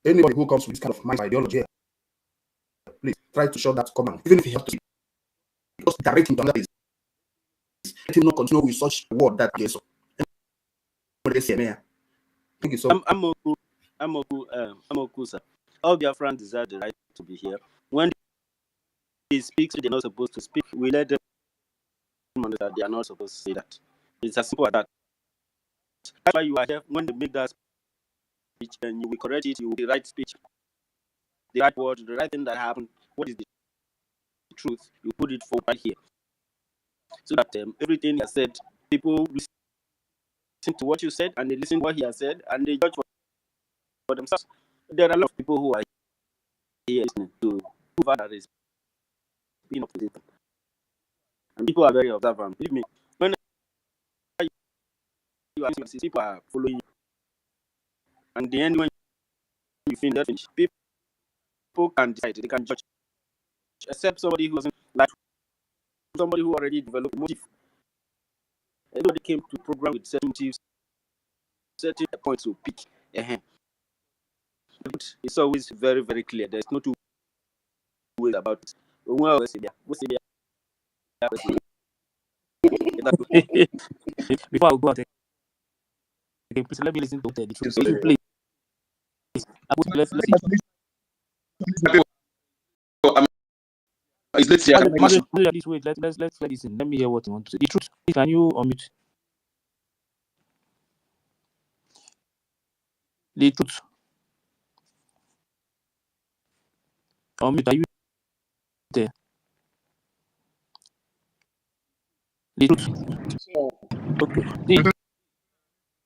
Anybody who comes with this kind of mind ideology, please try to shut that command, even if you have to just direct him to another place. Let him not continue with such word that is so. Thank you so. I'm Oku, sir. All Biafrans deserve the right to be here. When they speak, they're not supposed to speak. We let them understand that they are not supposed to say that. It's as simple as that. That's why you are here. When they make that speech, then you will correct it. You will be the right speech, the right word, the right thing that happened. What is the truth? You put it forward right here, so that everything he has said, people listen to what you said, and they listen to what he has said, and they judge for themselves. There are a lot of people who are here listening to prove that is being up to date, and people are very observant. Believe me, when you are listening, people are following you, and the end when you finish, people can decide, they can judge, except somebody who doesn't like, somebody who already developed a motive. Everybody came to program with certain motives, certain points to pick. But it's always very, very clear. There's no two ways about it. Before I go out, please let me listen to the truth. Please. Let's wait. Let's listen. Let me hear what you want to say. The truth. Can you unmute? The truth. Unmute. Are you there? The truth. Okay.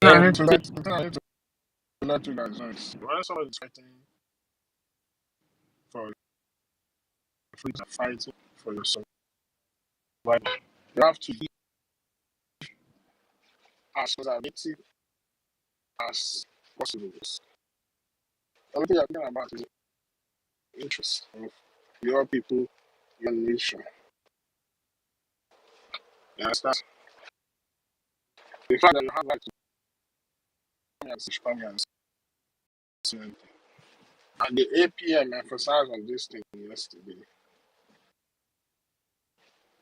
I need to let you guys know. When someone is fighting for freedom, fighting for your survival, you have to be as conservative as possible. Everything you're thinking about is the interest of your people, your nation. You understand? The fact that you have like to come and say anything. And the APM emphasized on this thing yesterday.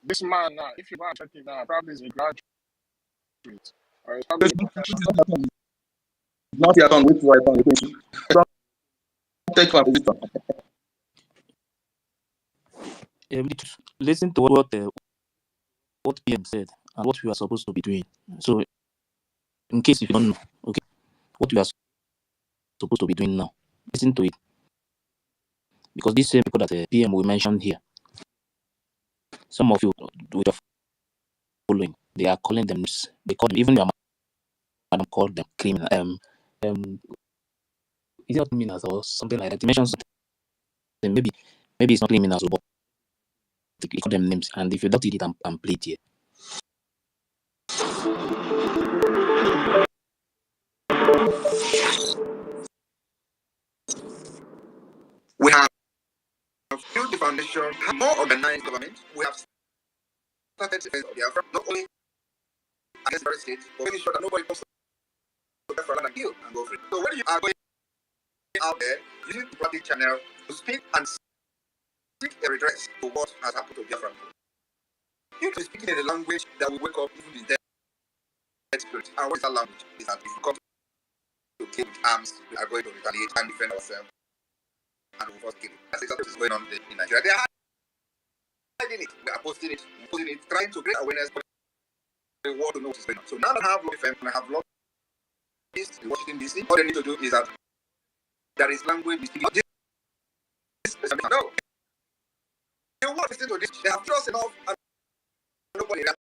This man now, if you want to check it down, probably is a graduate. Or it's probably a professional. Not yet on which way I take my position. Listen to what PM said and what we are supposed to be doing. So, in case if you don't know, okay, what we are supposed to be doing now, listen to it. Because these same people that PM we mentioned here, some of you with your following, they are calling them, they call them, even your madam called them criminal. Is it not criminals or something like that? They mentioned something. Maybe it's not criminals, but they call them names. And if you don't eat it and play it here. We have built the foundation, more organized government. We have started defense of Biafra, not only against the state, but making sure that nobody comes to Biafra and kill and go free. So when you are going out there, using the public channel to speak and seek a redress to what has happened to Biafra, you need to speak in a language that will wake up even the dead spirit. And what is that language? Is that if you come to kill with arms, we are going to retaliate and defend ourselves. And we first kill it. That's exactly what is going on in Nigeria. They are hiding it. We are posting it, trying to create awareness for the world to know what is going on. So now that I have FM and I have lobbyists in Washington DC, all they need to do is that there is language we speak. No. They want to listen to this. They have trust enough and nobody else.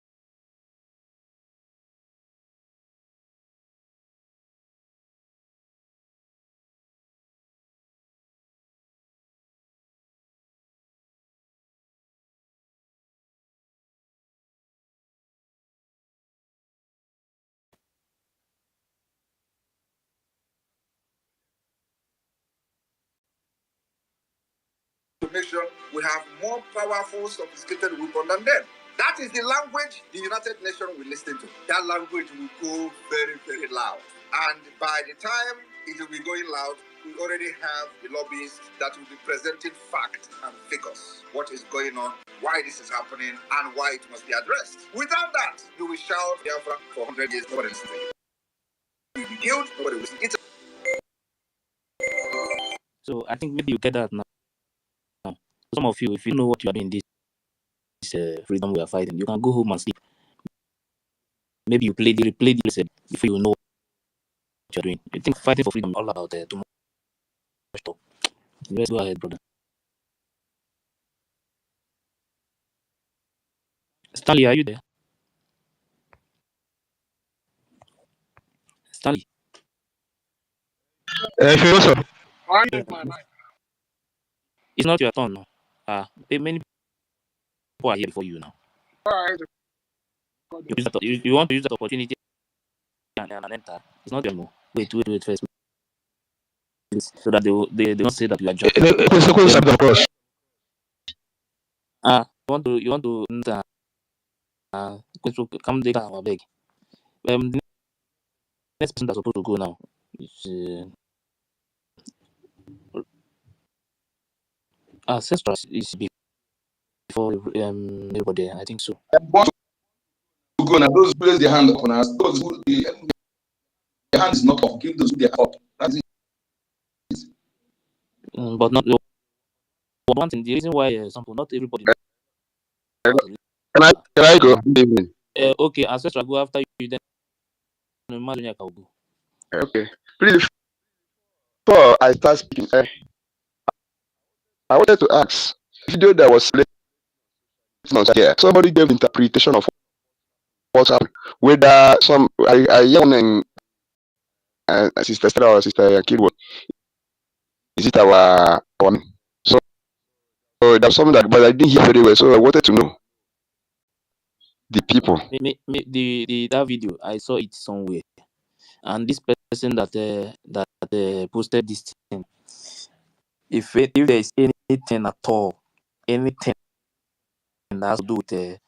To make sure we have more powerful, sophisticated weapons than them. That is the language the United Nations will listen to. That language will go very, very loud. And by the time it will be going loud, we already have the lobbyists that will be presenting facts and figures, what is going on, why this is happening, and why it must be addressed. Without that, you will shout Biafra for 100 years, nobody will listen to you. You will be killed, nobody will listen. So I think maybe you get that now. Some of you, if you know what you are doing, this freedom we are fighting, you can go home and sleep. Maybe you replay the lesson before you know what you're doing. I think fighting for freedom is all about too much talk. Let's go ahead, brother. Stanley, are you there? Stanley. Firoso, Why Yeah. is my mic? It's not your turn now. Many people are here before you now. Why is You want to use that opportunity and enter. It's not your more. Wait first, please, so that they don't say that you are jumping. Kwesịrị Then of course. you want to enter. Come there, I beg. The next person that's supposed to go now is Ancestral is before everybody. I think so. Want to go now, those place their hand up on us. Those who their hand is not up, give those who they are up. That's it. But not one thing. The reason why not everybody. Can I go? Good evening. Okay, Ancestral go after you. Then imagine I can go. Okay. Please, before I start speaking, I wanted to ask, video that was played on here, somebody gave interpretation of what's happened. Whether I young Sister Stella or Sister Yakirwa, is it our so there's something that, but I didn't hear very well, so I wanted to know the people. That video I saw it somewhere, and this person that posted this thing. If there is anything at all, anything that has to do with this,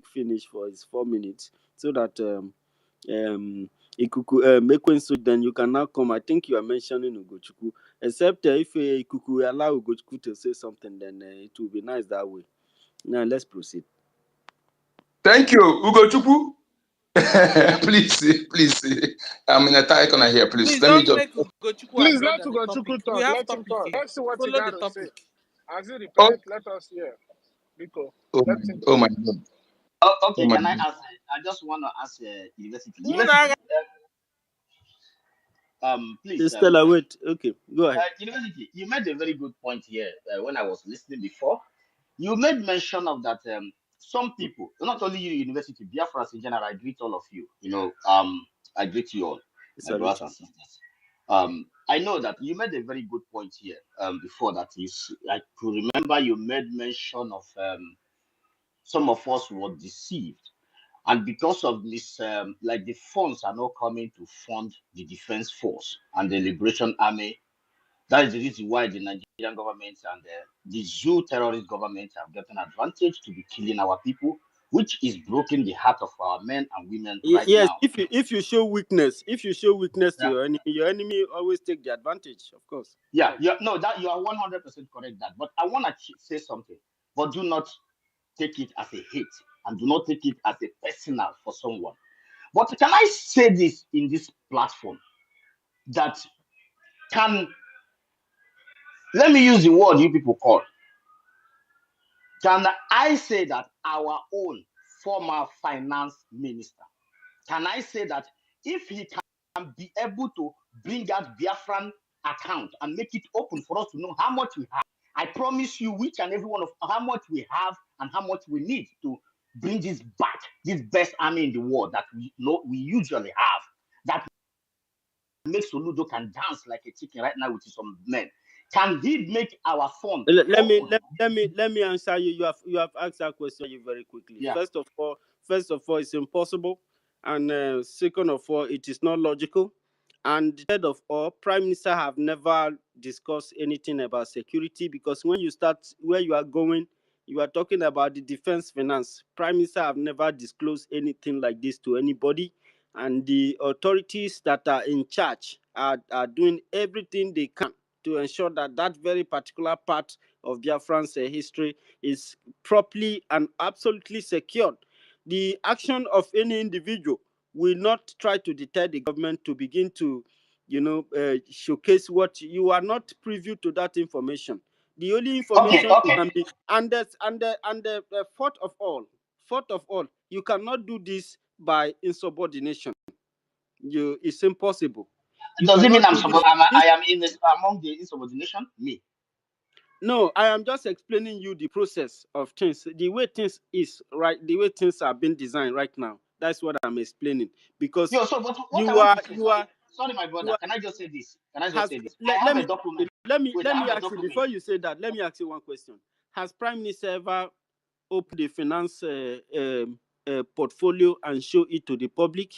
finish for his 4 minutes so that Ikuku Mekwensu, then you can now come. I think you are mentioning Ugochukwu. Except if Ikuku allow Ugochukwu to say something, then it will be nice that way. Now let's proceed. Thank you, Ugochukwu. please. I'm in a tight corner here. Please, let me just. Make Ugochukwu Please address let the Ugochukwu topic. We talk. have Let him topic talk. here. Let's see what he Follow got the to say. topic. As he Oh, repent, let us hear. Biko, oh, let him oh talk. my God. Okay, Oh my can I God. ask? I just want to ask university. Una- Please, Stella, wait. Okay, go ahead. university. You made a very good point here when I was listening before. You made mention of that. Some people, not only you, university, Biafrans in general. I greet all of you. I greet you all, my Salute. brothers and sisters. I know that you made a very good point here. Before that is, I could remember you made mention of some of us were deceived. And because of this, like the funds are not coming to fund the defense force and the liberation army. That is the reason why the Nigerian government and the zoo terrorist government have gotten advantage to be killing our people, which is breaking the heart of our men and women right Yes, now. if you show weakness, to Yeah, your enemy always take the advantage, of course. no, that you are 100% correct that. But I want to say something, but do not take it as a hate and do not take it as a personal for someone. But can I say this in this platform that can let me use the word you people call. Can I say that our own former finance minister, can I say that if he can be able to bring out Biafran account and make it open for us to know how much we have, I promise you, each and every one of how much we have and how much we need to bring this back, this best army in the world that we know we usually have, that makes Soludo can dance like a chicken right now with some men. Can he make our fund open? Let me answer you. You have asked that question very quickly. Yeah. First of all, it's impossible, and second of all, it is not logical. And third of all, Prime Minister have never discussed anything about security, because when you start where you are going, you are talking about the defense finance. Prime Minister have never disclosed anything like this to anybody, and the authorities that are in charge are doing everything they can to ensure that that very particular part of Biafran's history is properly and absolutely secured. The action of any individual will not try to deter the government to begin to, showcase what you are not privy to that information. The only information you can be, and the fourth of all, you cannot do this by insubordination. It's impossible. You Does it mean cannot do this. I am in this, among the insubordination? Me. No, I am just explaining you the process of things, the way things is right, the way things are being designed right now. That's what I'm explaining. Because But what I want to say, sorry, my you brother. are Can I just say this? has I have a document. let me Wait, I have a ask you document. before you say that. Let me ask you one question. Has Prime Minister ever opened the finance portfolio and show it to the public?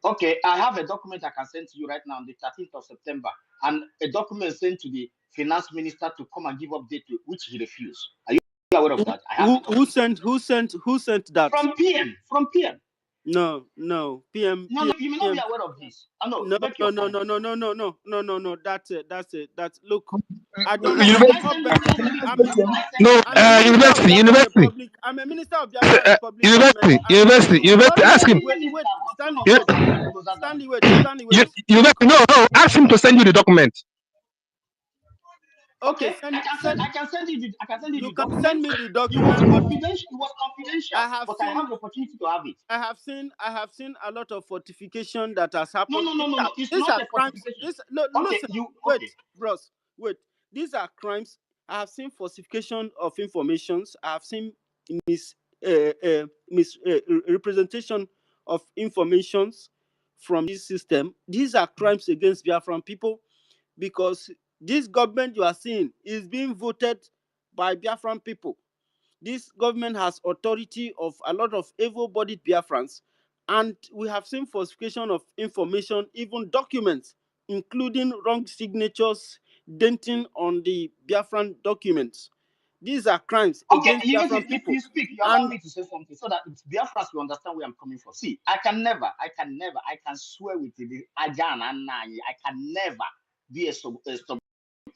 Okay, I have a document I can send to you right now on the 13th of September, and a document sent to the finance minister to come and give update to which he refused. Are you aware of that? I have Who sent that? From PM. From PM. No, PM. No, you may not be aware of this. No, No. make your point. That's look. I don't have. I'm not University. begging. No, I'm a minister of Biafra university. Republic. I'm a minister of Biafra Republic government. University. And University. Ask him. wait. Stanley, You, wait. no. Ask him to send you the document. Okay, I can send you you the can document. send me the It document, but was confidential. I have But I seen have the opportunity to have it. I have seen a lot of fortification that has No, happened. no. It's These not are a crimes. fortification. Okay, Listen, wait, okay. bros, wait. These are crimes. I have seen falsification of informations. I have seen mis, representation of informations from this system. These are crimes against Biafran people, because this government you are seeing is being voted by Biafran people. This government has authority of a lot of able-bodied Biafrans, and we have seen falsification of information, even documents, including wrong signatures, denting on the Biafran documents. These are crimes Okay, against you Biafran listen, if people. you speak, you allow And me to say something so that it's Biafras you understand where I'm coming from. See, I can I can swear with the Ajan and Nani, I can never be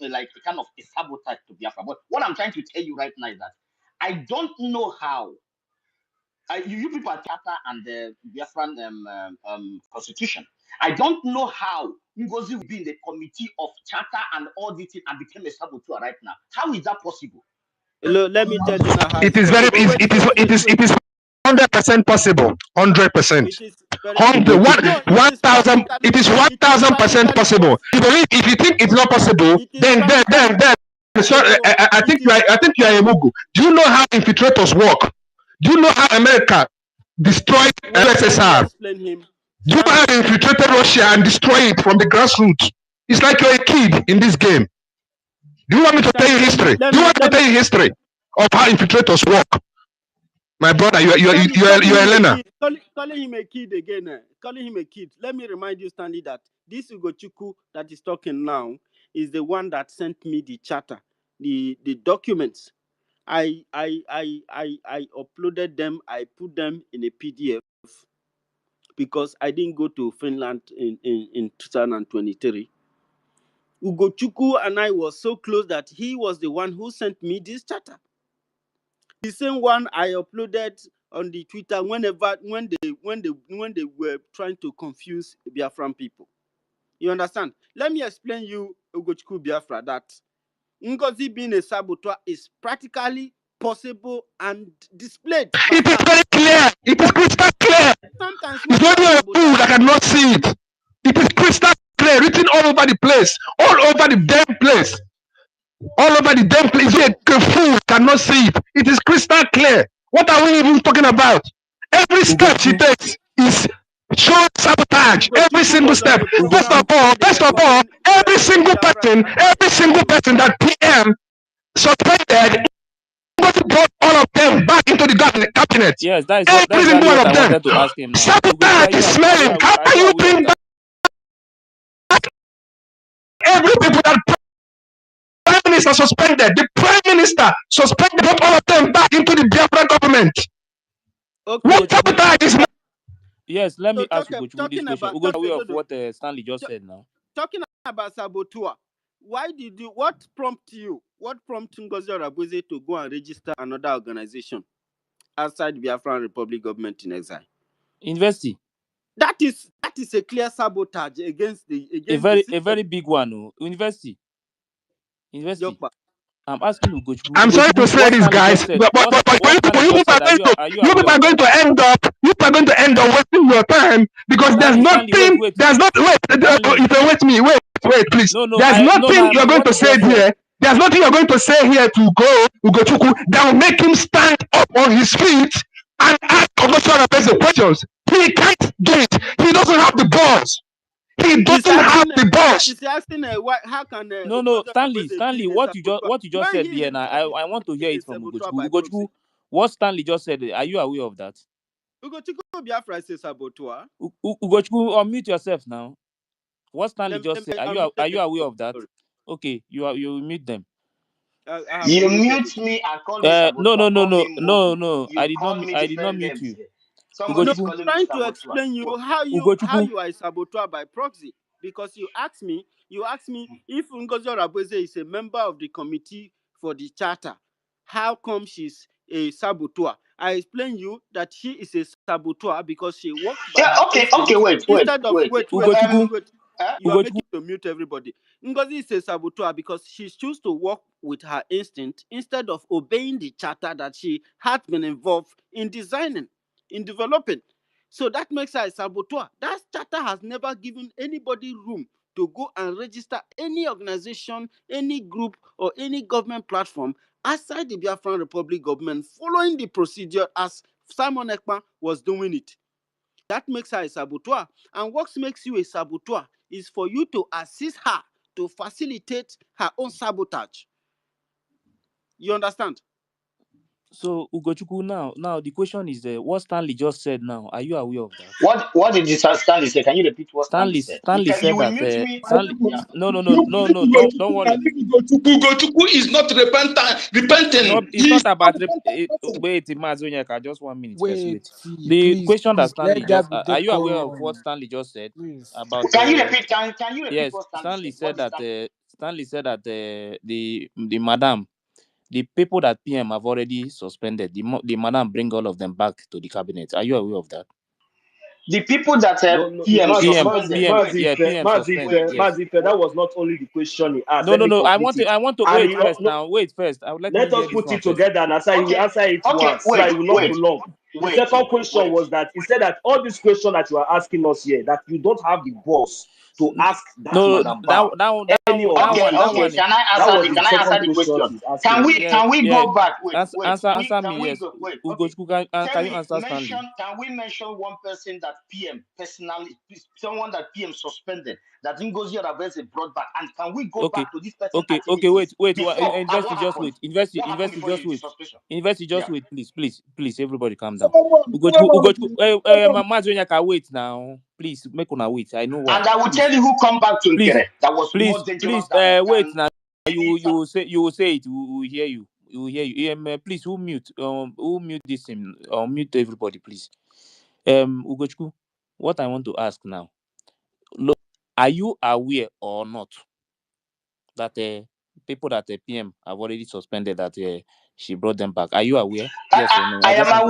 like a kind of a sabotage to Biafra. But what I'm trying to tell you right now is that I don't know how you people are charter and the Biafran constitution. I don't know how Ngozi will be in the committee of charter and auditing and became a saboteur right now. How is that possible? let me tell you now how It it's is very possible. Wait, wait, wait, it wait. is 100% possible. 100%. It is very Hundred one no. It one is thousand. practically. It is one It is thousand percent practically possible. If you think it's not possible, It is practically then sorry, possible. It is. I think you are a mugu. Do you know how infiltrators work? Do you know how America destroyed Wait, let me USSR? explain him. Do you know how they Stanley. infiltrated Russia and destroyed it from the grassroots? It's like you're a kid in this game. Do you want me to tell Stanley, you let me history? let Do you me want me let to tell me you history of how infiltrators work? My brother, Stanley calling you're a him a learner. kid. Calling him a kid again. Calling him a kid. Let me remind you, Stanley, that this Ugochukwu that is talking now is the one that sent me the charter, the documents. I uploaded them. I put them in a PDF because I didn't go to Finland in 2023. Ugochukwu and I was so close that he was the one who sent me this charter. The same one I uploaded on the Twitter when they were trying to confuse Biafran people. You understand? Let me explain you, Ugochukwu Biafra, that Ngozi being a saboteur is practically possible and displayed by It is her. very clear. It is crystal clear. Sometimes It's when you are only a fool that sabotaging, cannot see it. It is crystal clear, written all over the place, all over the damn place, all over the damn place. A fool cannot see it. It is crystal clear. What are we even talking about? Every step she Ugochukwu, takes is showing sabotage. Every Ugochukwu single was on step. a program First of all, where every single person that PM suspended, brought all of them back into the cabinet. yes, that is Every single exactly one what of I them. wanted to ask him now. Ugochukwu, Sabotage is smelling. How are can you you aware of bring that? back every people that Prime Minister suspended? The Prime Minister suspended, brought all of them back into the Biafra government. Okay, What Ugochukwu, sabotage is yes, let so me ask Ugochukwu this question. Ugochukwu, aware of what Stanley just said now. talking about saboteur, what prompted you? What prompted Ngozi Orabueze to go and register another organization outside Biafran Republic government in exile? University, That is a clear sabotage against the a system. very big one. Oh. University. Jokpa. I'm asking Ugochukwu. I'm sorry to Ugochukwu, say what this, Stanley guys, just said. but What Stanley you just people said. are going to Are you aware of that? you people are going to end up wasting your time because Stanley, wait. there's not wait. Stanley. If you wait me, wait, please. No. There's No. nothing you're going What to you say just said. here. There's nothing you're going to say here to go Ugochukwu that will make him stand up on his feet and ask Ogochukwu the questions. He can't do it. He doesn't have the balls. He He's doesn't have asking, the balls. how can No. Ngozi Orabueze Stanley. be a saboteur What you just when said he here now. himself is I want to hear a it from saboteur Ugochukwu. by proxy? What Stanley just said. Are you aware of that? Ugochukwu Biafra is a saboteur. Ugochukwu, unmute yourself now. What Stanley just said. I muted Are them. you aware of that? Sorry. Okay, you mute them. I have You unmuted mute it. me and call me No, saboteur, call me Mogu. no. You call me I did not different mute names you. here. Somebody No, is Ugochukwu, calling me trying to saboteur. explain you What? how Ugochukwu. you are a saboteur by proxy because you asked me if Ngozi Orabueze is a member of the committee for the charter, how come she's a saboteur? I explained you that she is a saboteur because she worked by Yeah, her okay, instinct wait. instead of wait. Ugochukwu. Huh? You are Ugochukwu. making to mute everybody. Ngozi is a saboteur because she chose to work with her instinct instead of obeying the charter that she had been involved in designing, in developing. So that makes her a saboteur. That charter has never given anybody room to go and register any organization, any group, or any government platform outside the Biafran Republic government following the procedure as Simon Ekpa was doing it. That makes her a saboteur. And what makes you a saboteur is for you to assist her to facilitate her own sabotage. You understand? So Ugochukwu, now the question is, what Stanley just said now. Are you aware of that? What did Stanley say? Can you repeat what Stanley said? Stanley You said will that mute me. Stanley. Yeah. No, don't worry. Ugochukwu is not repenting. It's He is not about not repenting. wait, Mazonyaka, just 1 minute first. Wait, Wait. see, The please, question that please, Stanley let there just be are you aware of what decorum. Stanley just said Please. about Can you repeat? Can you repeat yes, what Stanley Stanley said? What said did that Stanley? Stanley said that the madam, the people that PM have already suspended, the madam bring all of them back to the cabinet. Are you aware of that? The people that PM suspended. Wait, PM suspend. Yes. Mazife, that was not only the question he asked. No, Let no, me no. I complete want to. it. I want to And wait he, first. no, Now, wait first. I would let me let hear us this put one it first. together and answer. He will okay, answer it okay, once, so that it will not prolong. The wait, second question was that he said that all these questions that you are asking us here, that you don't have the balls to ask that No, madam Bao any of these Okay, that one. questions. can I That answer was the the can I answer second the question question? he's asking you. Can we Yeah. go back? Wait, Answer can me. we Yes. go wait, okay. Ugochukwu, Tell can you me, answer Stanley? can we mention one person that PM personally, someone that PM suspended, that Ngozi Oraveze brought back, and can we go Okay. back to this person's Okay. activities Wait. before and Investor, what just happened? wait. Investor, What happened before just the wait. suspension? Investor, just Yeah. wait, please. Everybody, calm down. Solomon, Ugochukwu, Mazonyaka, wait now. Please, make una wait. I know why. And I will tell you who come back to Please, Nkere that was more dangerous than wait now. any You will say it. We will hear you. We will hear you. Please, who mute this thing? Mute everybody, please. Ugochukwu, what I want to ask now. Look, are you aware or not that people that PM have already suspended that she brought them back? Are you aware? Yes or no? I just want am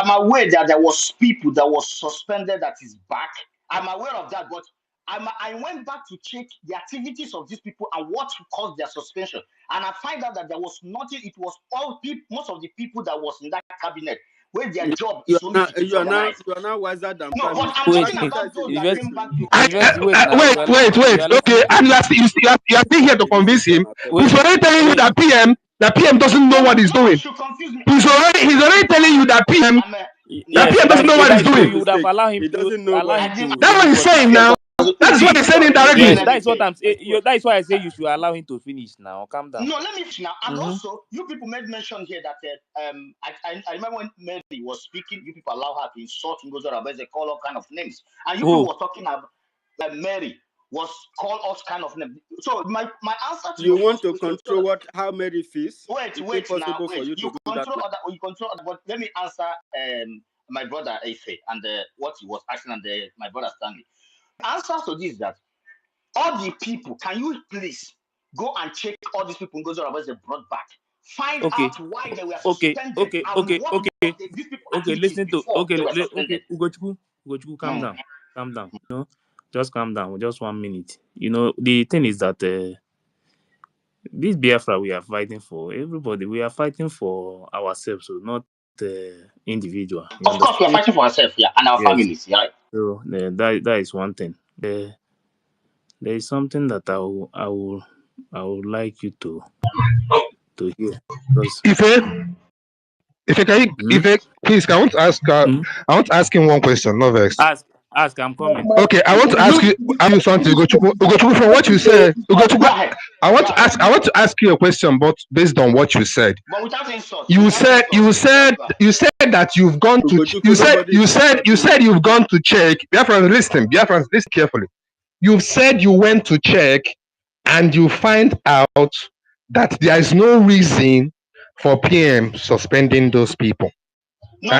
to know. aware that there was people that was suspended that is back. I'm aware of that, but I went back to check the activities of these people and what caused their suspension, and I find out that there was nothing. It was all people, most of the people that was in that cabinet, where their job is only to disorganize. You are now wiser than No, Prime but Minister. I'm Wait, talking about those that invest, came back to. wait now. Wait. We are Okay, listening to and you. you are still here to convince him. Wait, He's already telling you that PM doesn't know what he's No, you doing. should confuse me. He's already telling you that PM yes, doesn't know what he's so doing. you would have allowed him He to doesn't know what he's doing. That's what finish he's what he's saying saying. now. That is what he's saying Yes, indirectly. that is what I'm saying. That is why I say you should allow him to finish now. Calm down. No, let me finish now. And also, you people made mention here that I remember when Mary was speaking, you people allow her to insult Ngozi Oraveze, call all kind of names, and you people were talking about Mary was called all kind of names. So my answer to You your want first to question. control how Mary feels? Wait It's now. impossible for you to You do that control now. other. You control other. But let me answer my brother Ife and what he was asking and my brother Stanley. Answer to this is that all the people, can you please go and check all these people Ngozi Oraveze brought back? Find out why they were suspended and what was these people activities Listen to before they were suspended. Ugochukwu, calm down. Just calm down. Just 1 minute. The thing is that this Biafra we are fighting for, everybody, we are fighting for ourselves, so not individual. You Of course, we are understand? fighting for ourselves, and our Yes. families, right? So that is one thing. There is something that I would like you to hear. Because If please, I want to ask him one question, no vex. ask, I'm coming. Okay, I want to ask you something, Ugochukwu, from what you said, Ugochukwu, Go ahead. I want to ask you a question, but based on what you said. But without insult. You said that you've gone to you said you've gone to check. Biafrans, listen carefully. You've said you went to check and you find out that there is no reason for PM suspending those people. No.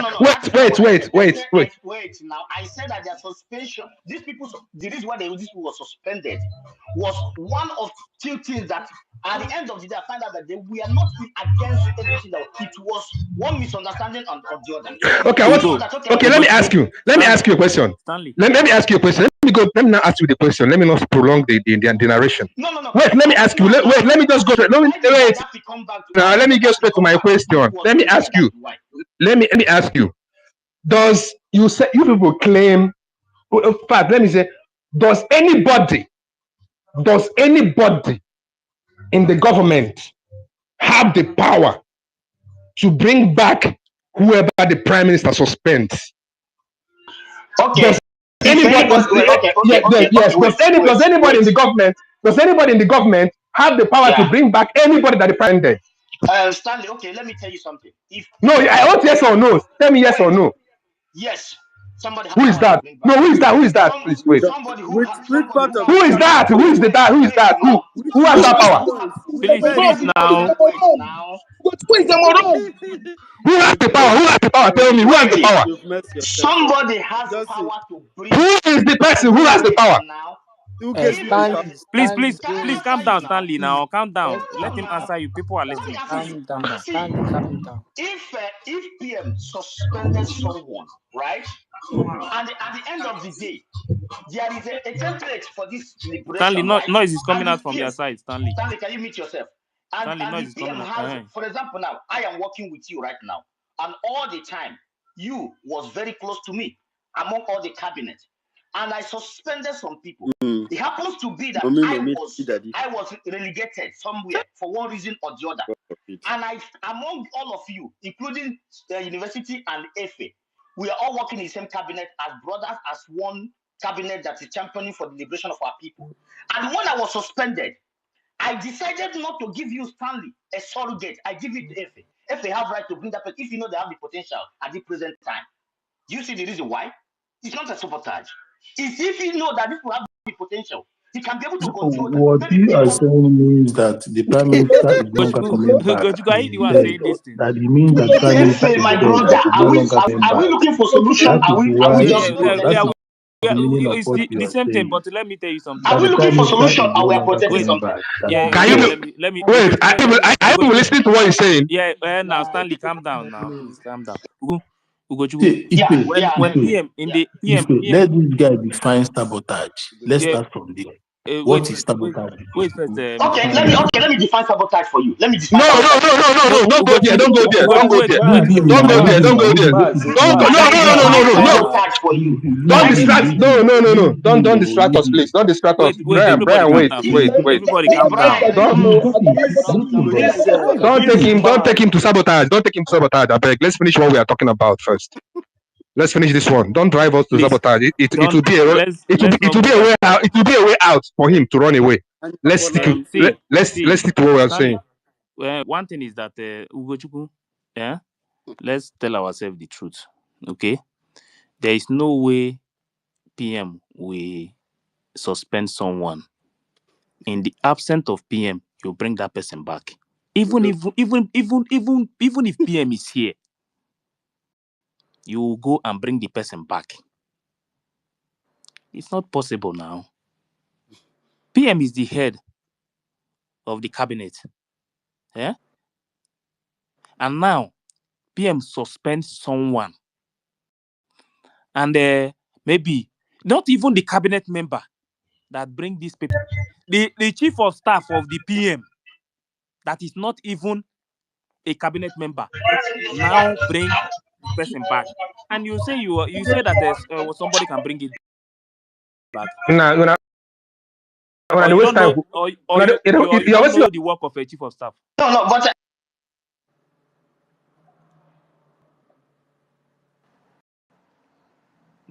Wait. Now, I said that their suspension, these people, the reason why these people were suspended was one of two things that at the end of the day, I find out that they were not against everything. It was one misunderstanding of the other. Okay, let me ask you a question. Stanley. Let me ask you a question. Let me now ask you the question. Let me not prolong the narration. No. Wait, let me ask you. Let me just go. Let me get straight to my question. Let me ask you. Let me ask you. Does you people claim? In fact, let me say, does anybody in the government have the power to bring back whoever the prime minister suspends? Okay. Does anybody in the government have the power to bring back anybody that the prime minister? Stanley, okay, let me tell you something. No, I want yes or no. Tell me yes or no. Yes, somebody has Who is power to that? bring back. No, who is that? Who is that? Please wait. Somebody who Which part of Who is that? Who is the that? Who is that? Who which who has part that of power? the Please, noise? please now. Ugochukwu is the moron. Who has the power? Who has the power? Tell me who has the Wait, power? You've messed yourself up. somebody has Just say, power to bring. Who is the I person? Who will has the wait power? now. who gave you the power? Stanley, Please, Stanley, please, Can I please, calm answer you down, now? Stanley. Now, calm down. Calm Let down him now. answer you. People are Let me listening. answer you. calm down. See, Stanley, calm down. if PM suspended someone, right, and at the end of the day, there is a template for this Stanley, liberation, right? noise is And coming the out from your PM, side, Stanley. Stanley, can you mute yourself? Stanley, And noise the is PM coming out. has, for example, now I am working with you right now, and all the time you was very close to me among all the cabinet, and I suspended some people. Mm. It happens to be that Mommy, Daddy. I was relegated somewhere for one reason or the other. And among all of you, including the university and EFE, we are all working in the same cabinet as brothers, as one cabinet that is championing for the liberation of our people. And when I was suspended, I decided not to give you Stanley a surrogate. I give it to EFE. EFE have right to bring that person if you know they have the potential at the present time. Do you see the reason why? It's not a sabotage. It's if you know that people have the potential, he can be able to So control them. what Maybe you are people. saying means that the prime minister is no longer coming back Gochuga, are to you the the one dead. saying this thing? That it means that prime minister Efe, is my dead, brother, that is no longer coming are we back. looking for solution? That is Are we why just that protesting? is the meaning of It's what the you are same thing, saying. but let me tell you something. Are That we the looking prime for minister solution is no or we are longer protesting Wait, coming something? back. That yeah, is Can the you dead. let me wait? I even Ugochukwu, listening to what you're saying. yeah, now Stanley, calm down now, please calm down. Ugochukwu, See, Yeah, when Ife, PM in yeah. the PM, let this guy define sabotage. Let's yeah, start from there. wait What is first, sabotage? wait first, Okay, Stanley. let me define sabotage for you. Let me define No, no, sabotage no, for you. no, no, No, no. Don't go there. Ugochukwu, Don't go there. Don't go Wait, there. wait, Don't go Stanley. there. Don't go there. Don't go. No, Let me no, no, no, no, define no, no. sabotage for you. Don't Let me distract. define. No, no, no, no. Don't distract us, please. Don't distract us. Wait, everybody Brian, calm wait, down, wait, please. wait. Everybody calm down. Brian, Don't Please, don't take him to sabotage. Don't take him to sabotage. I beg. Let's finish what we are talking about first. Let's finish this one. Don't drive us to Please, sabotage. It don't will be a let's it not will be go a back. way out. It will be a way out for him to run away. Let's stick to See, let's stick to what we are saying. Stanley. One thing is that Ugochukwu, yeah, let's tell ourselves the truth, okay? There is no way PM will suspend someone. In the absence of PM, you bring that person back. Even if PM is here, you will go and bring the person back. It's not possible now. PM is the head of the cabinet, yeah, and now PM suspends someone, and maybe not even the cabinet member that bring these people. The chief of staff of the PM, that is not even a cabinet member, now bring the person back, and you say that there's somebody can bring it back, When or I you waste don't time, know, or you you're don't wasting. know the work of a chief of staff. No, but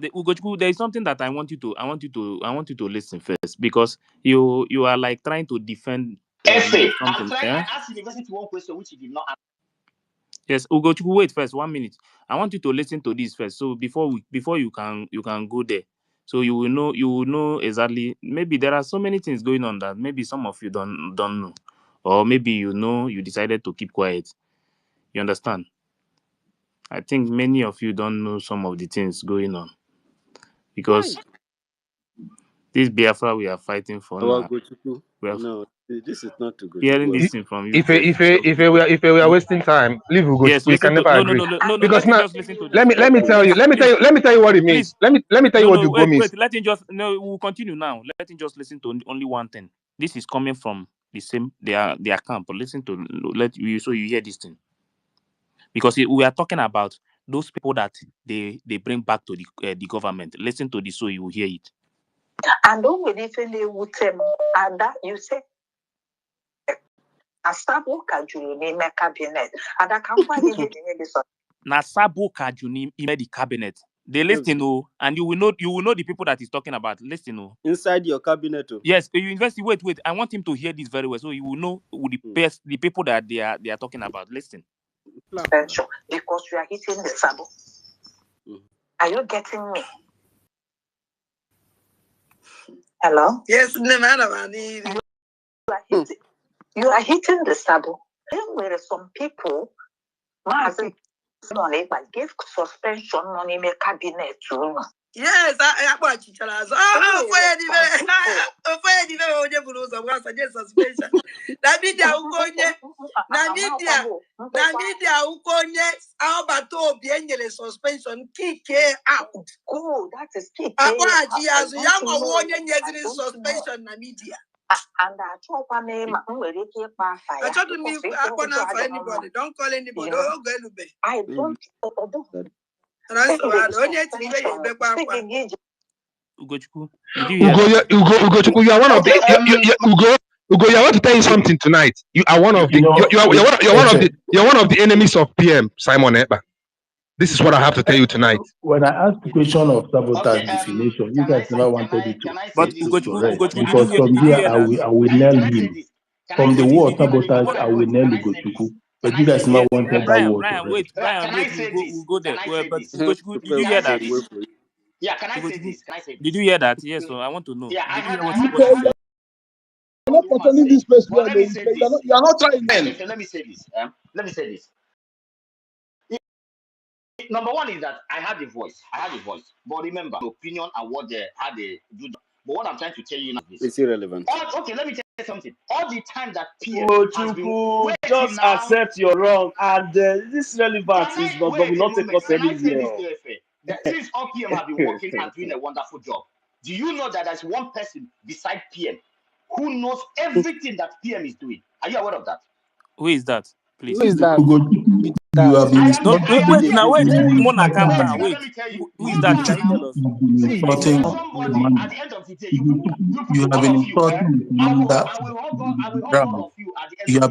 Ugochukwu, there is something that I want you to listen first, because you are like trying to defend Efe, something. I Yeah. asked university one question which he did not answer. Yes, Ugochukwu, wait first, 1 minute. I want you to listen to this first. So before you can go there, so you will know exactly. Maybe there are so many things going on that maybe some of you don't know, or maybe you decided to keep quiet. You understand? I think many of you don't know some of the things going on, because this Biafra we are fighting for our now. Gochuku. We are No, this is not to hearing Gochuku. this thing from you If first. So we are wasting time, leave yes, we listen can to never no agree. let Because him now just listen to this. let me tell you, Please, let me tell you what it means. please. Let me tell you what the go Wait, means. let him just no. We'll continue now. Let him just listen to only one thing. This is coming from the same their camp. But listen to let you so you hear this thing, because we are talking about those people that they bring back to the government. Listen to this so you will hear it. And don't believe in the wutem. And that you say, Asabu Kajuni in the cabinet. And I can't find it in this. Na Sabo Kajuni in the cabinet. They listen, oh, and you will know the people that he's talking about. Listen, oh. Inside your cabinet. Oh. Yes, you invest. Wait. I want him to hear this very well, so you will know who the people that they are talking about. Listen. Because you are hitting the saddle. Are you getting me? Hello? Yes, no matter. You are hitting the saddle. Then there are some people give suspension on in a cabinet. Yes, I watch each other. Suspension. Media suspension kick out. Cool, that is kick. Suspension na media. And I told my name, I told me for anybody. Don't call anybody. Don't go to bed. I don't. Ugochukwu, did you hear that? Ugochukwu, you are one of the Ugo, I want to tell you something tonight. You are one of the you're one of the enemies of PM Simon Ekpa. This is what I have to tell you tonight. When I asked the question of sabotage definition, you guys never wanted it to. But Ugochukwu, because from here I will nail him. From the word sabotage, I will nail Ugochukwu. But you guys never wanted that word. Brian, we'll go there. But Ugochukwu, did you hear that? Yeah, can I say this? Did you hear that? Yes, so I want to know. Yeah, did you hear what you're not controlling this person. You are not trying. Let me say this. Number one is that I had a voice. But remember, the opinion and what they had to do. But what I'm trying to tell you now is it's irrelevant. Okay, let me tell you something. All the time that PM has been just accept your wrong, and this relevance is not will not take us anywhere. Since all PM have been working and doing a wonderful job, do you know that there's one person beside PM who knows everything that PM is doing? Are you aware of that? Who is that? Please. Who is that? You have been wait. Who is that? Can you tell us? Somebody at the end of the day, you have been insulting you have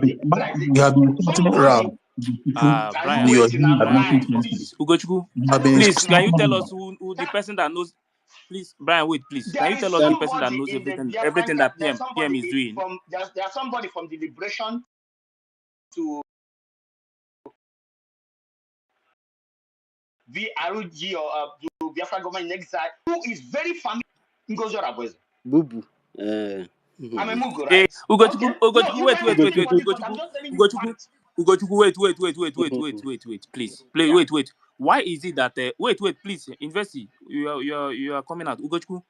been insulting Ram. Brian, Ugochukwu, please, can you tell us who the person that knows? Please, Brian, wait, please. Can you tell us the person that knows everything that PM is doing? There's somebody from the liberation to VRG or to Biafra government in exile, who is very familiar. Ngozi Orabueze. Bubu. I'm a Mugo, right? Ugochukwu, wait, please. Wait. Why is it that wait, please, Investi, you are coming out. Ugochukwu,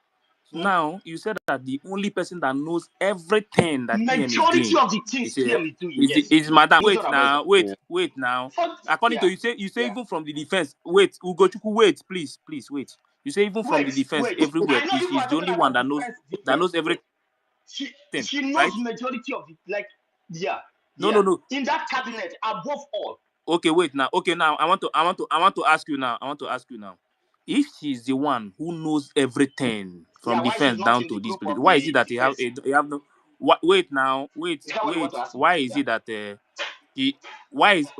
now you said that the only person that knows everything that PM is doing, majority of the things PM is doing, is Madam. Wait now. According to you say even from the defense. Wait, Ugochukwu, wait, please wait. You say even from the defense everywhere, she's the only one that knows everything. She knows majority of the No. In that cabinet, above all. Okay, wait now. Okay, now I want to ask you now. If she's the one who knows everything from defense down to this place, why is it that you have no? Wait now. Wait. Why is it that Why is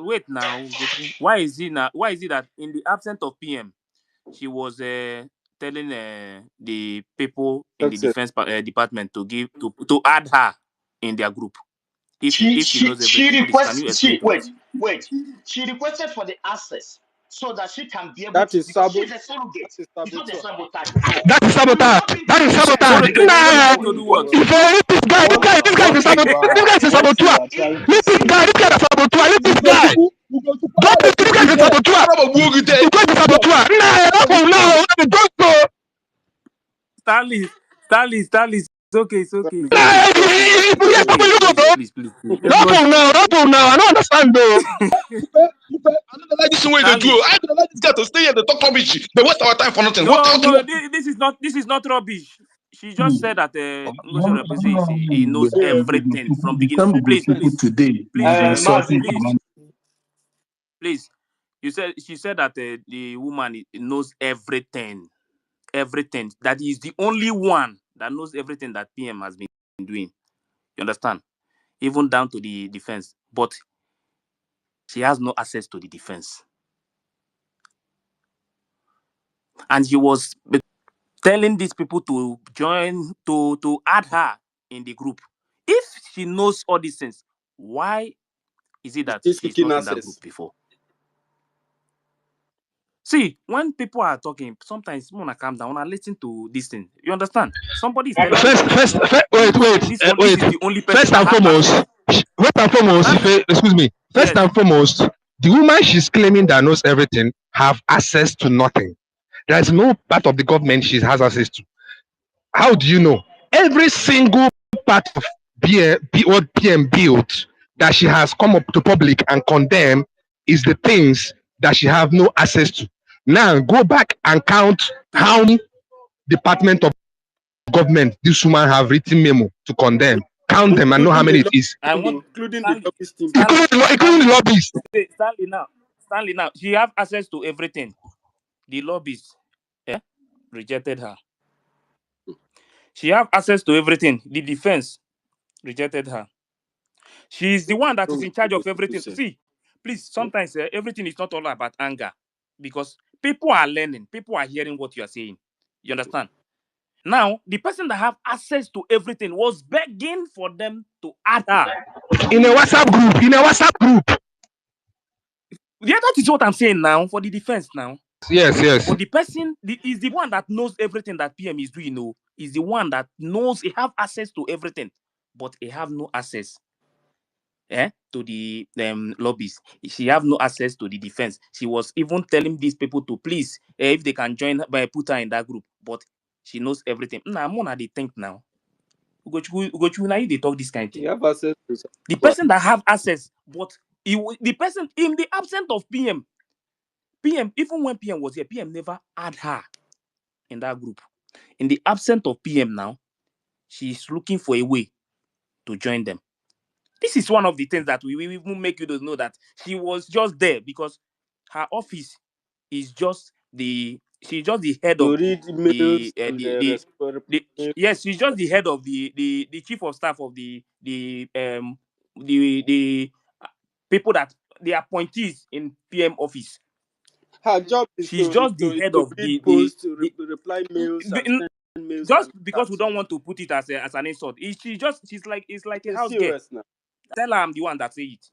it that in the absence of PM, she was telling the people in the defense department to add her in their group? If she knows everything, can you explain to us? Wait. She requested for the access so that she can be able that to. Is because she's a surrogate. It's not a sabotage. That is sabotage. To do what? This guy is a saboteur. This guy is a saboteur. This guy is a saboteur. This guy. Don't be this guy is a saboteur. This guy is a saboteur. No, don't go. Stanley. It's okay. Please. Don't now. I don't understand though. I don't like this way they do. I don't like this guy to stay here. They talk rubbish. They waste our time for nothing. No, this is not rubbish. She just said that he knows everything from beginning. Please. She said that the woman knows everything. That is the only one that knows everything that PM has been doing. You understand? Even down to the defense. But she has no access to the defense. and she was telling these people to join, to add her in the group. If she knows all these things, why is it that She's she's seeking not in that access. group before? See, when people are talking, sometimes you wanna calm down, wanna listen to this thing. You understand? Somebody is telling you that Wait, this is the only person First that and have foremost, access. excuse me. First Yes. and foremost, the woman she's claiming that knows everything have access to nothing. There is no part of the government she has access to. How do you know? Every single part of what PM built that she has come up to public and condemn is the things that she have no access to. Now go back and count how many department of government this woman have written memo to condemn. Count them and know how many it is. I want Including the lobbyist team. Including the lobbyists. Stanley now. She have access to everything. The lobbyists rejected her. She have access to everything. The defense rejected her. She is the one that is in charge of everything. See, please, sometimes everything is not all about anger, because people are learning, people are hearing what you are saying. You understand? Now, the person that have access to everything was begging for them to add her. In a WhatsApp group. Yeah, that is what I'm saying now for the defense now. Yes. But the person is the one that knows everything that PM is doing. No, is the one that knows he have access to everything, but he have no access to the lobbies. She have no access to the defense. She was even telling these people to please, if they can join by put her in that group. But she knows everything. Now, I'm gonna think now. Ugochukwu, now you they talk this kind of thing. You have access to The person that have access, but the person in the absence of PM, even when PM was here, PM never had her in that group. In the absence of PM now, she's looking for a way to join them. This is one of the things that we even make you to know that she was just there because her office is just she's just the head of read emails yes, she's just the head of the chief of staff of the people that the appointees in PM office. Her job is she's just the head of read posts, reply mails, and send mails. Just because we don't want to put it as an insult. She's like a house girl. Now. Tell her I'm the one that say it.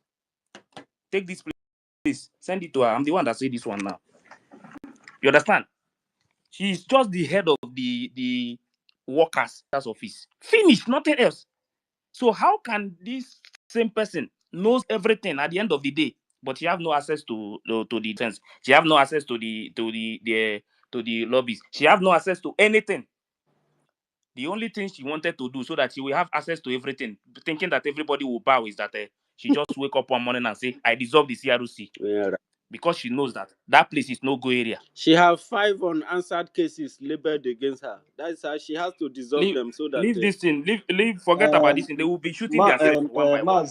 Take this please. Send it to her. I'm the one that say this one now. You understand? She's just the head of the workers office. Finish, nothing else. So how can this same person knows everything at the end of the day, but she have no access to the defense? She have no access to the lobbies. She have no access to anything. The only thing she wanted to do so that she will have access to everything, thinking that everybody will bow, is that she just wake up one morning and say, I dissolve the CRC. Yeah. Because she knows that place is no go area. She have 5 unanswered cases labeled against her. That's how she has to dissolve them so that leave this thing. Forget about this thing. They will be shooting themselves one by one.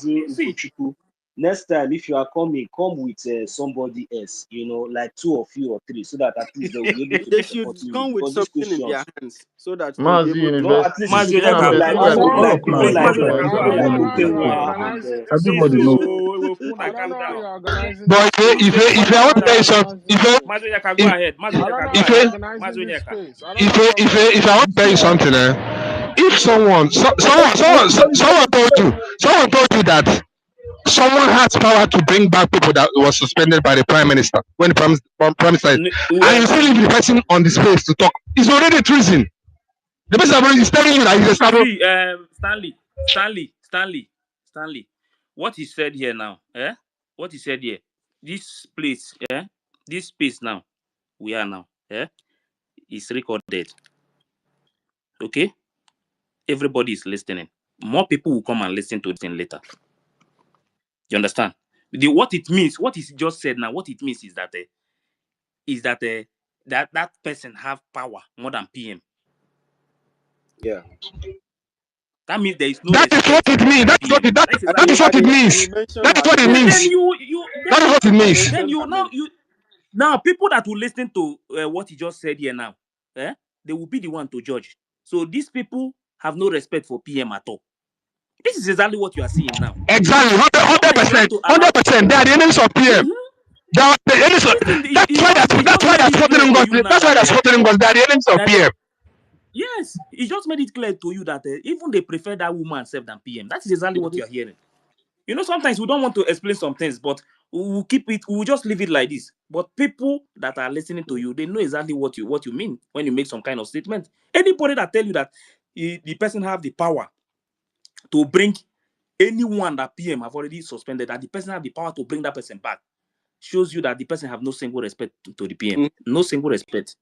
Next time, if you are coming, come with somebody else, like 2 of you or 3, so that at least they will be able to they should come with something in their hands so that everybody knows. But if I want to tell you something, if I want to tell you something, if someone told you that someone has power to bring back people that was suspended by the prime minister when the prime minister, and you still leave the person on the space to talk, it's already treason. The person is telling you that he's Stanley, what he said here now, what he said here, this place, this space now, we are now, is recorded. Okay? Everybody is listening. More people will come and listen to it later. You understand? What it means, what he just said now, what it means is that that person have power more than PM. Yeah. That means there is no. That is what it means. That is what it means. That is what it means. That is what it means. Then now people that will listen to what he just said here now, they will be the one to judge. So these people have no respect for PM at all. This is exactly what you are seeing now. Exactly, 100%. They are the enemies of PM. That's why they're supporting us. That's why they're supporting us. They're the enemies of PM. Yes, he just made it clear to you that even they prefer that woman self than PM. That is exactly what you're hearing. You know, sometimes we don't want to explain some things, but we'll keep it. We'll just leave it like this. But people that are listening to you, they know exactly what you mean when you make some kind of statement. Anybody that tell you that the person have the power to bring anyone that PM have already suspended, that the person have the power to bring that person back, shows you that the person have no single respect to the PM. No single respect.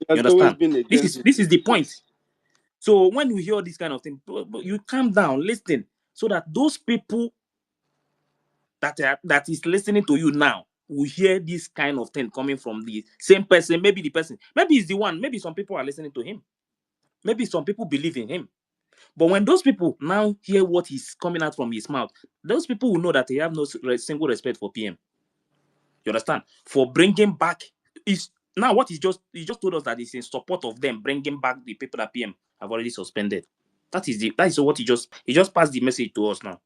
You understand? This is the point. So when you hear this kind of thing, you calm down, listen, so that those people that is listening to you now will hear this kind of thing coming from the same person. Maybe the person, maybe it's the one. Maybe some people are listening to him. Maybe some people believe in him. But when those people now hear what is coming out from his mouth, those people will know that they have no single respect for PM. You understand? For bringing back is now what he just told us that he's in support of them bringing back the people that PM have already suspended. That is what he just passed the message to us now.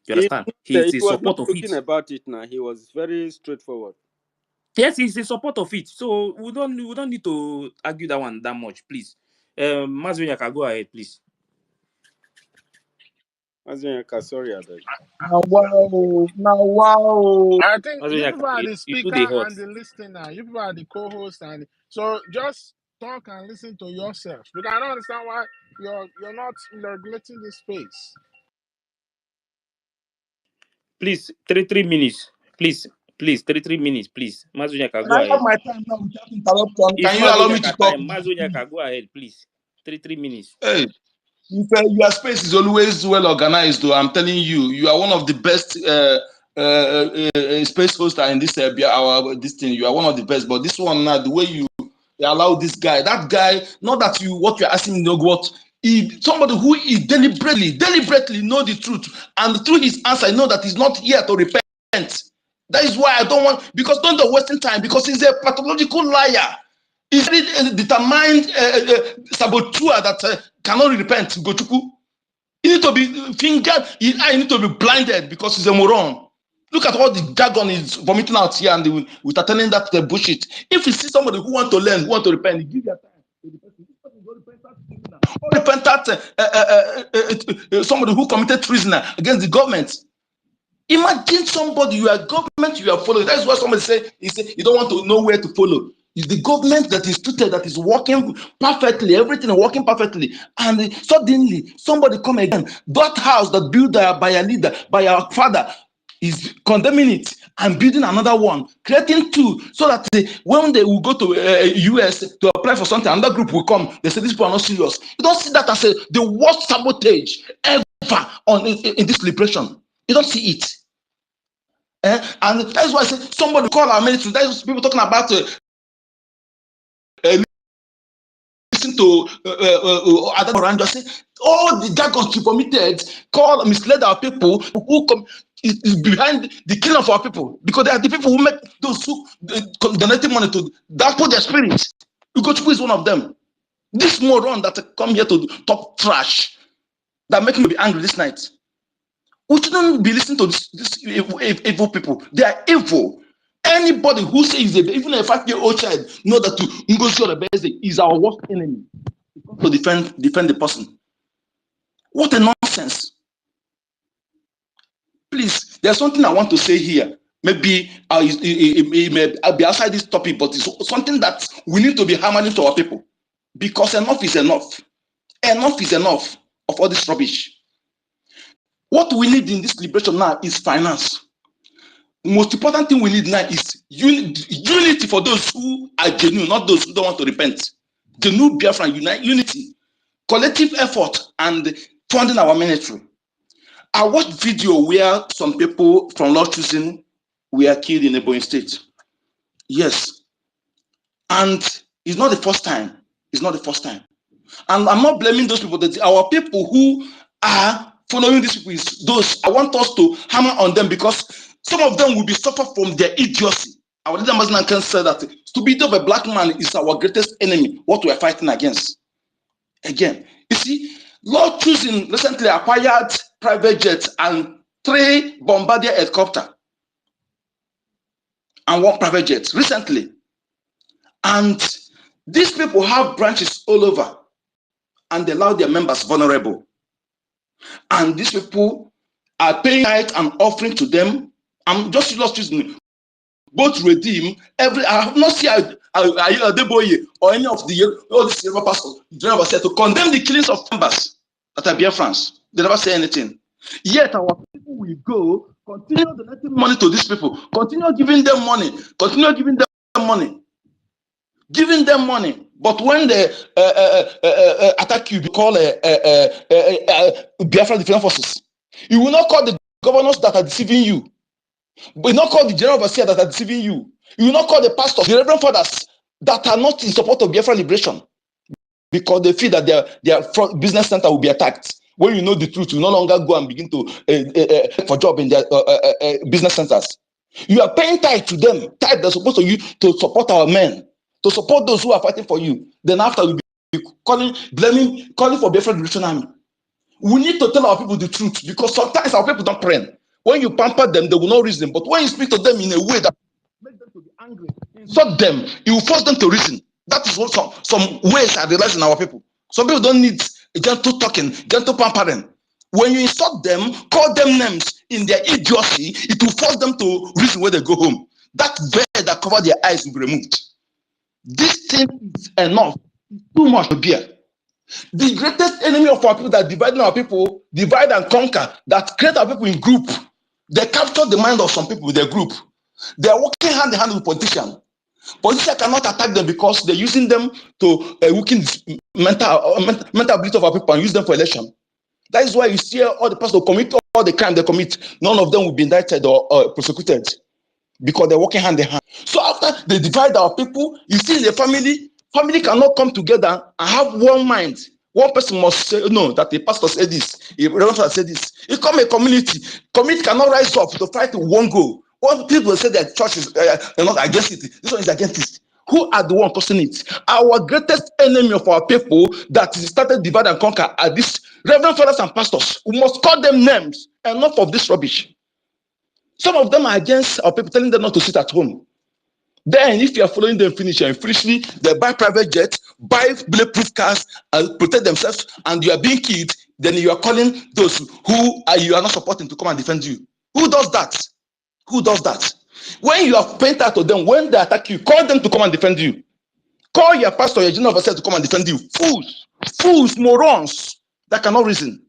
You understand? He's in support of it. About it now. He was very straightforward. Yes, he's in support of it. So we don't need to argue that one that much, please. Mazunyaka, go ahead, please. Mazunyaka, sorry, I beg. Now wow. I think Mazunyaka, you people are the speaker and the listener. You people are the co-host, and so just talk and listen to yourself. Because I don't understand why you're not regulating this space. Please, 33 minutes. Please, 33 minutes, please. Mazunyaka, go I ahead. have my time now without interruption. It's Can you allow me to talk? Mazunyaka, go ahead, please. 33 minutes. Hey, your space is always well organized, though. I'm telling you, you are one of the best space hosts in this this thing. You are one of the best. But this one now, the way you allow this guy, that guy, not that what you're asking, you know what. Somebody who is deliberately know the truth, and through his answer, know that he's not here to repent. That is why I don't want, because don't wasting time, because he's a pathological liar. He's a determined saboteur that cannot repent. Gochuku. You need to be fingered. I need to be blinded because he's a moron. Look at all the jargon is vomiting out here, and we start telling that bullshit. If you see somebody who want to learn, who want to repent, give your time. Repentant, somebody who committed treason against the government. Imagine somebody, you are government, you are following. That's what somebody say. He said you don't want to know where to follow. It's the government that is tutored, that is working perfectly, everything is working perfectly. And suddenly somebody come again. That house that built by a leader, by our father, is condemning it and building another one, creating two, so that when they will go to US to apply for something, another group will come. They say these people are not serious. You don't see that as the worst sabotage ever in this liberation. You don't see it. And that's why I say somebody call our military. That's people talking about listen to other around. Just say all the jargon she permitted, call misled our people who come is behind the killing of our people, because they are the people who make those who donating money to that put their spirits. Ugochukwu is one of them. This moron that come here to talk trash that make me be angry this night. We shouldn't be listening to this evil people. They are evil. Anybody who says even a 5-year-old child know that to Ngozi Orebeze is our worst enemy to defend the person. What a nonsense. Please, there's something I want to say here. Maybe it may be outside this topic, but it's something that we need to be hammering to our people, because enough is enough. Enough is enough of all this rubbish. What we need in this liberation now is finance. The most important thing we need now is unity for those who are genuine, not those who don't want to repent. The new Biafran unity, collective effort, and funding our military. I watched video where some people from Lord Choosing were killed in Ebonyi State. Yes. And it's not the first time. It's not the first time. And I'm not blaming those people. That our people who are following these people is those. I want us to hammer on them, because some of them will be suffer from their idiocy. Our leader Mazin can say that stupidity of a black man is our greatest enemy, what we are fighting against. Again, you see, Lord Choosing recently acquired private jets and 3 Bombardier helicopters. and one private jet recently. And these people have branches all over, and they allow their members vulnerable. And these people are paying tithe and offering to them. I'm just using both redeem every. I have not seen Adeboye or any of the all these Yoruba pastors never said to condemn the killings of members that are Biafrans. They never say anything. Yet our people will go, continue donating money to these people, continue giving them money, giving them money. But when they attack you, you call Biafra Defense Forces. You will not call the governors that are deceiving you. You will not call the general overseer that are deceiving you. You will not call the pastors, the reverend fathers that are not in support of Biafra liberation, because they feel that their business center will be attacked. When you know the truth, you no longer go and begin to for job in their business centers. You are paying tithe to them. Tithe they're supposed to use to support our men, to support those who are fighting for you. Then after we be calling for Biafra Liberation Army. We need to tell our people the truth, because sometimes our people don't pray. When you pamper them, they will not reason. But when you speak to them in a way that makes them to be angry, insult them, you will force them to reason. That is what some ways I realize in our people. Some people don't need gentle talking, gentle pampering. When you insult them, call them names in their idiocy, it will force them to reason when they go home. That veil that cover their eyes will be removed. This thing is enough. It's too much to bear. The greatest enemy of our people that dividing our people, divide and conquer, that create our people in group. They capture the mind of some people with their group. They are working hand in hand with politicians. Politicians cannot attack them because they're using them to weaken the mental ability of our people and use them for election. That is why you see all the pastors commit all the crime they commit. None of them will be indicted or prosecuted, because they're working hand in hand. So after they divide our people, you see in the family cannot come together and have one mind. One person must say no, that the pastor said this, a reverend said this. It come a community. Community cannot rise up to fight one goal. One people say that church is they're not against it. This one is against it. Who are the one causing it? Our greatest enemy of our people that started divide and conquer are these reverend fathers and pastors. We must call them names. Enough of this rubbish. Some of them are against our people, telling them not to sit at home. Then, if you are following them finishly, they buy private jets, buy bulletproof cars, and protect themselves, and you are being killed. Then you are calling those who you are not supporting to come and defend you. Who does that? Who does that? When you have pointed out to them, when they attack you, call them to come and defend you. Call your pastor, your general overseer to come and defend you. Fools, morons that cannot reason.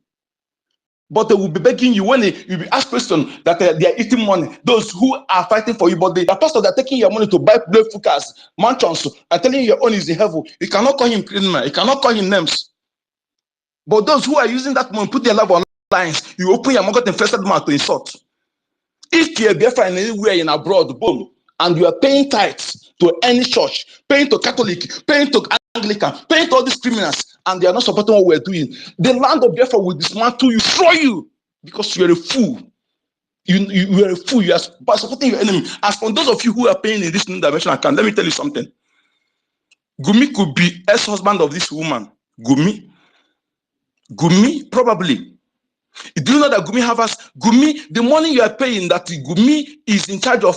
But they will be begging you when you be asked questions that they are eating money. Those who are fighting for you, but the pastor that are taking your money to buy bulletproof cars, mansions, and telling you your own is in heaven. You cannot call him criminal. You cannot call him names. But those who are using that money, put their love on lines, you open your mouth and first mouth to insult. If you are Biafra anywhere in abroad, boom, and you are paying tithes to any church, paying to Catholic, paying to Anglican, paying to all these criminals, and they are not supporting what we're doing, the land of Biafra will dismantle you, destroy you, because you are a fool. You are a fool. You are supporting your enemy. As for those of you who are paying in this new dimension account, let me tell you something. Gumi could be ex-husband of this woman. Gumi, probably. Do you know that Gumi have us? Gumi, the money you are paying, that Gumi is in charge of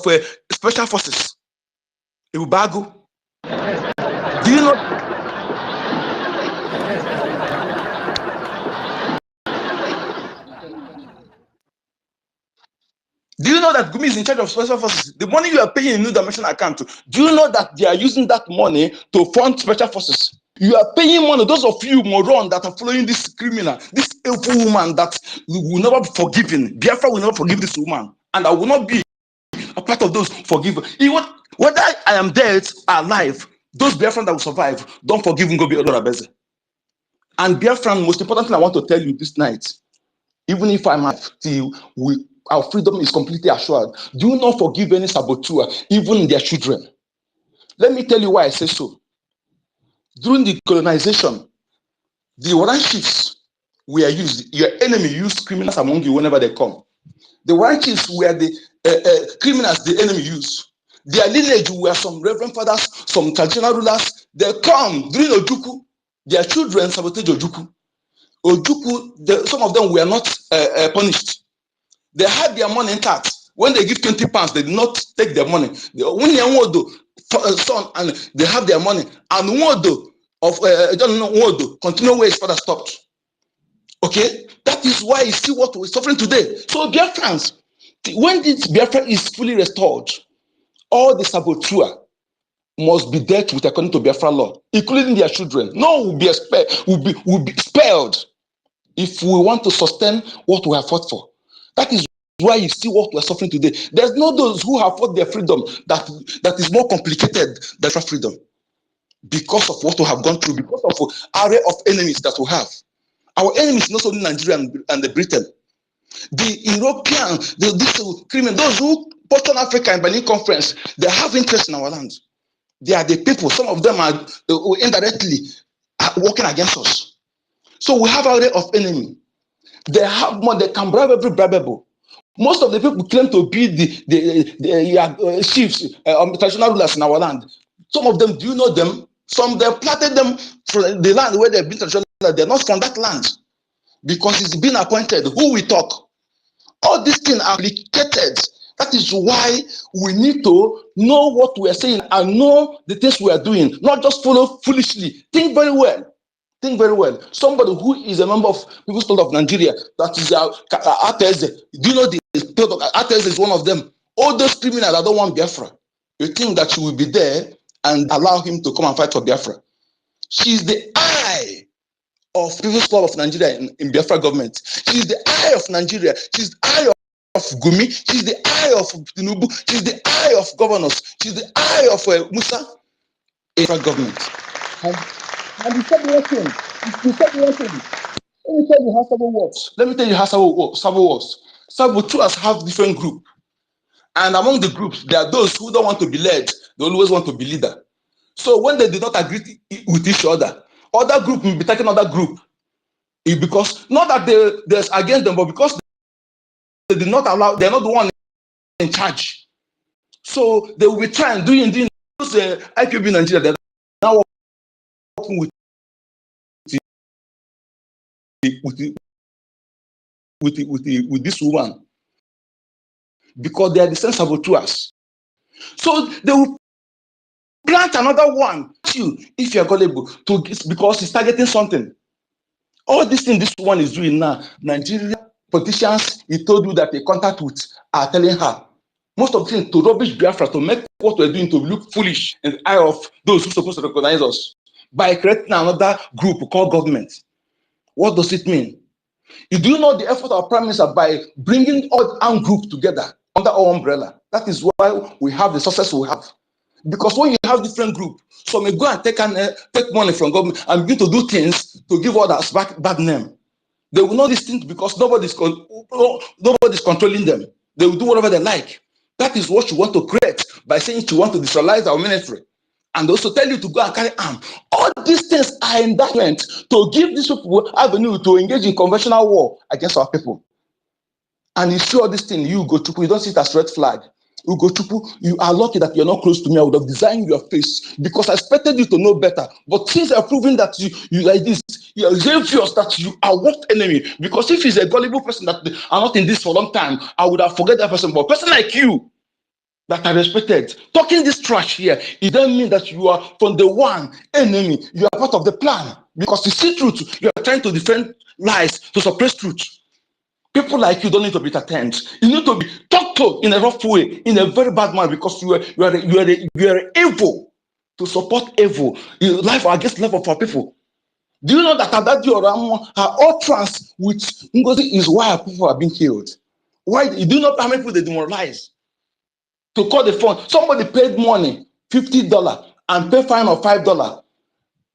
special forces. Uruagu. Do you know? Do you know that Gumi is in charge of special forces? The money you are paying in New Dimension account, do you know that they are using that money to fund special forces? You are paying money. Those of you moron that are following this criminal, this evil woman that will never be forgiven. Biafra will never forgive this woman, and I will not be a part of those forgiven. Whether I am dead or alive, those Biafran that will survive, don't forgive Ngobi Odorabeze. And Biafran, most important thing I want to tell you this night, even if I'm till our freedom is completely assured, do not forgive any saboteur, even their children. Let me tell you why I say so. During the colonization, the warrant chiefs were used. Your enemy used criminals among you whenever they come. The warrant chiefs were the criminals the enemy used. Their lineage were some reverend fathers, some traditional rulers. They come during Ojuku. Their children sabotage Ojuku. Ojuku, some of them were not punished. They had their money intact. When they give 20 pounds, they do not take their money. When they want son and they have their money, and Wodo of Wodo continue where his father stopped. Okay, that is why you see what we're suffering today. So Biafrans, when this Biafra is fully restored, all the saboteur must be dealt with according to Biafra law, including their children. No will be expelled if we want to sustain what we have fought for. That is why you see what we are suffering today. There's no those who have fought their freedom that is more complicated than freedom, because of what we have gone through, because of the array of enemies that we have. Our enemies not only Nigeria and the Britain, the European, these criminals, those who Boston Africa and Berlin Conference, they have interest in our land. They are the people. Some of them are indirectly working against us. So we have an array of enemy. They have more. They can bribe every bribeable. Most of the people claim to be the chiefs, traditional rulers in our land. Some of them, do you know them? Some they planted them from the land where they've been traditional. They're not from that land because it's been appointed. Who we talk? All these things are complicated. That is why we need to know what we are saying and know the things we are doing, not just follow foolishly. Think very well. Think very well. Somebody who is a member of People's Club of Nigeria, that is Ateze. Do you know the Ateze is one of them? All those criminals that don't want Biafra, you think that she will be there and allow him to come and fight for Biafra? She's the eye of People's Club of Nigeria in Biafra government. She's the eye of Nigeria. She's the eye of Gumi. She's the eye of Tinubu. She's the eye of governors. She's the eye of Musa Biafra government. And the second thing, let me tell you how Sabo works. Let me tell you how Sabo works. Saboteurs have different groups. And among the groups, there are those who don't want to be led. They always want to be leader. So when they do not agree with each other group will be taking other group. Because not that there's against them, but because they did not allow, they're not the one in charge. So they will be trying, doing those IPB Nigeria, they're now working with this woman because they are the same saboteurs. So they will plant another one if you are gullible because it's targeting something. All these things this one is doing now, Nigeria politicians, he told you that they contact with are telling her most of the things to rubbish Biafra, to make what we're doing to look foolish in the eye of those who are supposed to recognize us by creating another group called government. What does it mean? You do know the effort of Prime Minister by bringing all armed groups together under our umbrella. That is why we have the success we have. Because when you have different groups, so may go and take money from government and begin to do things to give others bad name. They will not listen because nobody's controlling them. They will do whatever they like. That is what you want to create by saying you want to destroy our military. And also tell you to go and carry arms. All these things are indictment to give these people avenue to engage in conventional war against our people. And you see all these things, you go to, you don't see it as red flag. You go to, you are lucky that you're not close to me. I would have designed your face because I expected you to know better. But things are proving that you like this, you are envious that you are what enemy. Because if he's a gullible person that are not in this for a long time, I would have forget that person. But a person like you, that I respected, talking this trash here, it doesn't mean that you are from the one enemy. You are part of the plan. Because you see truth, you are trying to defend lies, to suppress truth. People like you don't need to be entertained. You need to be talked to in a rough way, in a very bad manner, because you are evil to support evil. Life against life of our people. Do you know that Adadi Oramu are all trans with Ngozi is why people are being killed? Why? You do not know how many people they demoralize? To call the phone, somebody paid money, $50, and pay fine of $5.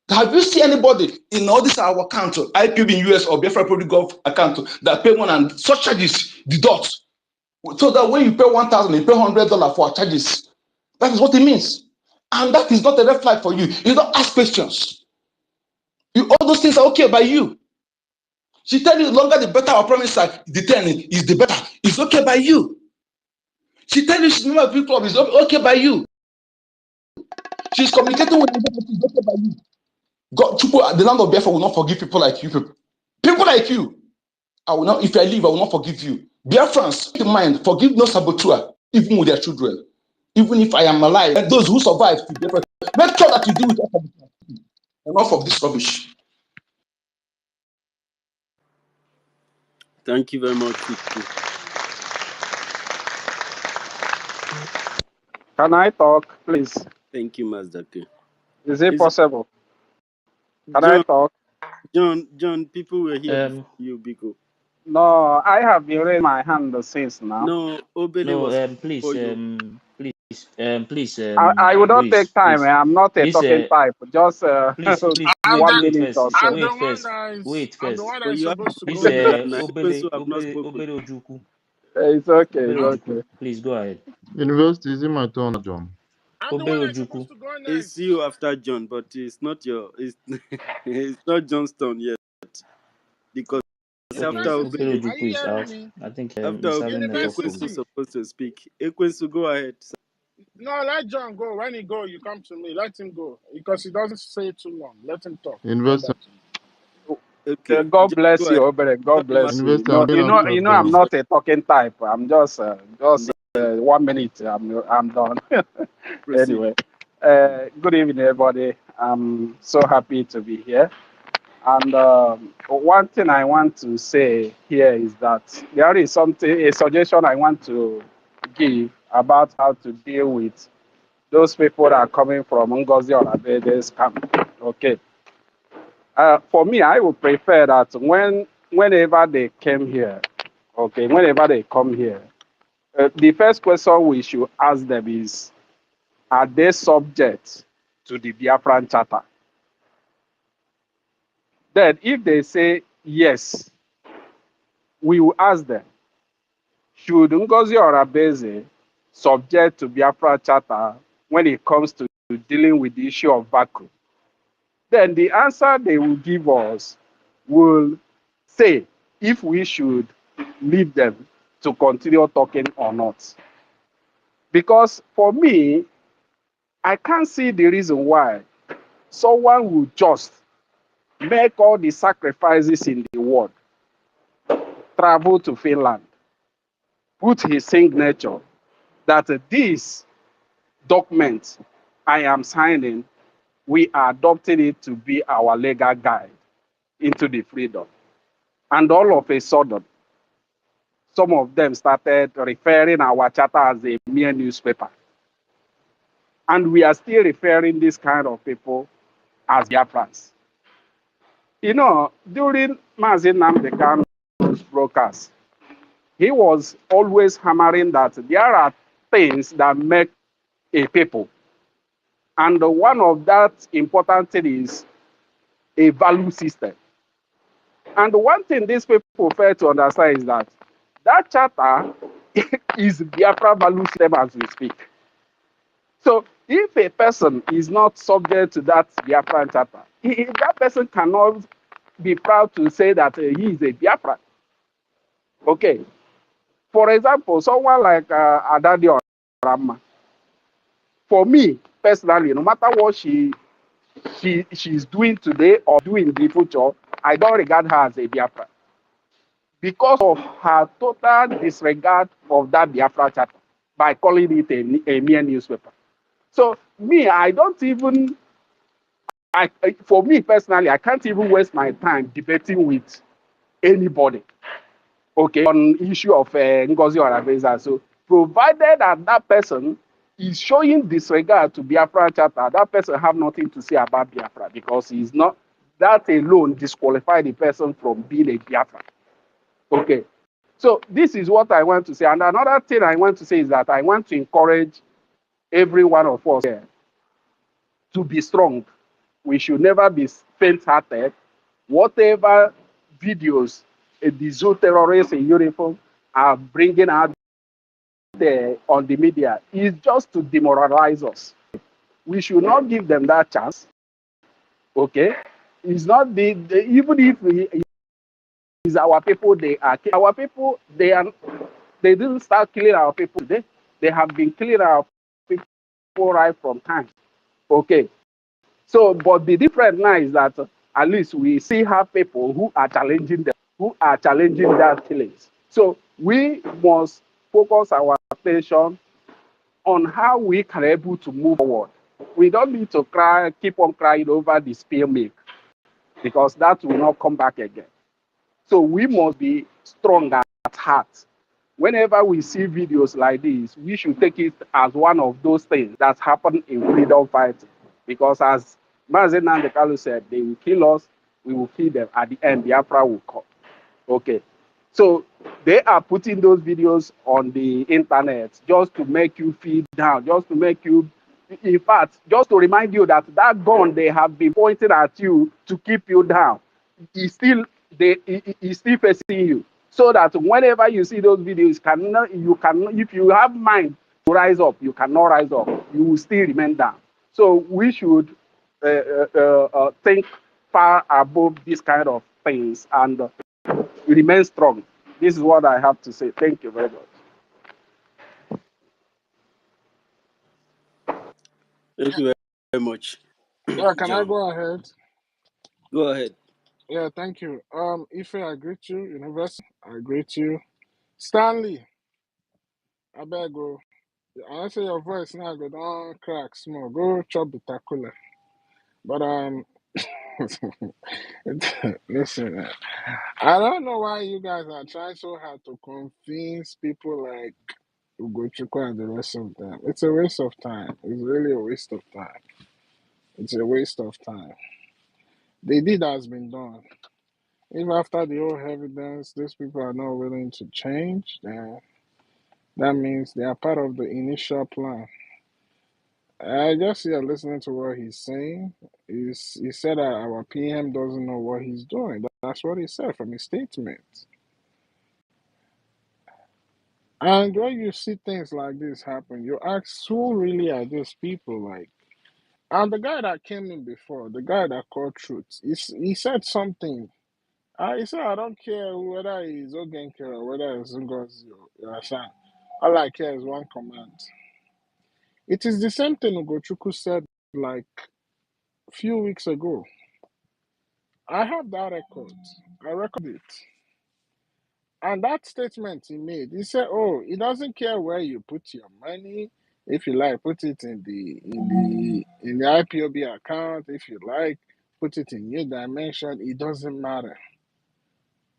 Have you seen anybody in all this our account, IPB in US or Biafra Public Gov account that pay money and such charges deduct? So that when you pay 1,000, you pay $100 for charges. That is what it means. And that is not a red flag for you. You don't ask questions. All those things are okay by you. She tell you the longer the better our promise the 10 is the better. It's okay by you. She tell you she's a member of the club, it's okay by you. She's communicating with the it's okay by you. God, the land of Biafra will not forgive people like you. People like you. I will not, if I leave, I will not forgive you. Biafrans, keep in mind, forgive no saboteur, even with their children. Even if I am alive, and those who survive to Biafra, make sure that you deal with that saboteur. Enough of this rubbish. Thank you very much. Can I talk, please? Thank you, Master K. Is it Is possible? Can I talk? John, people were here before you, Biko. No, I have been raising my hand since now. No, Obele was please, before you. please, I will not Luis, take time. please. I'm not a This, talking type. Just please, I'm one the, minute or so. I'm the one that is, I'm the one that But is you have to supposed to speak go very loud next. now. Ekwensu have not spoken. Obere Ojuku. It's okay. It's okay. Please go ahead. University, is it my turn, John? I'm the one that's supposed to go It's next. you after John, but it's not it's not John's turn yet. Because after University, Obele, are you Is hearing out. me? I think after he's Obele, having network Ekwensu is problem. University. supposed to speak. Ekwensu, go ahead. No, let John go. When he go, you come to me. Let him go. Because he doesn't say too long. Let him talk. Come University, back to me. Okay, God just bless go you, ahead. Obere. God After him, bless you. University, I'm going after I'm John. not a talking type. I'm just 1 minute. I'm done. proceed. Anyway, good evening, everybody. I'm so happy to be here. And one thing I want to say here is that there is a suggestion I want to give about how to deal with those people that are coming from Ngozi Olabede's camp. Okay. For me, I would prefer that whenever they came here, okay, whenever they come here, the first question we should ask them is, are they subject to the Biafran Charter? Then if they say yes, we will ask them, should Ngozi Orabeze subject to Biafra Charter when it comes to dealing with the issue of Baku? Then the answer they will give us will say if we should leave them to continue talking or not. Because for me, I can't see the reason why someone will just make all the sacrifices in the world, travel to Finland, put his signature that this document I am signing, we are adopting it to be our legal guide into the freedom. And all of a sudden, some of them started referring our charter as a mere newspaper. And we are still referring this kind of people as Biafrans. You know, during Mazin Namdekan's broadcast, he was always hammering that there are things that make a people. And one of that important thing is a value system. And one thing these people fail to understand is that that charter is Biafra value system as we speak. So if a person is not subject to that Biafra charter, that person cannot be proud to say that he is a Biafra. Okay. For example, someone like Adadi Rama, for me personally, no matter what she's doing today or doing in the future, I don't regard her as a Biafra because of her total disregard of that Biafra charter by calling it a mere newspaper. So me, I don't even, for me personally, I can't even waste my time debating with anybody, okay, on issue of Ngozi Oraveza. So provided that that person is showing disregard to Biafra charter, that person have nothing to say about Biafra because he's not, that alone disqualify the person from being a Biafra. Okay. So this is what I want to say. And another thing I want to say is that I want to encourage every one of us here to be strong. We should never be faint-hearted. Whatever videos the zoo terrorists in uniform are bringing out there on the media is just to demoralize us. We should not give them that chance. Okay, it's not even if it's our people, they are our people. They didn't start killing our people today. They have been killing our people right from time. Okay. So, but the difference now is that at least we see have people who are challenging them, who are challenging their killings. So We must focus our attention on how we can able to move forward. We don't need to cry, keep on crying over the spear milk, because that will not come back again. So we must be strong at heart. Whenever we see videos like this, we should take it as one of those things that happen in freedom fighting. Because as Mazen Nandekalu said, they will kill us, we will kill them. At the end, Biafra will come. Okay. So they are putting those videos on the internet just to make you feel down, just to make you, in fact, just to remind you that that gun they have been pointing at you to keep you down, is still is still facing you. So that whenever you see those videos, you cannot, if you have mind to rise up, you cannot rise up. You will still remain down. So we should think far above this kind of things and remain strong. This is what I have to say. Thank you very much. Thank you very much, Yeah, can I John. go ahead? Go ahead. Yeah, thank you. Ife, I greet you. University, I greet you. Stanley, I better go. I say your voice now go down crack small. Go chop the takula. But listen, I don't know why you guys are trying so hard to convince people like Ugochukwu and the rest of them. It's a waste of time. It's really a waste of time. It's a waste of time. The deed has been done. If after the whole evidence, these people are not willing to change, then that means they are part of the initial plan. I just here listening to what he's saying. He said that our PM doesn't know what he's doing. That's what he said from his statement. And when you see things like this happen, you ask who really are these people like? And the guy that came in before, the guy that called truth, he said something. He said, I don't care whether he's Ogenke or whether it's Ngozi or Yashan. All I care is one command. It is the same thing Ugochukwu said like a few weeks ago. I have that record. I record it. And that statement he made, he said, "Oh, he doesn't care where you put your money. If you like, put it in the IPOB account. If you like, put it in New Dimension. It doesn't matter.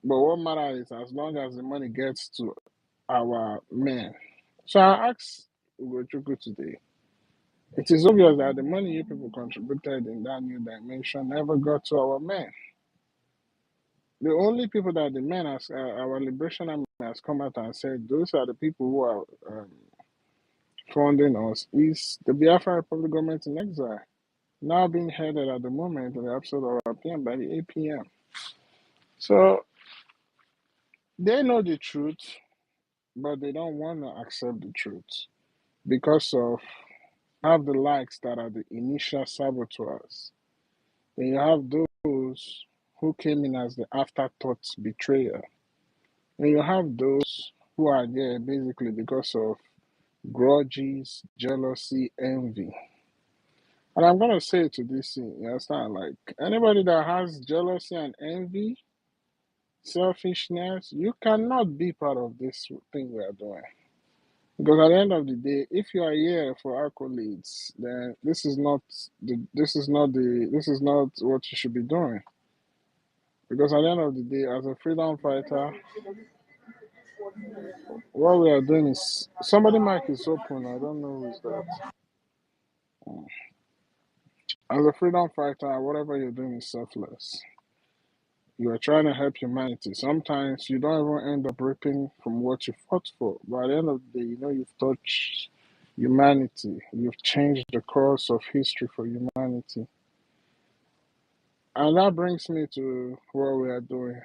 But what matters is as long as the money gets to our men." So I asked Ugochukwu today. It is obvious that the money you people contributed in that New Dimension never got to our men. The only people that the men has, our liberation army has come out and said, those are the people who are funding us, is the Biafra Republic government in exile, now being headed at the moment in the episode of RPM by the APM. So they know the truth, but they don't want to accept the truth because of have the likes that are the initial saboteurs. Then you have those who came in as the afterthought betrayer. And you have those who are there basically because of grudges, jealousy, envy. And I'm gonna say to this thing, you understand? Like anybody that has jealousy and envy, selfishness, you cannot be part of this thing we are doing. Because at the end of the day, if you are here for accolades, then this is not what you should be doing. Because at the end of the day, as a freedom fighter, what we are doing is somebody mic is open. I don't know who is that. As a freedom fighter, whatever you're doing is selfless. You are trying to help humanity. Sometimes you don't even end up reaping from what you fought for. But at the end of the day, you know you've touched humanity. You've changed the course of history for humanity. And that brings me to what we are doing.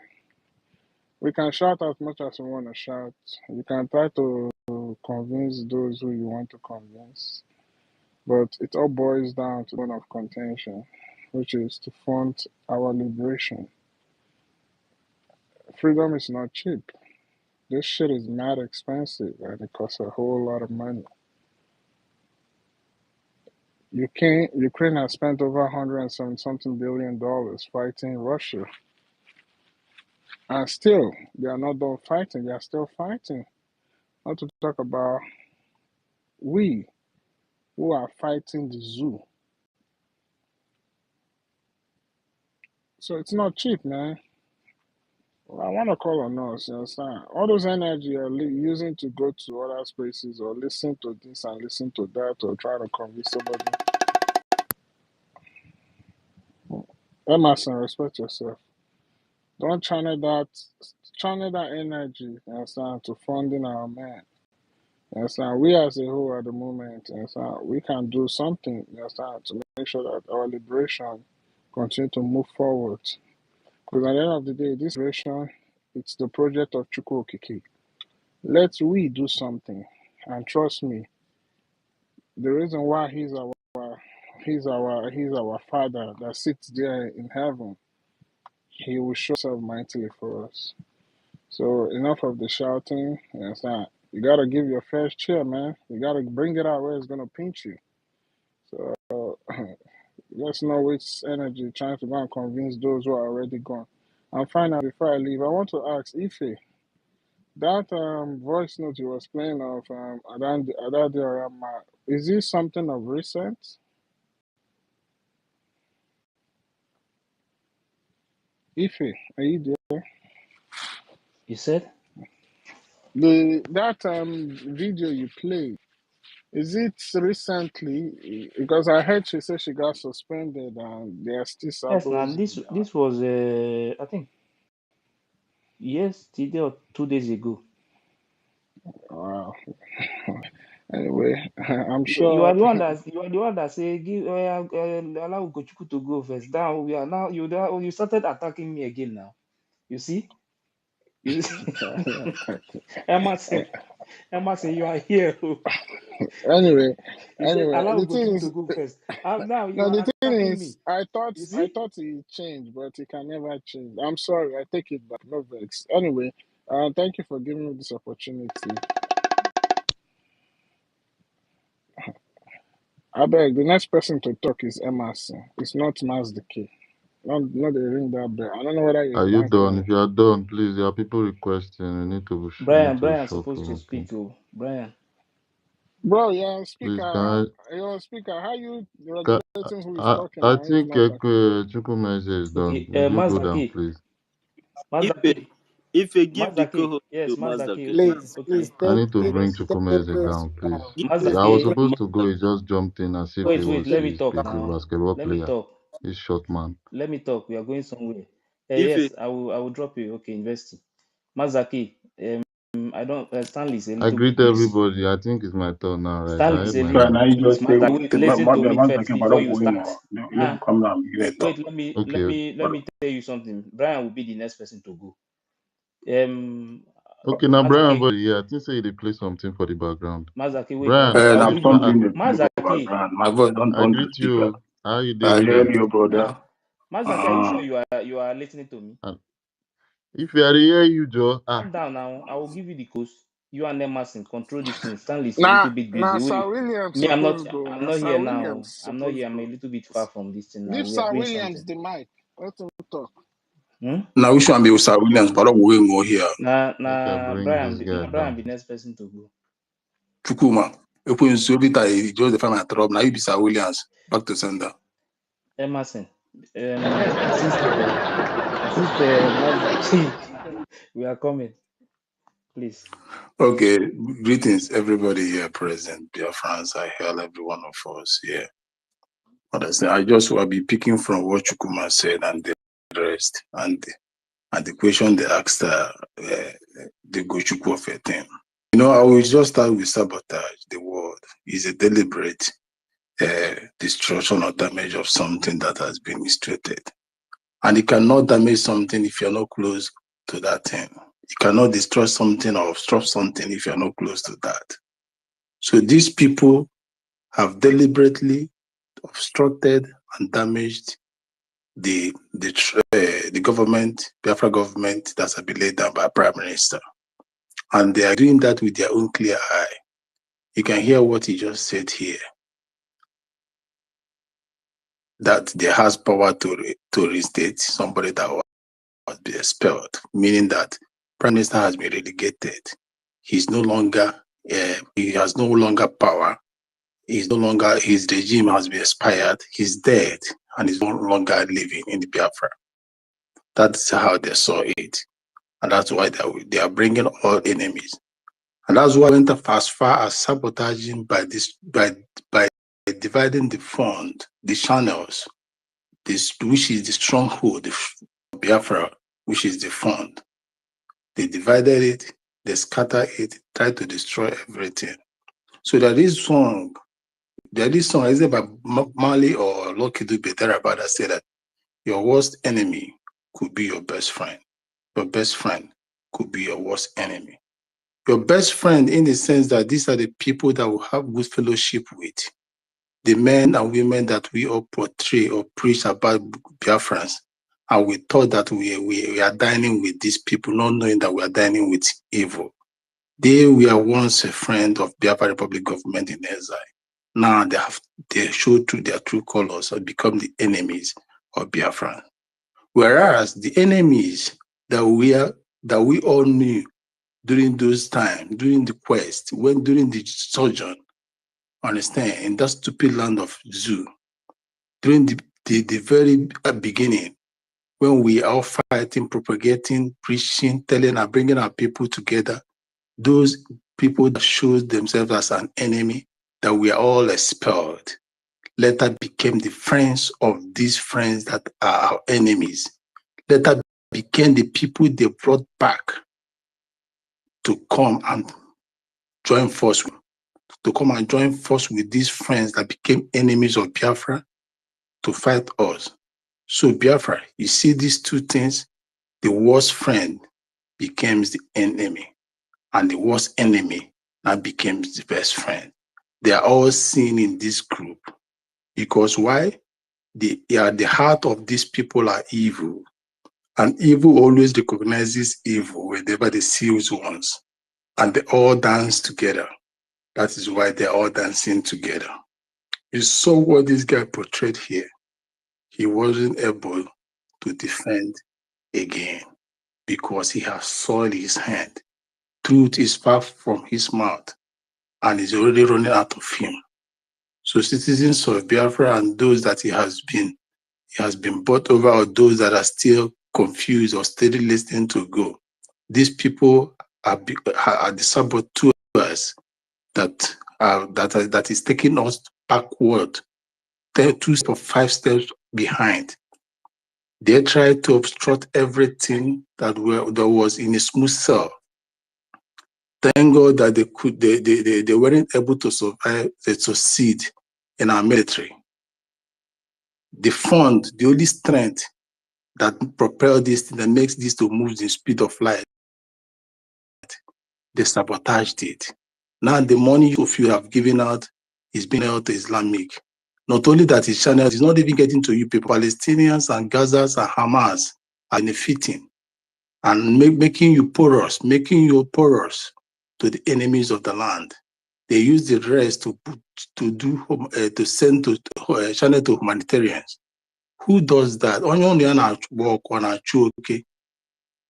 We can shout as much as we want to shout. You can try to convince those who you want to convince. But it all boils down to one of contention, which is to fund our liberation. Freedom is not cheap. This shit is mad expensive and it costs a whole lot of money. Ukraine has spent over $107 something billion fighting Russia. And still, they are not done fighting. They are still fighting. Not to talk about we who are fighting the zoo. So it's not cheap, man. Well, I want to call on us, you understand? All those energy you're using to go to other spaces or listen to this and listen to that or try to convince somebody. Emerson, respect yourself. Don't channel that energy, you understand, to funding our men. You understand? We as a whole at the moment, you understand, we can do something, you understand, to make sure that our liberation continue to move forward. Because at the end of the day, this liberation, it's the project of Chukwu Okike. Let's we do something. And trust me, the reason why he's our father that sits there in heaven, he will show himself mightily for us. So enough of the shouting. You understand? You gotta give your fair share, man. You gotta bring it out where it's gonna pinch you. So let's not waste energy trying to go and convince those who are already gone. And finally, before I leave, I want to ask Ife, that voice note you was playing of Adadi Orama, is this something of recent? Ife, are you there? You said? That video you played, is it recently? Because I heard she said she got suspended and there are still Yes, now sabos. this was I think yesterday or 2 days ago. Wow. Anyway, I'm You are sure. the one that say give allow Ugochukwu to go first. Now we are now you started attacking me again now. You see? You see? Emerson, you are here. anyway, You said allow the thing Ugochukwu is, to go first. Now you no, the are thing attacking me. is, I thought You I see? thought he changed, but he can never change. I'm sorry, I take it back. No vex. Anyway, thank you for giving me this opportunity. I beg the next person to talk is Emerson. It's not Mazdeke. Not they ring that bell. I don't know whether you're a Are you bank done? or If you are done, please, there are people requesting. We need to Brian shut supposed to room, please. speak. Oh, Brian. bro. Yeah, Please, speaker. You're a speaker. How you can regulating who is I, talking I and who is think not talking? Chukwumeze is done. Okay, Would you go down, Mazaki. please? Mazaki. If you give the Mazaki. co-host Yes, to Mazaki. Mazdake, Okay, Please okay. I take need to it. bring Take it Chukwumeze easy. down, please. give the I was Mazaki. co-host to supposed to go. Mazdake. He just jumped in as if Wait, let me he's talk a now. basketball Let me player. talk. He's short man. Let me talk. We are going somewhere. If Yes, you I will drop you. Okay, investing. Mazaki. I don't. Stanley is a I little greet bit busy. everybody. I think it's my turn now, right? I Stanley is had a my little Right name. now, bit you busy. just say, Wait, listen to me one first second, but before don't you go in. start. You come down, you let talk. Wait. Let me let Okay. me let But, me tell you something. Brian will be the next person to go. Okay, now Brian, Mazaki. buddy, yeah, I think say they play something for the background. Mazaki, wait. Brian, I will now give you. something the play for Mazaki. background. My voice I don't the greet speaker. you. How you I doing hear today? you, brother. Mazaki, are you Uh, sure you are listening to me? And if you are here, you Joe. Calm down now. I will give you the coast. You and Emerson control this thing. Stanley is a Nah, little bit busy. nah, Sir Wait, Williams me, I'm not. supposed go. I'm Nah, not here Sir now. Williams I'm not supposed here. I'm a go. little bit far from this thing now. Give We are Sir doing Williams something. the mic. Let him talk. Hmm? now which one be with Sir Williams, but don't going go here. Make I bring this guy Brian, down. be next person to go. Chukuma. If we every time just the find trouble. Now you be Sir Williams. Back to sender. Emerson, sister Mazaki, we are coming. Please. Okay, greetings everybody here present. Biafrans, I hail every one of us here. But I just will be picking from what Chukuma said and the rest and the question they asked the Gochukwu of a thing. You know, I will just start with sabotage. The word is a deliberate destruction or damage of something that has been instituted. And you cannot damage something if you're not close to that thing. You cannot destroy something or obstruct something if you're not close to that. So these people have deliberately obstructed and damaged the government, Biafra government that's been laid down by Prime Minister. And they are doing that with their own clear eye. You can hear what he just said here, that they has power to reinstate somebody that was must be expelled, meaning that Prime Minister has been relegated. He's no longer, he has no longer power. He's no longer, his regime has been expired. He's dead and is no longer living in the Biafra. That's how they saw it. And that's why they are bringing all enemies. And that's why I went as far as sabotaging by dividing the fund, the channels, which is the stronghold, the Biafra, which is the fund. They divided it, they scattered it, tried to destroy everything. So there is song, is it by Mali or Lucky Dube thereabout that say that your worst enemy could be your best friend. Your best friend could be your worst enemy. Your best friend, in the sense that these are the people that will have good fellowship with. The men and women that we all portray or preach about Biafrans, and we thought that we are dining with these people, not knowing that we are dining with evil. They were once a friend of Biafra Republic government in exile. Now they show through their true colors and become the enemies of Biafra. Whereas the enemies that we all knew during those times, during the quest, during the sojourn, understand, in that stupid land of Zoo, during the very beginning, when we are fighting, propagating, preaching, telling and bringing our people together, those people that showed themselves as an enemy, that we are all expelled, later became the friends of these friends that are our enemies. Later became the people they brought back to come and join force with these friends that became enemies of Biafra to fight us. So Biafra, you see these two things, the worst friend becomes the enemy, and the worst enemy now becomes the best friend. They are all seen in this group. Because why? The heart of these people are evil. And evil always recognizes evil whenever they see it once. And they all dance together. That is why they're all dancing together. You saw what this guy portrayed here. He wasn't able to defend again because he has soiled his hand. Truth is far from his mouth and is already running out of him. So citizens of Biafra and those that he has been bought over, or those that are still confused or steady listening to go, these people are the saboteurs that is taking us backward, 2 or 5 steps behind. They tried to obstruct everything that was in a smooth cell. Thank God that they weren't able to survive, to succeed in our military. The fund, the only strength that propelled this thing, that makes this to move the speed of light, they sabotaged it. Now the money of you have given out is being held to Islamic. Not only that, his channel is not even getting to you people. Palestinians and Gazas and Hamas are benefiting and making you porous to the enemies of the land. They use the rest to send to channel to humanitarians. Who does that?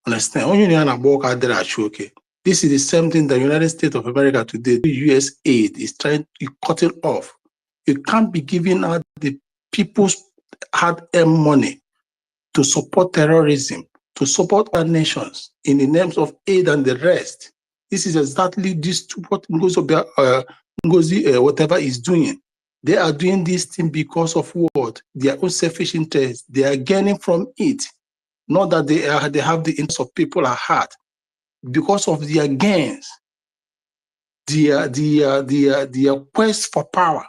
Understand? This is the same thing the United States of America today, the US aid is trying to cut it off. You can't be giving out the people's hard-earned money to support terrorism, to support other nations in the names of aid and the rest. This is exactly what Ngozi, whatever is doing. They are doing this thing because of what? Their own selfish interest. They are gaining from it. Not that they have the interest of people at heart. Because of their gains, their quest for power,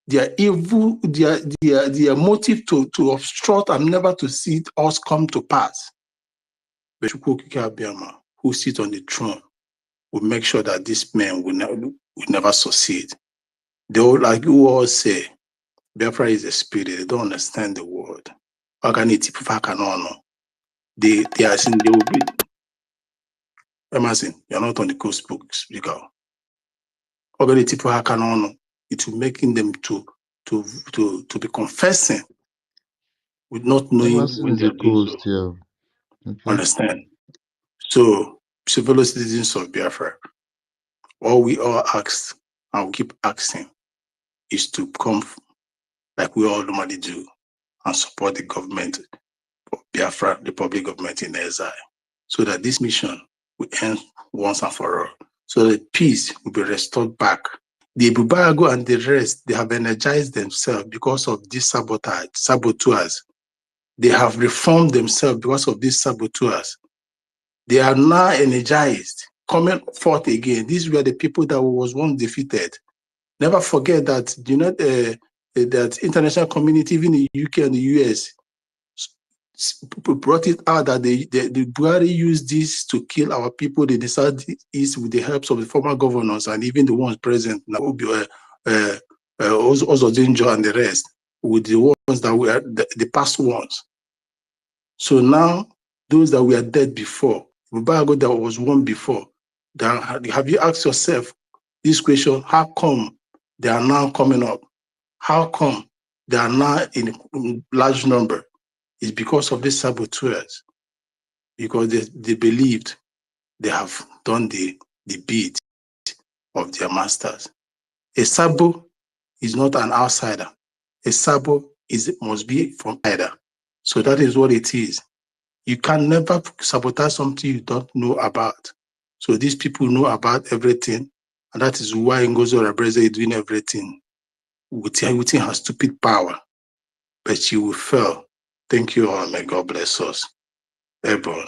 their evil, their motive to obstruct and never to see us come to pass. But who sit on the throne will make sure that this man will never succeed. They all, like you all say, Biafra is a spirit. They don't understand the word. They are saying they will be. Emerson, you're not on the coast book speaker. It will making them to be confessing with not knowing Emerson when is they a do so. ghost, yeah. Okay. Understand? So, fellow citizens of Biafra, all we all ask and we keep asking is to come like we all normally do and support the government of Biafra, the public government in exile, so that this mission will end once and for all, so that peace will be restored back. The Uruagu and the rest, they have energized themselves because of this saboteurs. They have reformed themselves because of these saboteurs. They are now energized, coming forth again. These were the people that was once defeated. Never forget that, you know, that international community, even the UK and the US, brought it out that the Buhari used this to kill our people in the Southeast with the help of the former governors and even the ones present now, also Danger and the rest, with the ones that were the past ones. So now, those that were dead before, Uruagu that was one before, have you asked yourself this question? How come they are now coming up? How come they are now in large number? It's because of these saboteurs, because they believed they have done the deed of their masters. A sabo is not an outsider. A sabo must be from either. So that is what it is. You can never sabotage something you don't know about. So these people know about everything, and that is why Ngozi Orabreze is doing everything within her stupid power. But she will fail. Thank you all. May God bless us. Airborne.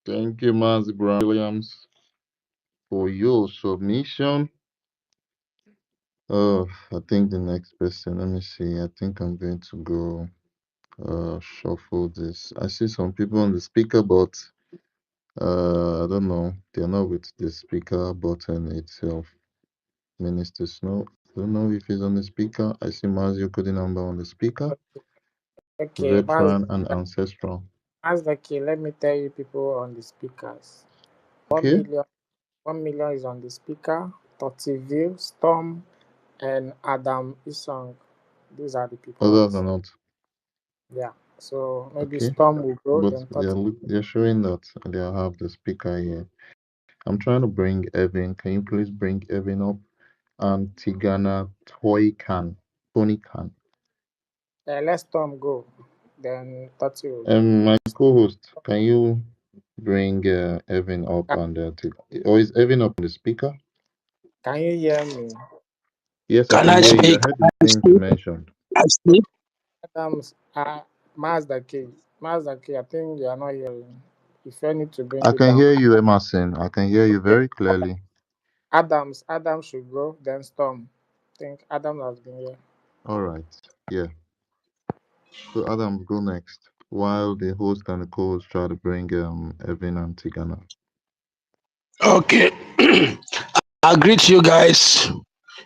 Thank you, Mazi Brown Williams, for your submission. I think the next person, let me see. I think I'm going to go shuffle this. I see some people on the speaker, but I don't know. They're not with the speaker button itself. Minister Snow. I don't know if he's on the speaker. I see Mazio Kodinamba on the speaker. Okay, Veteran and ancestral. as the key, let me tell you people on the speakers. Okay. 1 million is on the speaker, Totiville, Storm, and Adam Isong. These are the people on Others this. are not. Yeah. So maybe Okay. Storm will go, But then Totiville. they're showing that they have the speaker here. I'm trying to bring Evan. Can you please bring Evan up? And Tigana Tony Khan. Let Storm go, then Totiville will go. My co-host, can you bring Evan up and or is Evan up on the speaker? Can you hear me? Yes, I Can can I hear you. I speak? heard the names you mentioned. I speak. Adams, Mazda K. Mazda K, I think you are not hearing. If you need to bring I it can down. hear you, Emerson. I can hear you Okay. very clearly. Adams should go, then Storm. I think Adams has been here. All right. Yeah. So Adam, go next. While the host and the co-host try to bring Evan and Tigana. Okay. I greet you guys,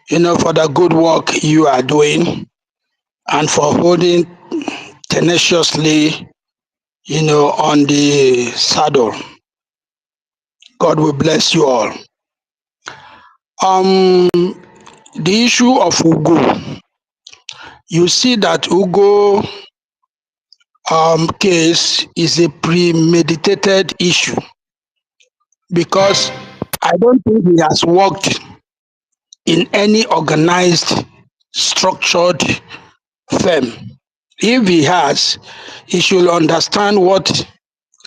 for the good work you are doing and for holding tenaciously, on the saddle. God will bless you all. The issue of Ugo. You see that Ugo case is a premeditated issue because I don't think he has worked in any organized, structured firm. If he has, he should understand what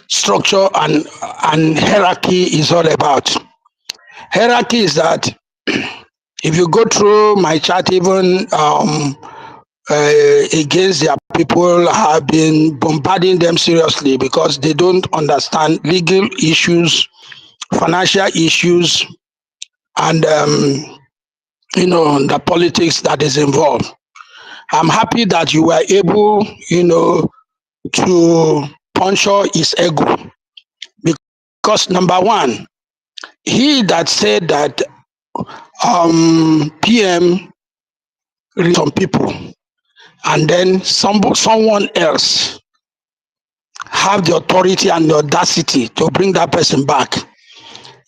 structure and hierarchy is all about. Hierarchy is that if you go through my chat, even against their people, have been bombarding them seriously because they don't understand legal issues, financial issues, and the politics that is involved. I'm happy that you were able, to puncture his ego because number one, he that said that PM some people, and then someone else have the authority and the audacity to bring that person back.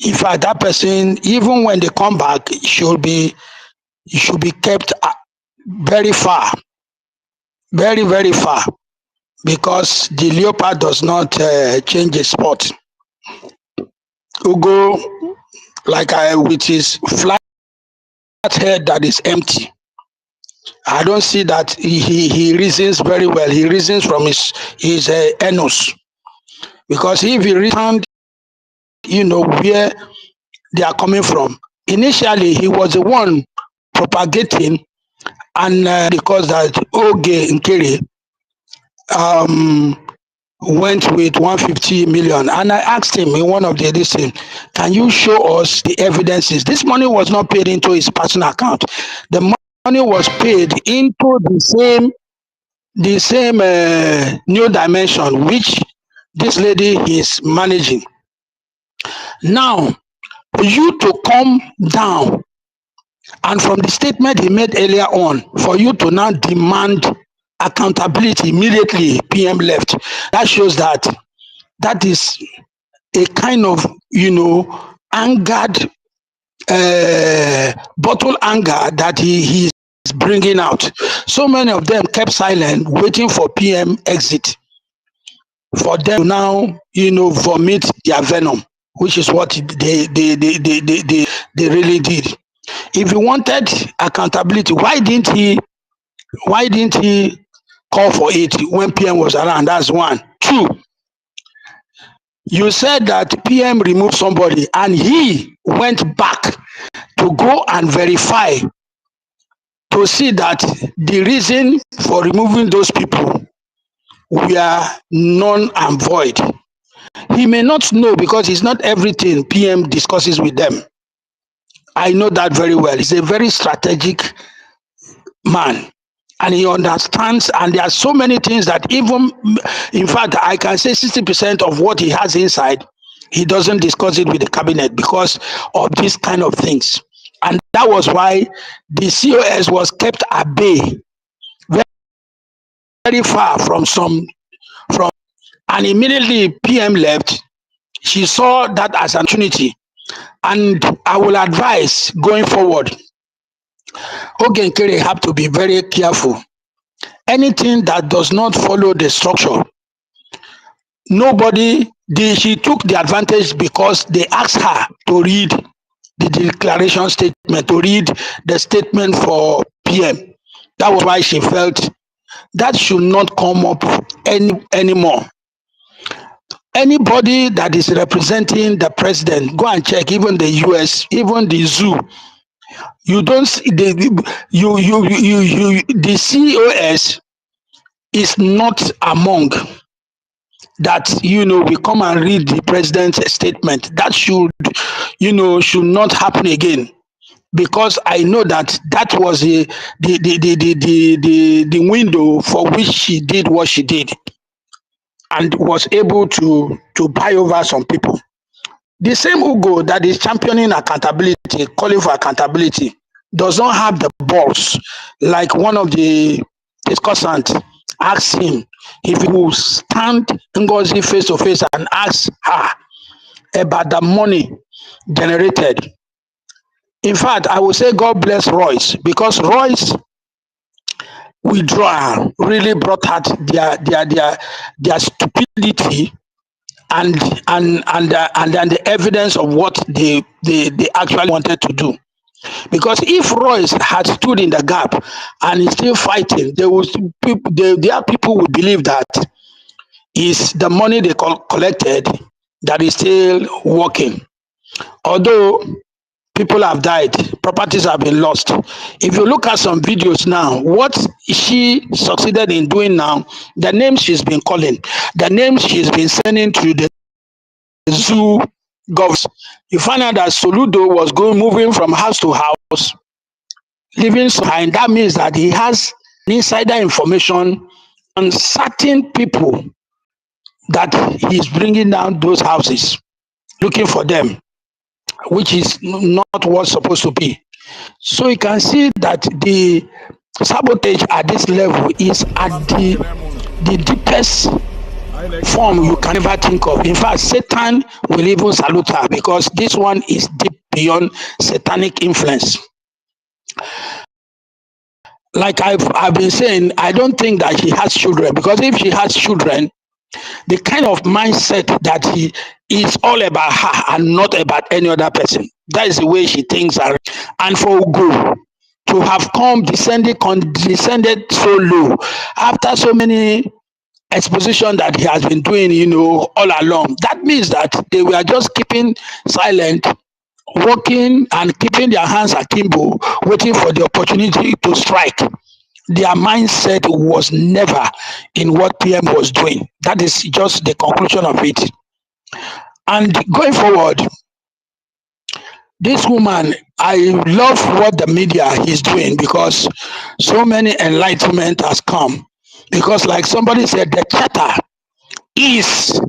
In fact, that person, even when they come back, should be kept very far, very, very far, because the leopard does not change its spot. Ugo, with his flat head that is empty, I don't see that he reasons very well. He reasons from his anus, because if he reasoned, where they are coming from. Initially, he was the one propagating, and because that Oge Nkiri went with 150 million, and I asked him in one of the editions, can you show us the evidences? This money was not paid into his personal account. The money was paid into the same new dimension which this lady is managing. Now, for you to come down, and from the statement he made earlier on, for you to now demand accountability immediately, PM left. That shows that is a kind of, angered, bottle anger that he is bringing out. So many of them kept silent, waiting for PM exit, for them to now, vomit their venom, which is what they really did. If he wanted accountability, why didn't he call for it when PM was around? That's one. Two, you said that PM removed somebody and he went back to go and verify to see that the reason for removing those people were null and void. He may not know, because it's not everything PM discusses with them. I know that very well. He's a very strategic man, and he understands, and there are so many things that even, in fact, I can say 60% of what he has inside, he doesn't discuss it with the cabinet because of these kind of things. And that was why the COS was kept at bay, very, very far from and immediately PM left. She saw that as an opportunity, and I will advise going forward, Ogenkere have to be very careful. Anything that does not follow the structure, she took the advantage because they asked her to read the declaration statement, to read the statement for PM. That was why she felt that should not come up anymore. Anybody that is representing the president, go and check, even the US, even the zoo. You don't see the COS is not among that, we come and read the president's statement. That should not happen again, because I know that was the window for which she did what she did, and was able to buy over some people. The same Ugo that is championing accountability, calling for accountability, does not have the balls, like one of the discussants asked him if he will stand Ngozi face to face and ask her about the money generated. In fact, I would say God bless Royce, because Royce withdrawal really brought out their stupidity and then the evidence of what they actually wanted to do. Because if Royce had stood in the gap and is still fighting, there are people who believe that is the money they collected that is still working. Although people have died, properties have been lost. If you look at some videos now, what she succeeded in doing now, the names she's been calling, the names she's been sending to the zoo governors, you find out that Soludo was moving from house to house, living behind. That means that he has insider information on certain people that he's bringing down those houses, looking for them, which is not what's supposed to be. So you can see that sabotage at this level is at the deepest form you can ever think of. In fact, Satan will even salute her because this one is deep beyond satanic influence. Like I've been saying, I don't think that she has children, because if she has children, the kind of mindset that he is all about her and not about any other person. That is the way she thinks. And for Ugo to have come descended so low after so many exposition that he has been doing, all along, that means that they were just keeping silent, working and keeping their hands akimbo, waiting for the opportunity to strike. Their mindset was never in what PM was doing. That is just the conclusion of it. And going forward, this woman, I love what the media is doing, because so many enlightenment has come. Because like somebody said, the charter is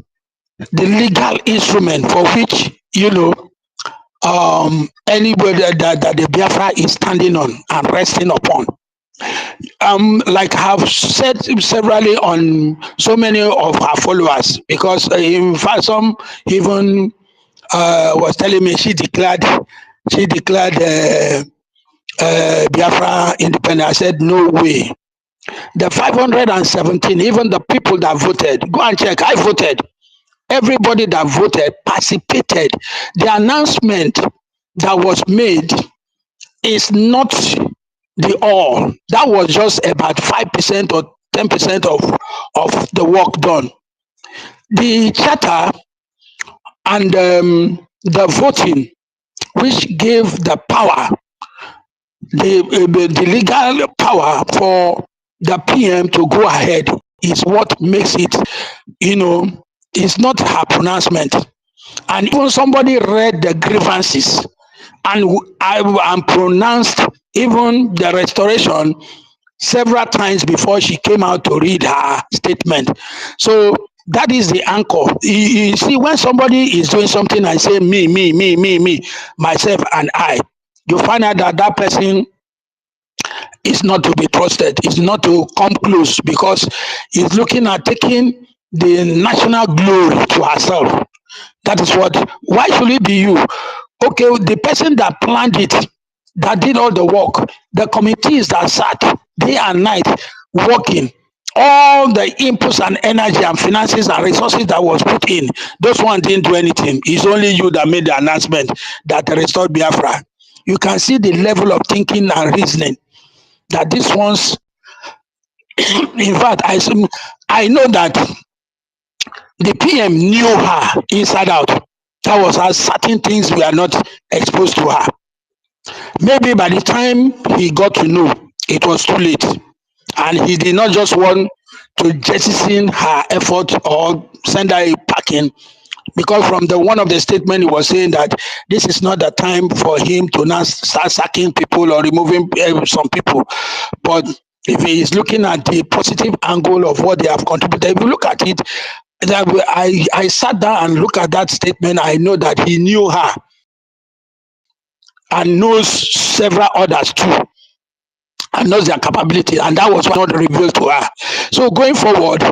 the legal instrument for which, anybody that the Biafra is standing on and resting upon. Like I've said severally on so many of her followers, because in fact some even was telling me she declared Biafra independent. I said no way. The 517, even the people that voted, go and check. I voted. Everybody that voted participated. The announcement that was made is not the all. That was just about 5% or 10% of the work done. The charter and the voting, which gave the power, the legal power for the PM to go ahead, is what makes it, it's not her pronouncement. And even somebody read the grievances and pronounced even the restoration several times before she came out to read her statement. So that is the anchor. You see, when somebody is doing something and say me, myself and I, you find out that that person is not to be trusted, is not to come close, because he's looking at taking the national glory to herself. That is what. Why should it be you? Okay, the person that planned it, that did all the work, the committees that sat day and night working, all the inputs and energy and finances and resources that was put in, those ones didn't do anything. It's only you that made the announcement that restored Biafra. You can see the level of thinking and reasoning that these ones, in fact, I know that the PM knew her inside out. That was how certain things were not exposed to her. Maybe by the time he got to know, it was too late. And he did not just want to jettison her effort or send her packing, because from the one of the statement he was saying that this is not the time for him to now start sacking people or removing some people. But if he is looking at the positive angle of what they have contributed, if you look at it, that I sat down and looked at that statement, I know that he knew her and knows several others too, and knows their capability, and that was not revealed to her. So going forward,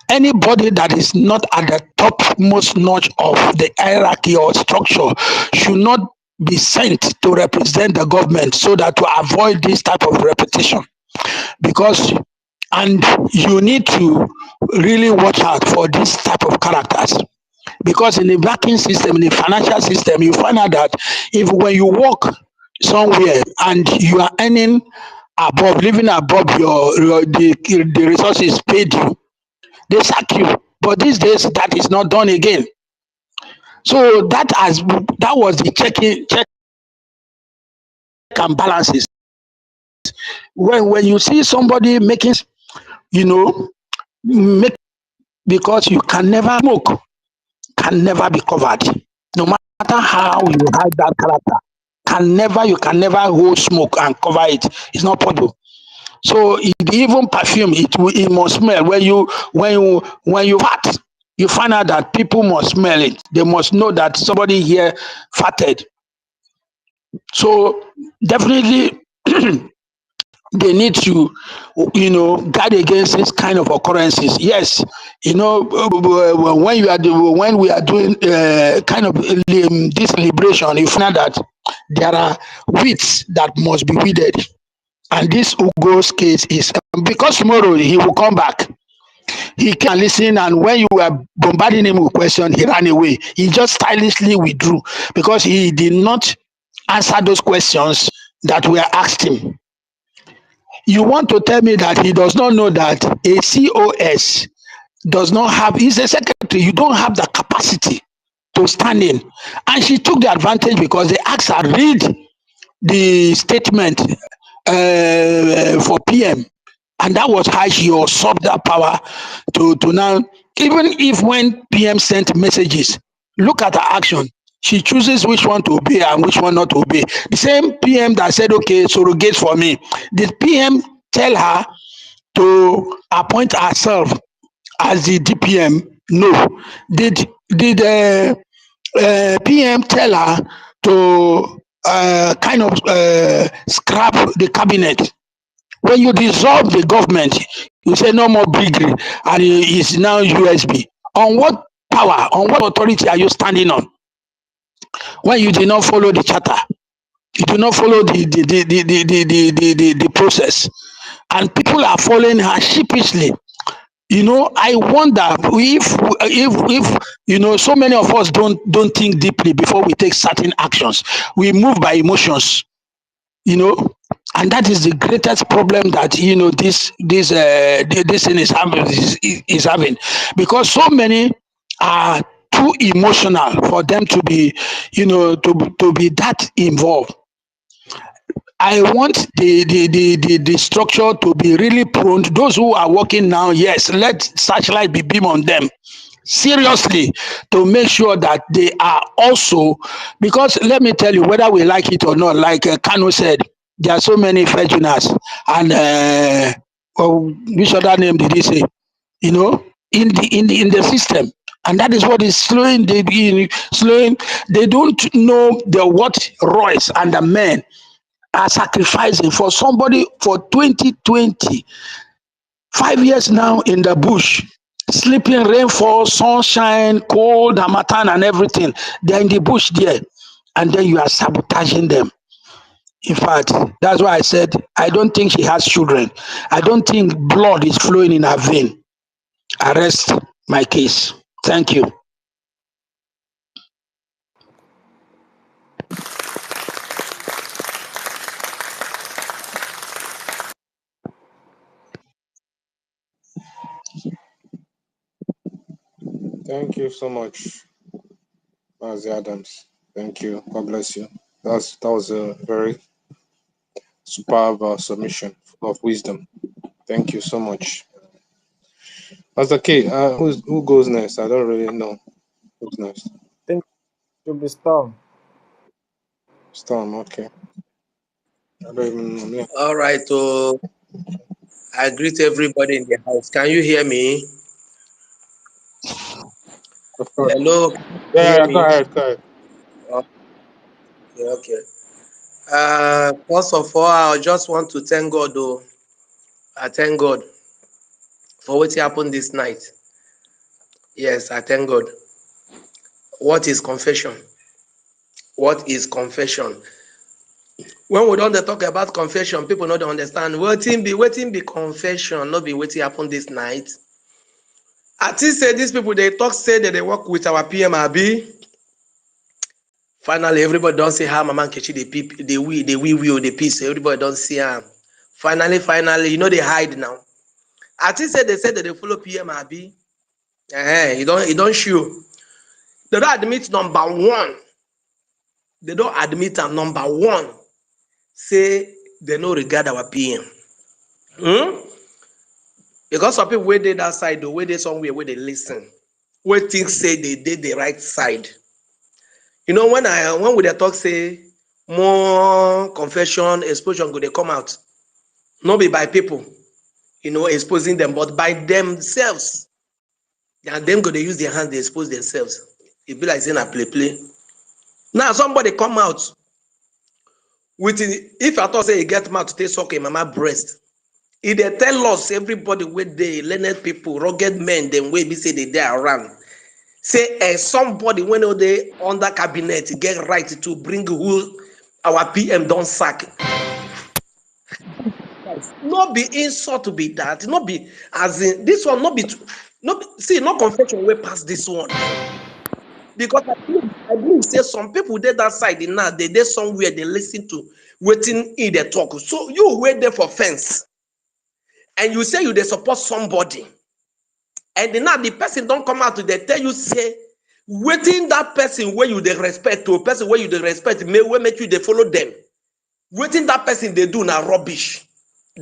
anybody that is not at the topmost notch of the hierarchy or structure should not be sent to represent the government, so that to avoid this type of repetition. Because, and you need to really watch out for this type of characters. Because in the banking system, in the financial system, you find out that if when you work somewhere and you are earning above, living above the resources paid you, they sack you. But these days, that is not done again. So that was the check and balances. When you see somebody making, make, because you can never smoke, can never be covered. No matter how you hide that character, you can never hold smoke and cover it. It's not possible. So even perfume, it must smell. When you fart, you find out that people must smell it. They must know that somebody here farted. So definitely they need to, guard against this kind of occurrences. Yes, when when we are doing kind of this liberation, you find that there are weeds that must be weeded, and this Ugo's case is because tomorrow he will come back. He can listen, and when you were bombarding him with questions, he ran away. He just stylishly withdrew because he did not answer those questions that were asked him. You want to tell me that he does not know that a COS does not have, he's a secretary, you don't have the capacity to stand in. And she took the advantage because they asked her, read the statement for PM. And that was how she usurped that power to now, even if when PM sent messages, look at her action. She chooses which one to obey and which one not to obey. The same PM that said, okay, surrogate for me. Did PM tell her to appoint herself as the DPM? No. Did PM tell her to kind of scrap the cabinet? When you dissolve the government, you say no more Brigri, and it is now USB. On what power, on what authority are you standing on when you did not follow the charter? You do not follow the process, and people are following her sheepishly. I wonder if so many of us don't think deeply before we take certain actions. We move by emotions, and that is the greatest problem that this thing is having, because so many are too emotional for them to be to be that involved. I want the structure to be really prone. Those who are working now, yes, let searchlight be beam on them seriously to make sure that they are also, because let me tell you, whether we like it or not, like Kano said, there are so many Fejunas and which other name did he say? In the system. And that is what is slowing. They don't know what Royce and the men are sacrificing for somebody for 2020. 5 years now in the bush, sleeping, rainfall, sunshine, cold, harmattan, and everything. They're in the bush there, and then you are sabotaging them. In fact, that's why I said I don't think she has children. I don't think blood is flowing in her vein. I rest my case. Thank you. Thank you so much, Mazi Adams. Thank you. God bless you. That was a very superb submission, full of wisdom. Thank you so much. Master K, who goes next? I don't really know who's next. I think it should be Storm. Storm, okay. I don't even know. Yeah. All right, so I greet everybody in the house. Can you hear me? Of course. Hello, can you Yeah, hear go me? ahead, go ahead. Okay. First of all, I just want to thank God, though. I thank God for what happened this night. Yes, I thank God. What is confession? What is confession? When we don't talk about confession, people don't understand. Waiting be confession, not be waiting happen this night. I think say these people they talk say that they work with our PMRB. Finally, everybody don't see how Mama Nkechi the we the peace. Everybody don't see her. Finally, they hide now. I think say they said that they follow PMRB. You don't show. They don't admit number one. They don't admit them number one. Say they no regard our PM. Because some people where they that side, the way they somewhere where they listen, where things say they did the right side. When we talk say more confession, explosion go they come out. Not be by people, exposing them, but by themselves. And them go they use their hands, they expose themselves. It be like saying a play. Now somebody come out With if I thought say you get mouth to take suck a mama breast, if they tell us everybody with the learned people, rugged men, then we be say they are around. Say somebody when they under cabinet get right to bring who our PM don't sack. Not be insult to be that, not be as in this one, not be see, no confession way past this one. Because I believe say some people there that side now, they there somewhere they listen to waiting in the talk. So you wait there for fence and you say you they support somebody, and then now the person don't come out to they tell you say waiting that person where you they respect to a person where you they respect may make you they follow them. Waiting that person they do now rubbish.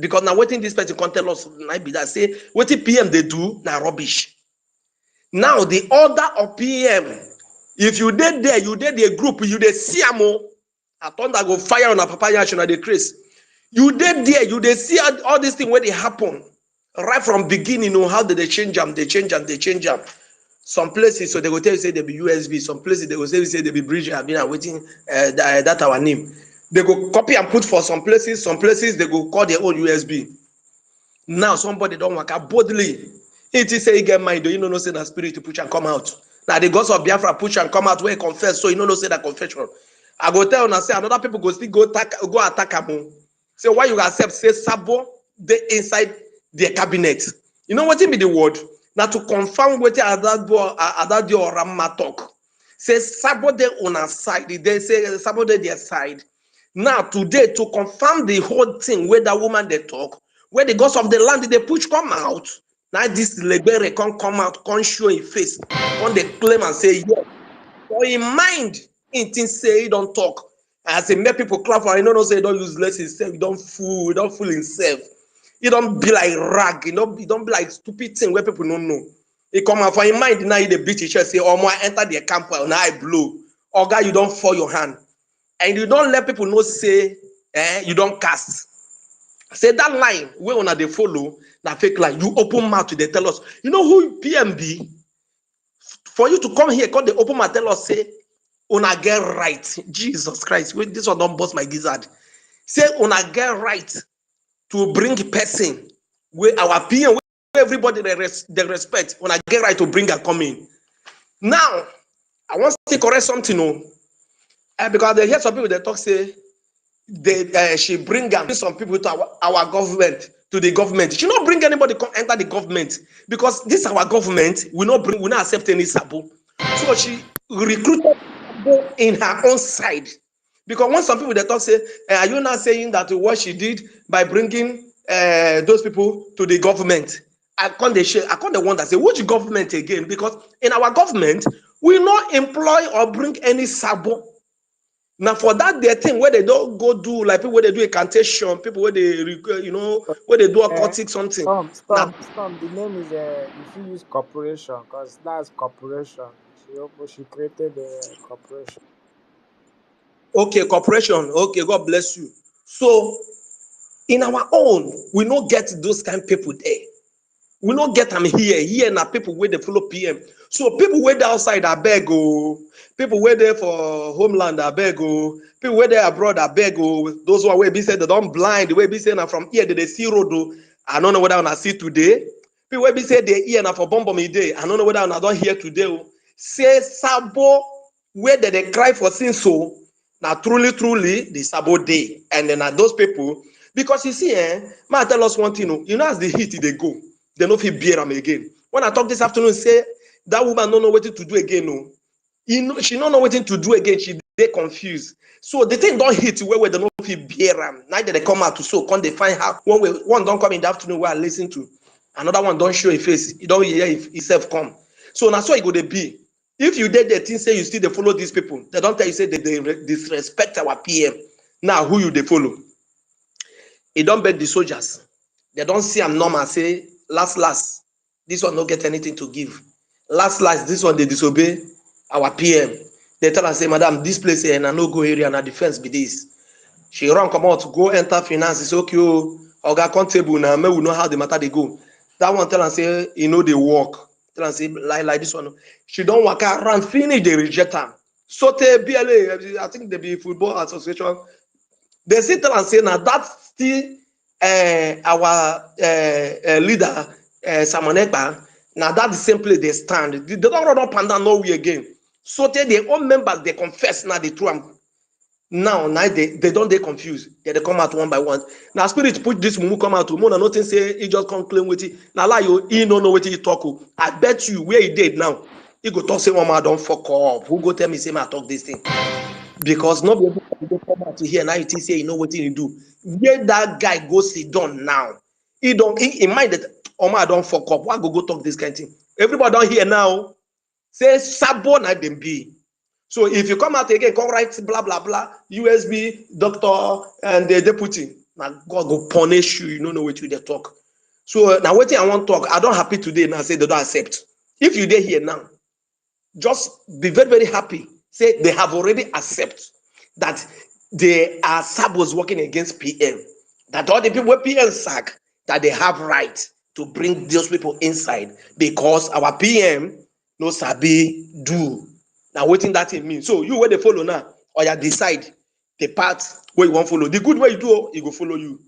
Because now waiting this person can tell us might be that say waiting PM they do now rubbish. Now the order of PM, if you did there, you did the group, you did see amo, I thought that go fire on a papaya and the Chris. You did there, you did see all these things where they happen right from beginning. You know how did they change them? They change them. They change them. Some places, so they go tell you say they be USB. Some places they go say they be bridge. I've been waiting that our name. They go copy and put for some places. Some places they go call their own USB. Now somebody don't work out boldly. It is say you get mind, you know say that spirit to push and come out. Now the gods of Biafra push and come out where confess, so you know say that confession. I go tell you say another people go still go attack them. Say why you accept say Sabo they inside their cabinet. You know what it be the word? Now to confirm what other or Ramma talk. Say Sabo they on our side. They say Sabo they their side. Now today to confirm the whole thing where that woman they talk, where the gods of the land they push come out. Now this Lebere can come out, can show his face, can they claim and say yes. For in mind, in things say he don't talk. As a make people clap for him, no say he don't use less himself, he don't fool himself. He don't be like rag, he don't be like stupid thing where people don't know. He come out for in mind now he the beat his chest, say, oh my enter the camp now I blow. Or guy, you don't fall your hand. And you don't let people know say you don't cast. Say that line where una they follow that fake line. You open mouth to they tell us. You know who PMB? For you to come here, call the open mouth tell us say una get right. Jesus Christ, wait, this one don't bust my gizzard. Say una get right to bring person where our PM, where everybody they respect. Una get right to bring and come in. Now I want to correct something, because they hear some people that talk say. She bring some people to our government, to the government. She not bring anybody come enter the government because this our government. We not accept any Sabo. So she recruited in her own side. Because when some people they talk say, are you not saying that what she did by bringing those people to the government? I can't the one that say which government again? Because in our government we not employ or bring any Sabo. Now for that their thing where they don't go do like people where they do incantation, people where they where they do occultic something. Storm. The name is if you use corporation, because that's corporation. She created a corporation. Okay, corporation. Okay, God bless you. So in our own, we don't get those kind of people there. We don't get them here. Here now people where they follow PM. So people where they outside I beg people where there for homeland I beg people where they abroad I beg those who are where be said they don't blind the way be saying from here they see road I don't know whether I see today. People where be say they here now for bomb me day. I don't know whether I don't hear today. Say Sabo where they cry for sin so now truly the Sabo day and then those people because you see man tell us one thing you know as the heat they go. They no fit bear them again. When I talk this afternoon, say that woman don't know what to do again. No, she don't know what to do again. She they confused. So the thing don't hit where they no fit bear them. Neither they come out to so can they find how one don't come in the afternoon where I listen to, another one don't show a face. He don't hear himself come. So now so it go they be. If you did the thing say you still they follow these people, they don't tell you say they disrespect our PM. Now who you they follow? It don't beg the soldiers. They don't see them normal say last this one don't get anything to give. Last this one they disobey our PM. They tell us say madam this place here na no go area na defense be this. She run come out to go enter finances okay oga accountable na may we know how the matter they go. That one tell us say they work. Tell us say like this one. She don't work around finish they reject her. So BLA I think they be football association They sit there and say, now that's still our leader, Simon Ekpa. Now that's the same place they stand. They don't run up and down nowhere again. So their own members, they confess now the truth. Now they don't they confused. They come out one by one. Now spirit put this mumu come out to more nothing say he just come claim with it. Now lie you he no know what he talk. I bet you where he did now. He go talk say one man don't fuck up. Who go tell me say I talk this thing? Because nobody go come out to hear now you think say you know what he do. Where that guy go sit down now. He don't he mind that Omar don't fuck up. Why go talk this kind of thing? Everybody don't hear now. Say Sabo na dem be. So if you come out again, come write blah blah blah, USB, doctor, and the deputy. Now God go punish you. You don't know what you they talk. So now what I want to talk, I don't happy today. Now say they don't accept. If you dey here now, just be very very happy. Say they have already accepted that they are sabos working against PM. That all the people with PM sack that they have right to bring those people inside because our PM no sabi do. Now waiting that in me. So you where they follow now, or you decide the part where you want follow. The good way you do, it go follow you.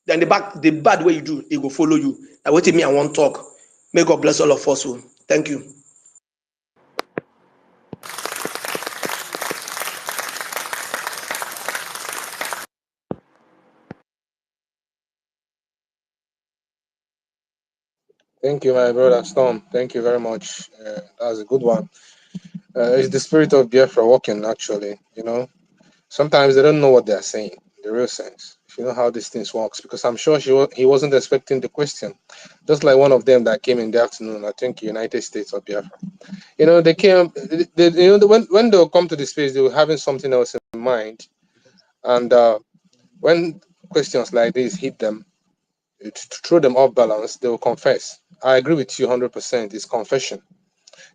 Then the bad way you do, it go follow you. Now waiting me, I want talk. May God bless all of us. So thank you. Thank you, my brother Storm. Thank you very much. That was a good one. It's the spirit of Biafra walking, actually. You know, sometimes they don't know what they're saying, in the real sense. If you know how these things works, because I'm sure he wasn't expecting the question. Just like one of them that came in the afternoon, I think United States of Biafra. You know, they came. When they'll come to the space, they were having something else in mind, and when questions like this hit them, to throw them off balance, they will confess. I agree with you 100%. It's confession.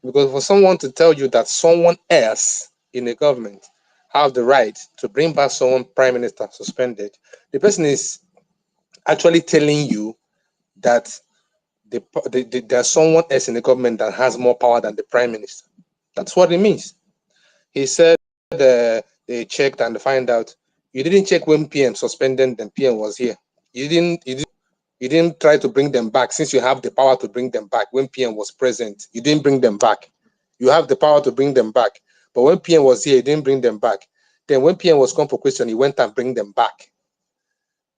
Because for someone to tell you that someone else in the government have the right to bring back someone prime minister suspended, the person is actually telling you that there's someone else in the government that has more power than the prime minister. That's what it means. He said they checked and find out you didn't check when PM suspended, then PM was here. You didn't try to bring them back since you have the power to bring them back. When PM was present, you didn't bring them back. You have the power to bring them back. But when PM was here, you didn't bring them back. Then when PM was come for question, you went and bring them back.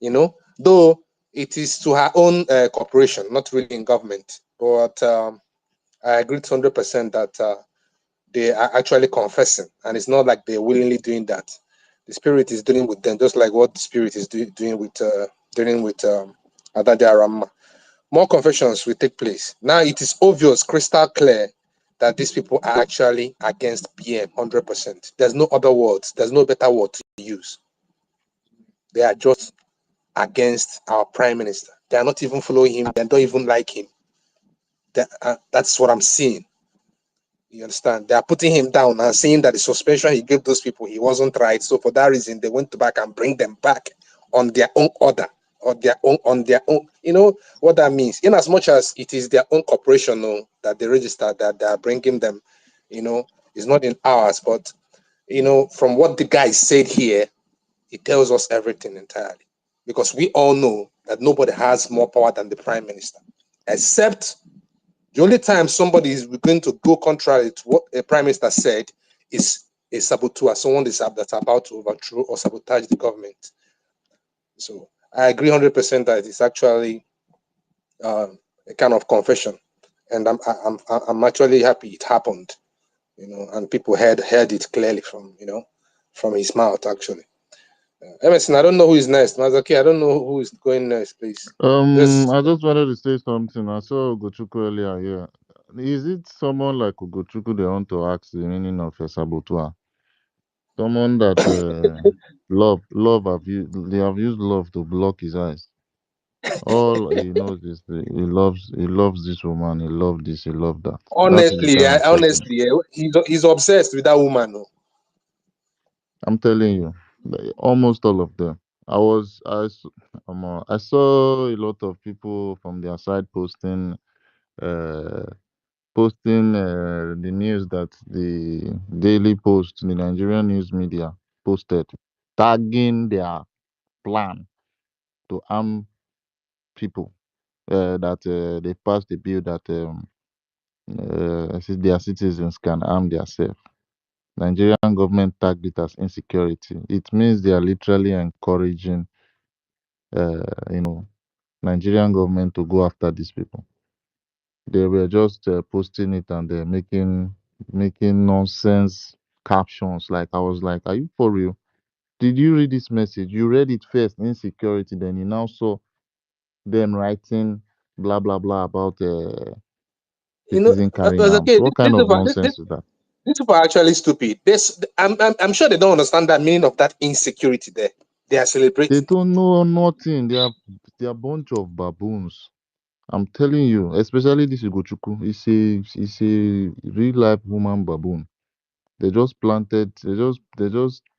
You know, though it is to her own corporation, not really in government. But I agree 100% that they are actually confessing, and it's not like they're willingly doing that. The spirit is dealing with them, just like what the spirit is doing with Adade Arama. More confessions will take place. Now it is obvious, crystal clear, that these people are actually against PM 100%. There's no other words. There's no better word to use. They are just against our prime minister. They are not even following him. They don't even like him. That's what I'm seeing. You understand? They are putting him down and saying that the suspension he gave those people, he wasn't right. So for that reason, they went back and bring them back on their own order, or their own on their own. You know what that means? In as much as it is their own corporation, no, that they registered, that they are bringing them, you know, it's not in ours. But you know, from what the guy said here, it tells us everything entirely. Because we all know that nobody has more power than the prime minister, except the only time somebody is going to go contrary to what a prime minister said is a saboteur, someone that's about to overthrow or sabotage the government. So I agree 100% that it's actually a kind of confession, and I'm actually happy it happened, you know, and people heard it clearly from from his mouth actually. Emerson, I don't know who is next. Mazaki, I don't know who is going next, please. I just wanted to say something. I saw Ugochukwu earlier here. Is it someone like Ugochukwu they want to ask the meaning of a saboteur? Someone that love they have used love to block his eyes. All he knows is he loves this woman, he loved this, he loved that. That is the Honestly, kind of person. he's obsessed with that woman. Oh. I'm telling you, almost all of them. I saw a lot of people from their side uh, the news that the Daily Post, the Nigerian news media, posted, tagging their plan to arm people. That they passed the bill that their citizens can arm themselves. Nigerian government tagged it as insecurity. It means they are literally encouraging, you know, Nigerian government to go after these people. They were just posting it and they're making nonsense captions. Like I was like, "Are you for real? Did you read this message? You read it first, insecurity. Then you now saw them writing blah blah blah about You know, citizen carrying okay, arms. What kind of nonsense is that?" these people are actually stupid. I'm sure they don't understand that meaning of that insecurity there. They are They celebrating. don't know nothing. They are a bunch of baboons. I'm telling you, especially this Ugochukwu. He's a real life human baboon. They just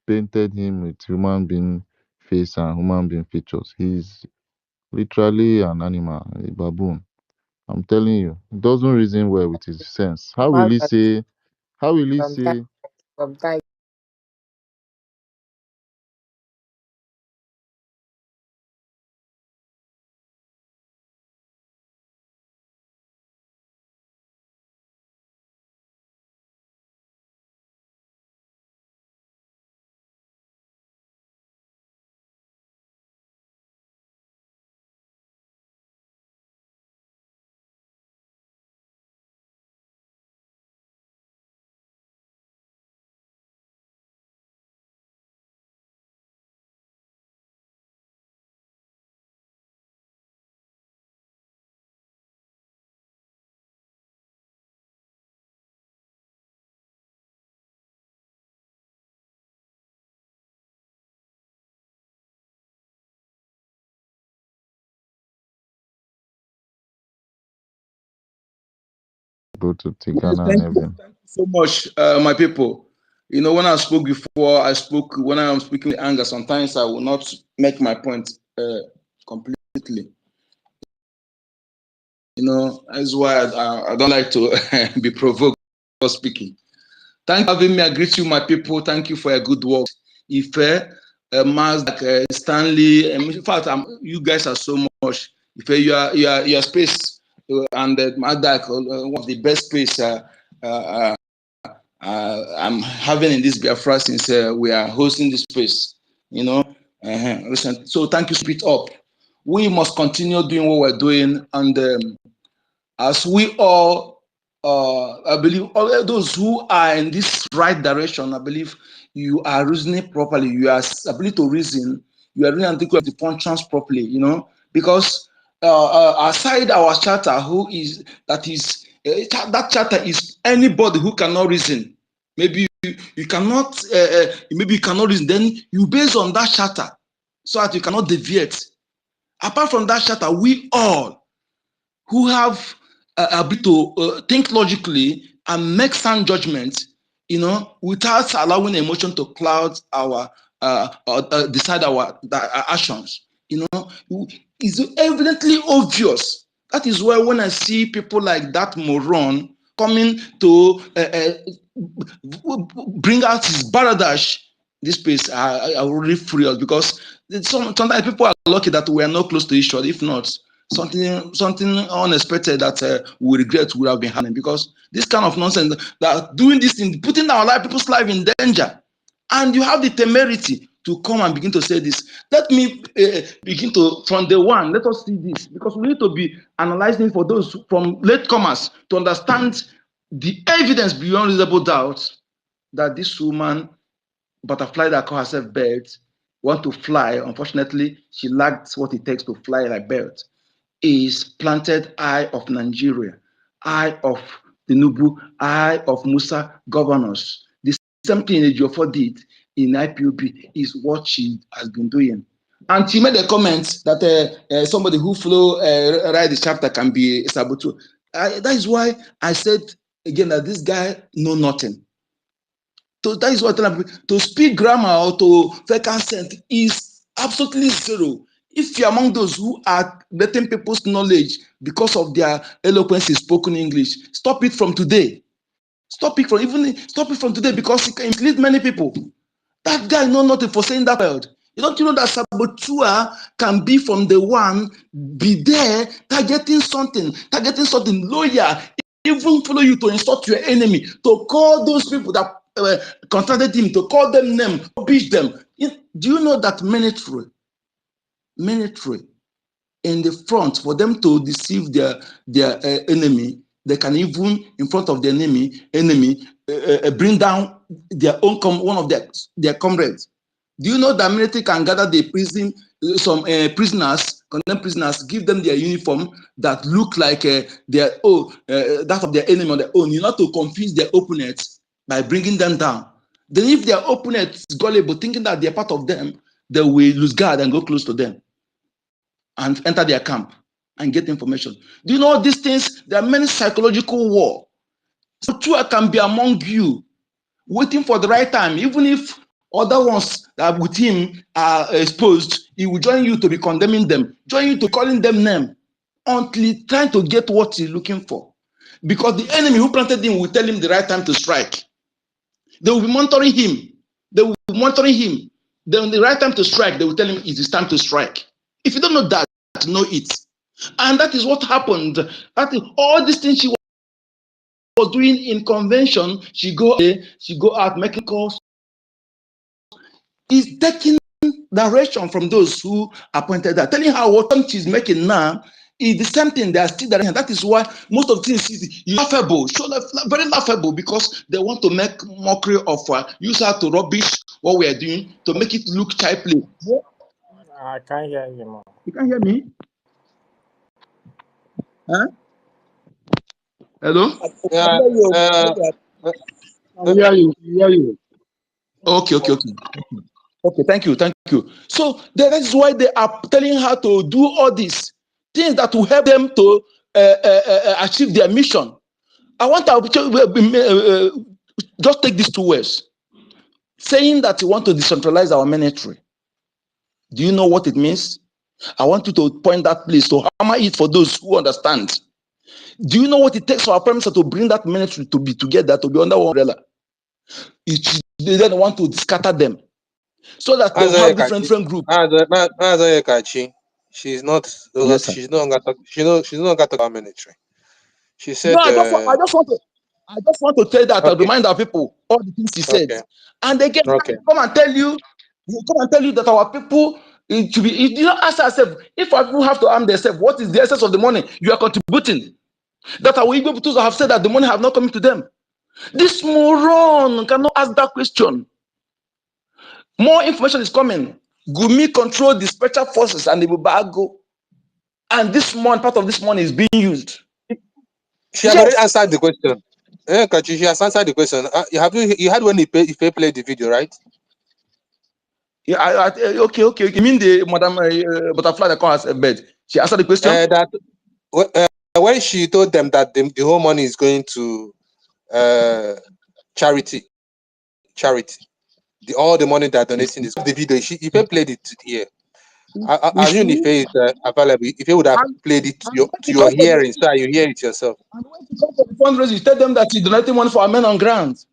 painted him with human being face and human being features. He's literally an animal, a baboon. I'm telling you, he doesn't reason well with his sense. How will he Margaret, say? How will he sometimes, say? sometimes Go to Well, Tigana and everything. thank you so much, my people. You know, when I spoke before, when I am speaking with anger, sometimes I will not make my point completely. You know, that's why I don't like to be provoked for speaking. Thank you for having me. I greet you, my people. Thank you for your good work. Ife, Maz, Stanley, in fact, you guys are so much. Ife, you are space, and Magdak, one of the best space I'm having in this Biafra since we are hosting this space. You know, listen. So thank you, Speed Up. We must continue doing what we're doing, and as we all, I believe, all those who are in this right direction, I believe you are reasoning properly. You are ability to reason. You are reasoning and think of the functions properly. You know, because aside our charter, that charter is anybody who cannot reason. Maybe you cannot. Maybe you cannot reason. Then you base on that charter so that you cannot deviate. Apart from that charter, we all who have ability to think logically and make sound judgments, you know, without allowing emotion to cloud our decide our actions. You know, it's evidently obvious. That is why when I see people like that moron coming to bring out his baradash, this place, I will really furious because sometimes people are lucky that we are not close to each other. If not, something unexpected that we regret would have been happening, because this kind of nonsense that doing this thing, putting our life, people's life in danger, and you have the temerity to come and begin to say this. Let me begin to, from the one, let us see this, because we need to be analyzing for those from latecomers to understand the evidence beyond reasonable doubt that this woman, butterfly that call herself bird, want to fly. Unfortunately, she lacked what it takes to fly like bird. Is planted eye of Nigeria, eye of the Nubu, eye of Musa governors. The same thing Ejiofor did in IPOB is what she has been doing. And she made a comment that somebody who write the chapter can be a saboteur. That is why I said again that this guy know nothing. So that is what to speak grammar or to fake accent is absolutely zero. If you're among those who are letting people's knowledge because of their eloquence in spoken English, stop it from today. Stop it from today, because it can mislead many people. That guy know nothing for saying that word. You don't know that saboteur can be from the one, be there, targeting something, lawyer, even follow you to insult your enemy, to call those people that contradicted him, to call them name, beat them. Do you know that military in the front, for them to deceive their enemy, they can even in front of the enemy bring down their own one of their comrades. Do you know that military can gather the prison, some prisoners, condemned prisoners, give them their uniform that look like that of their enemy on their own, you know, to confuse their opponents by bringing them down. Then if their opponent is gullible, thinking that they're part of them, they will lose guard and go close to them and enter their camp and get information. Do you know these things? There are many psychological war. So two can be among you, waiting for the right time. Even if other ones that are with him are exposed, he will join you to be condemning them, join you to calling them name, until trying to get what he's looking for. Because the enemy who planted him will tell him the right time to strike. They will be monitoring him. Then the right time to strike, they will tell him it is time to strike. If you don't know that, know it. And that is what happened. That is, all these things she was doing in convention, she go out making calls, is taking direction from those who appointed her, telling her what she's making now is the same thing. They are still direction. That is why most of the things is laughable, very laughable, because they want to make mockery of her, use her to rubbish what we are doing, to make it look childlike. I can't hear you more. You can't hear me? Huh? Hello? Yeah, Yeah, you. Okay. Okay, thank you. So that is why they are telling her to do all these things that will help them to achieve their mission. I want to just take these 2 words. Saying that you want to decentralize our military. Do you know what it means? I want you to point that place to hammer it for those who understand. Do you know what it takes for our prime minister to bring that military to be together, to be under one umbrella? They then want to scatter them, so that they'll have different groups. She's not. Yes, sir. She's no longer. She's no longer talking about military. She No, said. I just want to tell that, to remind our people all the things he said. And again, come and tell you that our people, it should be, you don't ask ourselves, if our people have to arm themselves, what is the essence of the money you are contributing? That our Igbo people have said that the money have not come to them. This moron cannot ask that question. More information is coming. Gumi control the special forces and the Bubago. And this money, part of this money is being used. She has already answered the question. She has answered the question. You had when he played the video, right? Yeah, okay. You mean the Madam Butterfly that calls a bed? She answered the question. When she told them that the whole money is going to charity, all the money they're donating is the video. If they played it here, I knew if it is available, if you would have played it to your hearing, so you hear it yourself. And when you come for the fundraising, you tell them that you're donating money for our men on ground.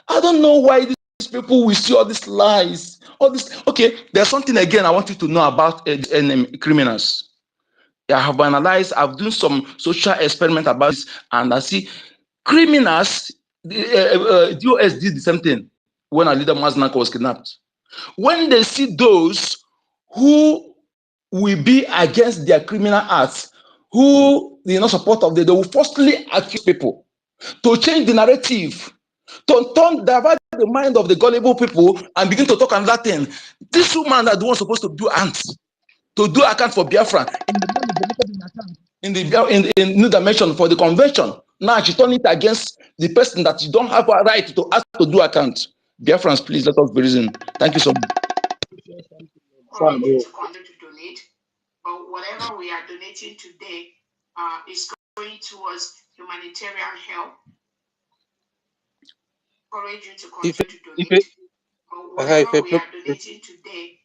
I don't know why these people will see all these lies. All this. Okay, there's something again I want you to know about criminals. I have analyzed, I've done some social experiment about this, and I see criminals, DOS did the same thing when our leader Maznaka was kidnapped. When they see those who will be against their criminal acts, who they not support of them, they will forcefully accuse people to change the narrative, to divert the mind of the gullible people and begin to talk another thing. This woman that the one supposed to do account for Biafra in the new dimension for the convention. Now she turned it against the person that you don't have a right to ask to do account. Biafrans, please let us be reason. Thank you so much. To continue to donate, but whatever we are donating today is going towards humanitarian help. Encourage you to continue to donate. But whatever we are donating today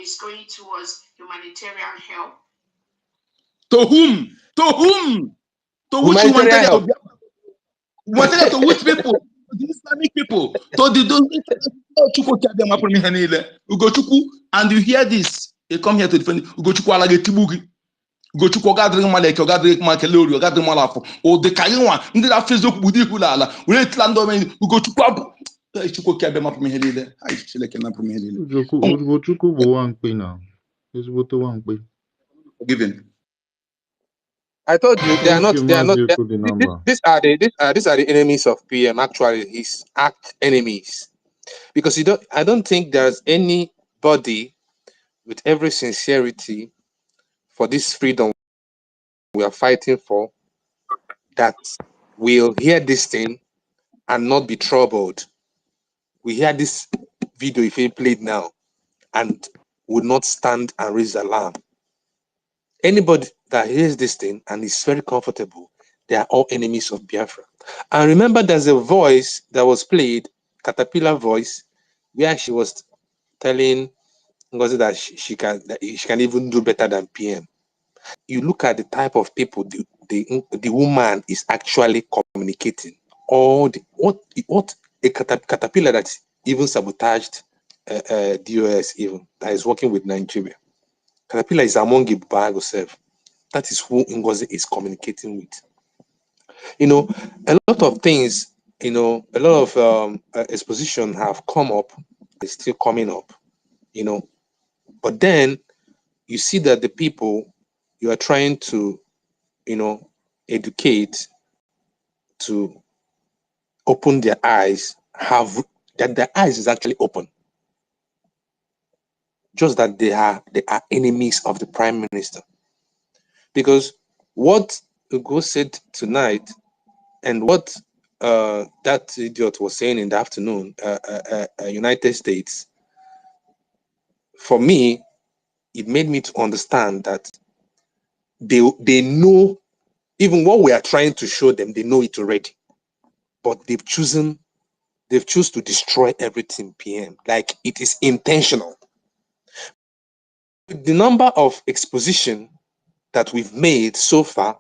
is going towards humanitarian help. To whom? To whom? To which humanitarian help? Humanitarian to which people? the Islamic people, to the Ugochukwu, and you hear this, they come here to defend Ugochukwu alagetibugi. Ugochukwu gathering malek, gathering makelori, gathering malafo, or the Kayuan, ndị na Facebook budi kulala, we let land on Ugochukwu. Chukwu kiabe mapumihelile. I chileke na pumihelile. Ugochukwu bụ Nwankpe now. Ezigbote Nwankpe. Given. I told you they are Thank not. you, They are not. Mazi Okodinamba. These are the enemies of PM. Actually, his act enemies, because you don't. I don't think there's anybody with every sincerity for this freedom we are fighting for that will hear this thing and not be troubled. We hear this video if he played now and would not stand and raise alarm. Anybody that hears this thing and is very comfortable, they are all enemies of Biafra. And remember, there's a voice that was played, Caterpillar voice, where she was telling Ngozi that she can even do better than PM. You look at the type of people the woman is actually communicating. All the what a caterpillar that even sabotaged DOS even that is working with Nigeria. Caterpillar is among Ibuba herself. That is who Ngozi is communicating with. You know, a lot of things, you know, a lot of exposition have come up, it's still coming up, you know. But then you see that the people you are trying to, you know, educate to open their eyes have that their eyes is actually open. Just that they are enemies of the prime minister. Because what Ugo said tonight and what that idiot was saying in the afternoon, United States, for me, it made me to understand that they know even what we are trying to show them, they know it already. But they've chosen to destroy everything PM. Like it is intentional. The number of exposition that we've made so far,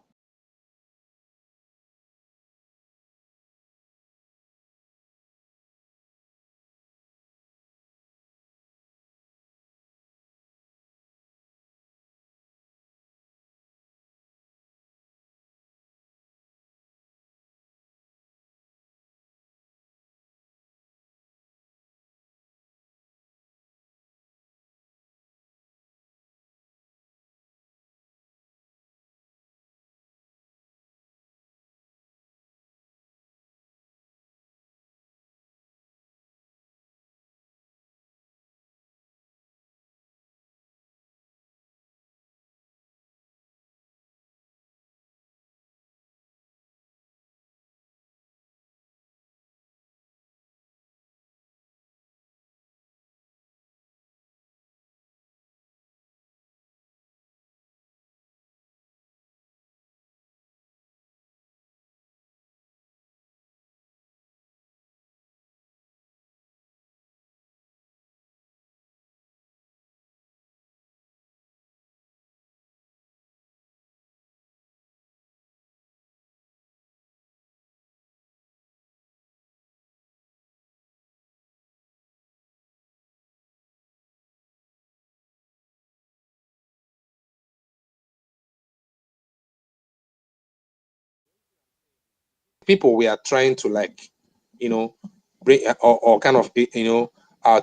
people we are trying to like, you know, bring or kind of, you know,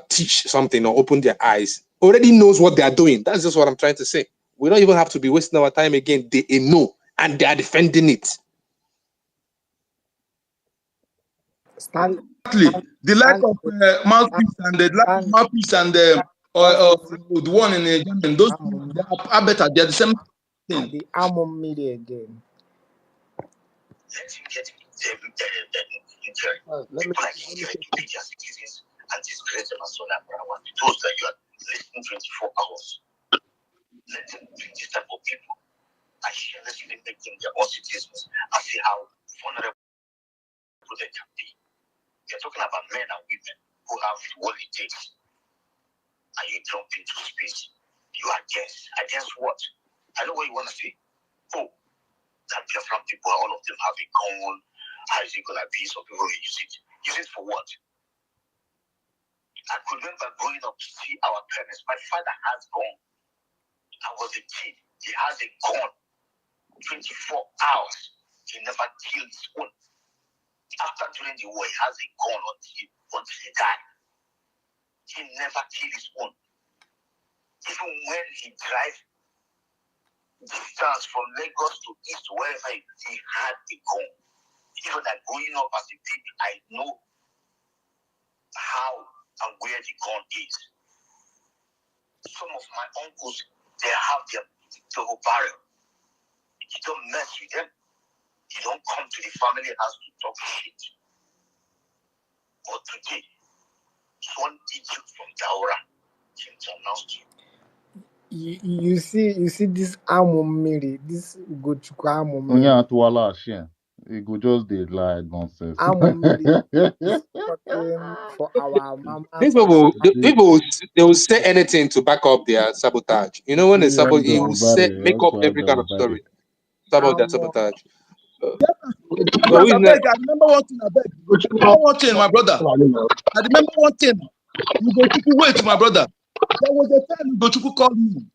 teach something or open their eyes already knows what they are doing. That's just what I'm trying to say. We don't even have to be wasting our time again. They know and they are defending it. Stand, stand, Exactly. The lack stand, of mouthpiece and the lack of stand, mouthpiece and just listen. the one in the German, those two, I'm, they are better. They are the same at thing. the arm media again. Let me say their citizens and disgrace them as well as those that you are listening 24 hours. Let them bring this type of people and shamelessly make them their own citizens and see how vulnerable they can be. You're talking about men and women who have what it takes, and you jump into space. You are against what? I know what you want to say. Oh, that Biafran people, all of them have a common. How is it going to be? Some people will use it what? I could remember growing up to see our parents. My father has gone. I was a kid. He has a gun. 24 hours. He never killed his own. After during the war, he has a gun until he died. He never killed his own. Even when he drives distance from Lagos to East, wherever he had a gun. Even like growing up as a baby, I know how and where the gun is. Some of my uncles, they have their double barrel. You don't mess with them. You don't come to the family house to talk shit. But today, one Egypt from Daura came to announce to you. You see this Amomiri, this Gochuku Onye Amomiri. atụwala ashia. He go just dey lie nonsense. Amomiri is talking for our These mamas and our people, the See, people, they will say anything to back up their sabotage. You know, when they see sabotage, end he of will the say, barrel. make up Also end every of kind the of barrel. story about their Amo. sabotage. So But we I ne- beg, I remember one thing, I beg. I remember one thing, my brother. I remember one thing. You go to wait, my brother. There was a time Ugochukwu called me.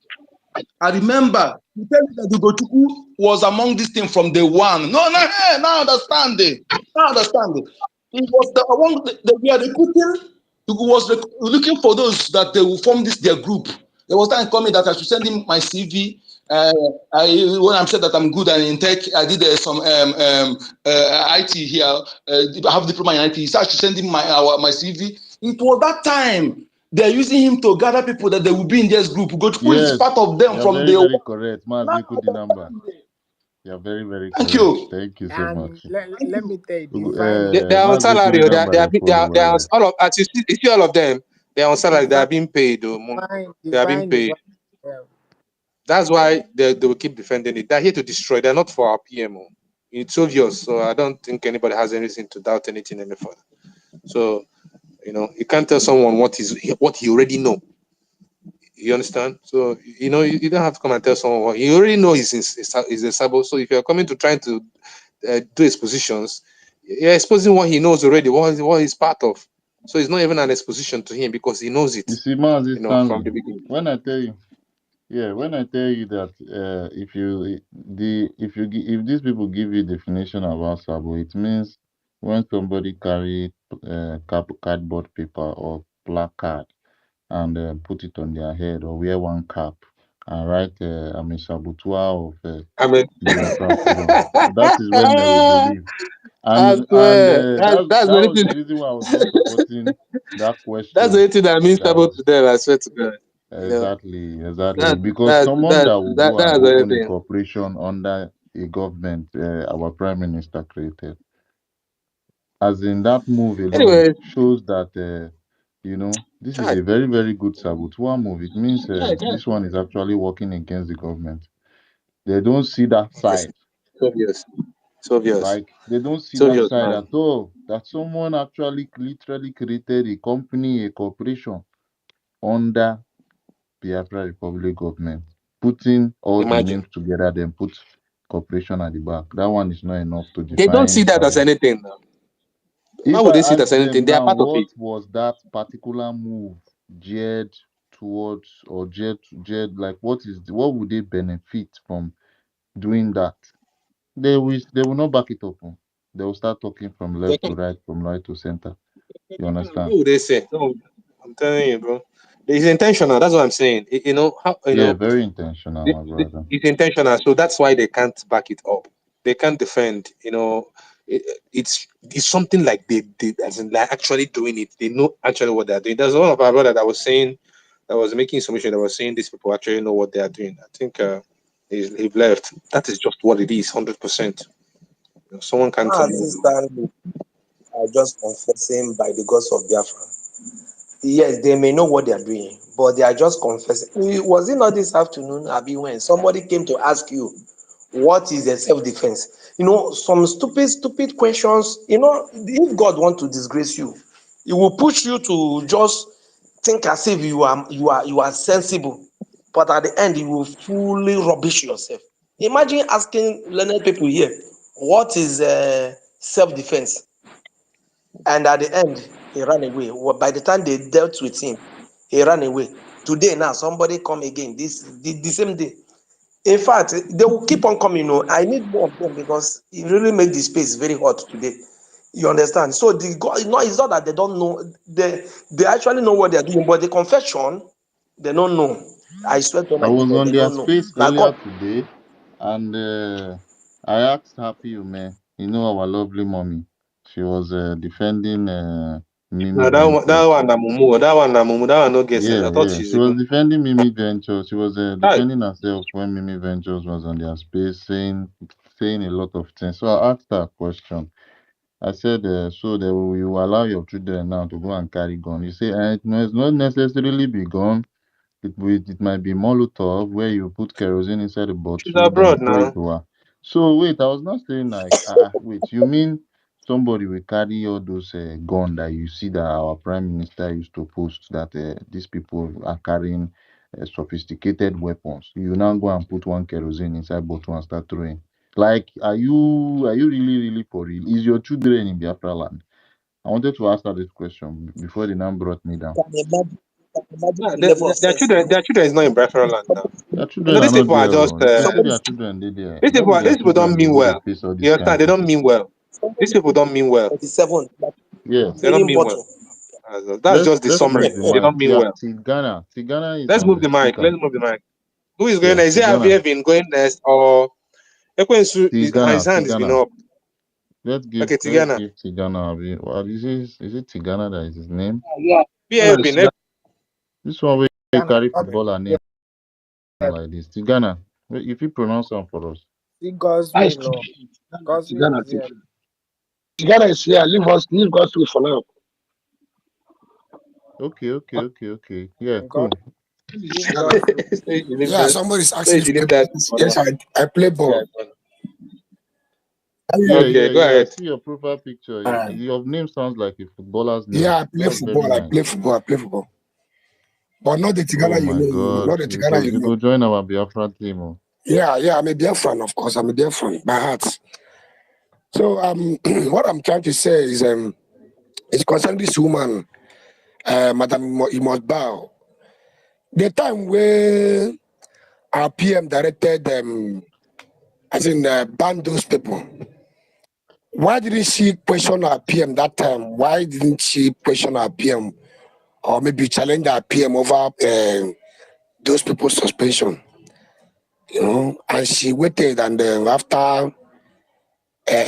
I remember he tell me that Ugochukwu was among this thing from day one. No, hey, now understand it. Now understand it. He was among we are recruiting. He was looking for those that they will form their group. There was time coming that I should send him my CV. When I'm said that I'm good and in tech, I did some IT here. I have diploma in IT. He said I should send him my CV. It was that time. They're using him to gather people that they will be in this group. Gochuku is Yes, part of them you are from very, the very correct. now. Mazi Kudinamba. You are very, very Thank correct. you. Thank you so much. And let me tell you, they are on Mazi salary. Kudinamba, you follow They well, are well. all of, as you see all of them, they are on salary. They divine, are being paid. They are being divine is paid. what. Uh, That's why they will keep defending it. They're here to destroy. They're not for our PMO. It's obvious. So I don't think anybody has anything to doubt anything any further. So you can't tell someone what he already know. You understand? So you don't have to come and tell someone what you already know. Is a sabo. So if you're coming to trying to do expositions, you're exposing what he knows already. What he's part of. So it's not even an exposition to him because he knows it. You see, Mazi From Stanley, the beginning. when I tell you, when I tell you that if these people give you definition about Sabo, it means when somebody carry cardboard paper or placard and put it on their head or wear one cap and write I'm a saboteur of I mean, Biafra freedom. That is when they will believe. I And swear that's that the only was thing. the reason why I was not supporting that That's the question. only thing that means That stable to was them. I swear to God. exactly That because that someone that that will that go and that's the only open a thing. corporation under a government our prime minister created, as in that move alone Anyway, shows that this is Chad, a very, very good saboteur move. It means yeah, this one is actually working against the government. They don't see that yes, side. it's obvious. It's obvious. Like they don't see It's that obvious, side man. at all. That someone actually literally created a company, a corporation under Biafra Republic government, putting all the Imagine. names together, then put corporation at the back. That one is not enough to They don't see define that as Sabo. anything now. Why If would I they see it ask as anything? them They are now, part of what it. was that particular move geared towards or geared like what would they benefit from doing that? They will not back it up. They will start talking from They left to can, right, from right to center. You understand? what would they say? No, I'm telling you, bro. It's intentional. That's what I'm saying. Yeah, very intentional, my brother. it's intentional. So that's why they can't back it up. They can't defend. It's something like they as in like actually doing it. They know actually what they're doing. There's one of our brother that was saying, that was making submission, that was saying these people actually know what they are doing. I think he left. That is just what it is, 100%. Someone can't tell Mazi you. Stanley are just confessing by the gods of Biafra. Yes, they may know what they are doing, but they are just confessing. Was it not this afternoon, Abi, when somebody came to ask you what is a self-defense? Some stupid questions. If God want to disgrace you, he will push you to just think as if you are sensible, but at the end you will fully rubbish yourself. Imagine asking learned people here, what is self-defense? And at the end, he ran away. Well, by the time they dealt with him, he ran away. Today now, somebody come again. The same day. In fact, they will keep on coming. You know, I need more of them because it really made the space very hot today. You understand? So it's not that they don't know. They actually know what they are doing, but the confession, they don't know. I swear to I my was God, on they their don't know. space Now God, earlier today, and I asked Happy Ume, you know our lovely mommy. She was defending Mimi Now that Ventures. one na mumu. That one na mumu. That one no get sense. Yeah, I thought yeah. she's She a was good. defending Mimi Ventures. She was Hi. defending herself when Mimi Ventures was on their space, saying a lot of things. So I asked her a question. I said, so that you allow your children now to go and carry gun. You say, it must not necessarily be gun. It might be Molotov where you put kerosene inside a She's bottle, then you abroad throw it now. to her. So wait, I was not saying like, wait, you mean somebody will carry all those gun that you see that our prime minister used to post that these people are carrying sophisticated weapons. You now go and put one kerosene inside bottle and start throwing. Like, are you really for real? Is your children in Biafra land? I wanted to ask her this question before they now brought me down. can imagine Nah, the level of sense. their children is not in Biafra land now. Their You children know, are these not people are there. just Oh. If they say Somebody, their children they there, these not be people. their These people don't children they mean go they well. face all You this kind understand? of They thing. don't mean well. These somebody people don't mean well. 47 Yes. They don't carrying mean well. bottle. That's just the Let's move summary. the They mic. don't mean Yeah, well. Tigana. Tigana is Let's on move the the mic. speaker. Let's move the mic. Who is going Yeah, next? Is it Tigana. Avievin going next or Ekwensu? His hand has been Tigana. up. Let's give Okay, Tigana. Tigana a bit. What is it Tigana that is his name? Yeah, Avievin. This one where you Ghana, carry okay. footballer Yeah, name like this. Tigana. If you pronounce them for us. see God's I will, speak oh. God's will Ghana, is here. Ghana is here. Leave God's way for now. Okay. Yeah, God, cool. leave God's will. Say you leave Yeah, that. somebody's Say asking if you you leave play that ball. for Yes, now. I play Yeah. ball. Yeah. Okay, go I ahead. see your profile picture. Uh, Your name sounds like a footballer's name. yeah, I play That's very football. I nice. play football. I play football. But not the Oh Tigana you my know. God. Not the You Tigana go you you know. go join our Biafra team. Oh. Yeah, I'm a Biafran, of course. I'm a Biafran by heart. So what I'm trying to say is it's concerning this woman, Madam you must bow. The time where our PM directed ban those people. Why didn't she question our PM that time? Why didn't she question our PM or maybe challenge our PM over those people's suspension? You know, and she waited, and after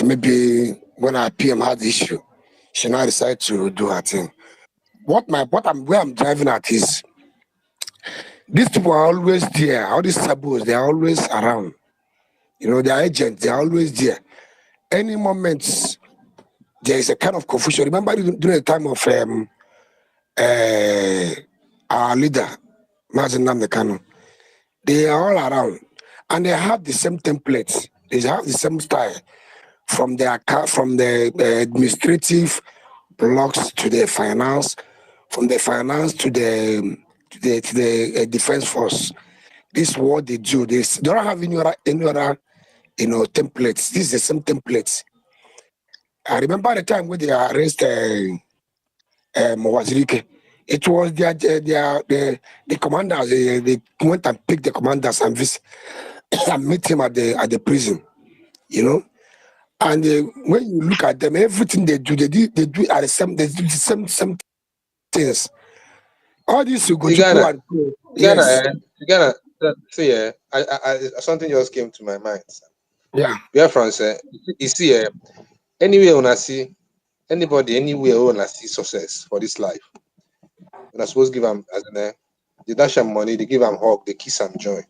maybe when our PM had the issue, she now decided to do her thing. Where I'm driving at is these people are always there. All these sabos, they are always around. You know, they are agents, they are always there. Any moment there is a kind of confusion. Remember during the time of our leader, Mazin Namdekano, they are all around. And they have the same templates. They have the same style from the administrative blocks to the finance, from the finance to the defense force. This is what they do. They don't have any other templates. This is the same templates. I remember the time when they arrested Wazirike. It was the commanders. They went and picked the commanders and and meet him at the prison. You know, and when you look at them, everything they do at the same. They do the same things. All these Ugochukwu Tigana. and yes, Tigana. See, something just came to my mind. yeah. Biafrans, you see, anywhere when I see anybody, anywhere when I see success for this life, when I suppose give them as in they dash them money, they give them hug, they kiss them joy.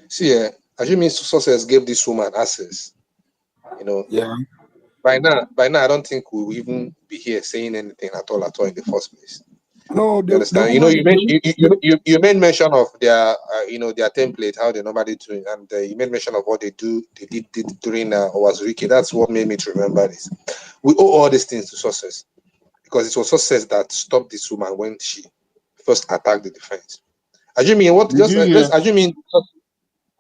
See, assuming success gave this woman access, you know, Yeah. by now, I don't think we will even be here saying anything at all in the first place. No, You the understand? You know, woman. you made mention of their, their template, how they normally do it, and you made mention of what they did during Owazurike. That's what made me to remember this. We owe all these things to success because it was success that stopped this woman when she first attacked the defense. Assuming what? Did you Just hear assuming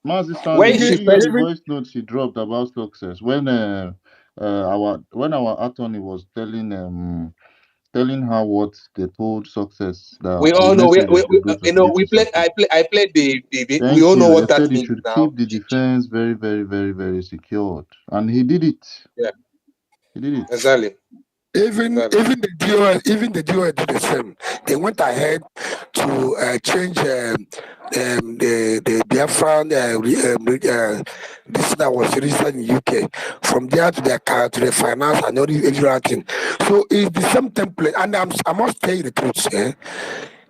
Mazi when Stanley, did she you hear the first. voice note she dropped about success when when our attorney was telling her what they told Success, that We the all know. message should go to police or something. I played the. We Thank all know you. They what that said he means should now. keep the defense very, very, very, very secured, and he did it. Yeah, He did it. exactly. Even Exactly. the DOS did the same. They went ahead to change the Biafran this that was registered in UK from there to the car to the finance and all this everything. So it's the same template. And I must tell you the truth.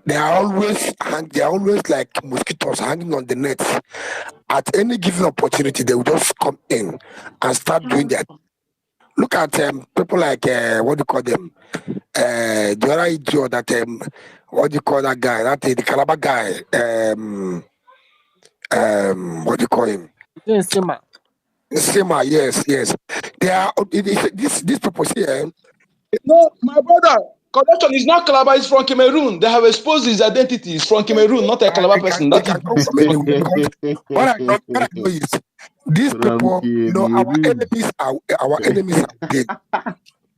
They are always like mosquitoes hanging on the net. At any given opportunity, they will just come in and start doing that. Look at people like what do you call them? The other idiot that what do you call that guy? That the Calabar guy. What do you call him? Sima. Sema, yes. They are these people here. No, my brother, correction is not Calabar, it's from Cameroon. They have exposed his identity. He's from Cameroon, not a Calabar person. It That can is come from anywhere because what I know is these people, our enemies are within.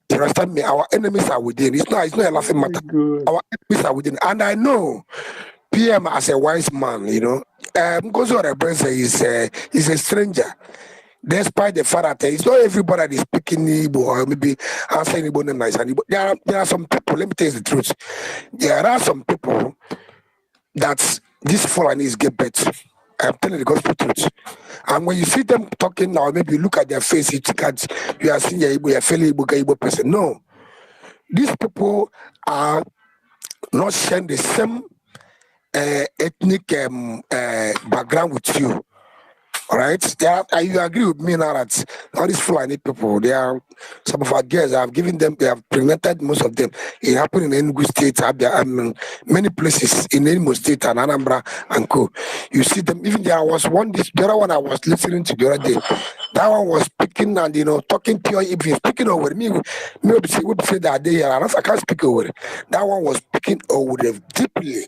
You understand me? Our enemies are within. It's not a laughing matter. Our enemies are within. And I know PM as a wise man, Ngozi Orebese is a stranger. Despite the fact that it's not everybody that is speaking Igbo or maybe answering Igbo name nice. There are some people, let me tell you the truth. There are some people that these foreigners get better. I'm telling the gospel truth. And when you see them talking now, maybe you look at their face, you are seeing you're feeling Igbo person. No. These people are not sharing the same ethnic background with you. All right, you agree with me now that all these Fulani people, some of our girls, they have pregnanted most of them. It happened in Enugu State, many places in Enugu State and Anambra and Co. You see them, even there was the other one I was listening to the other day. That one was speaking and, talking pure Igbo, speaking over me. We say that day, I can't speak over it. That one was speaking over them deeply.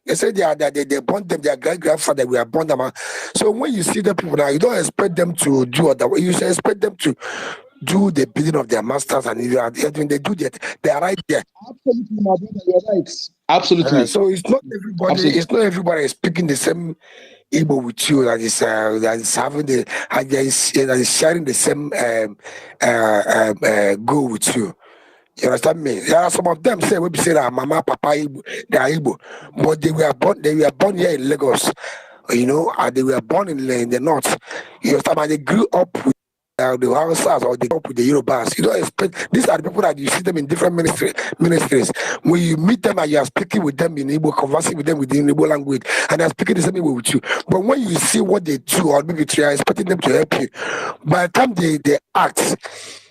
They say they born them, their great-grandfather, we are born them. So when you see the people now, you don't expect them to do other. You should expect them to do the bidding of their masters, and when they do that, they are right there. absolutely, my brother, you're right. Absolutely. So it's not everybody. Absolutely. It's not everybody speaking the same Igbo with you that is having that is sharing the same goal with you. You understand me? There are some of them we say that Mama, Papa, they are Igbo, but they were born here in Lagos. And they were born in the north. You understand? And they grew up with the Hausas or they grew up with the Yorubas. You don't expect these are the people that you see them in different ministries. When you meet them and you are speaking with them in Igbo, conversing with them within Igbo language, and they are speaking the same Igbo with you. But when you see what they do, or maybe you are expecting them to help you, by the time they act,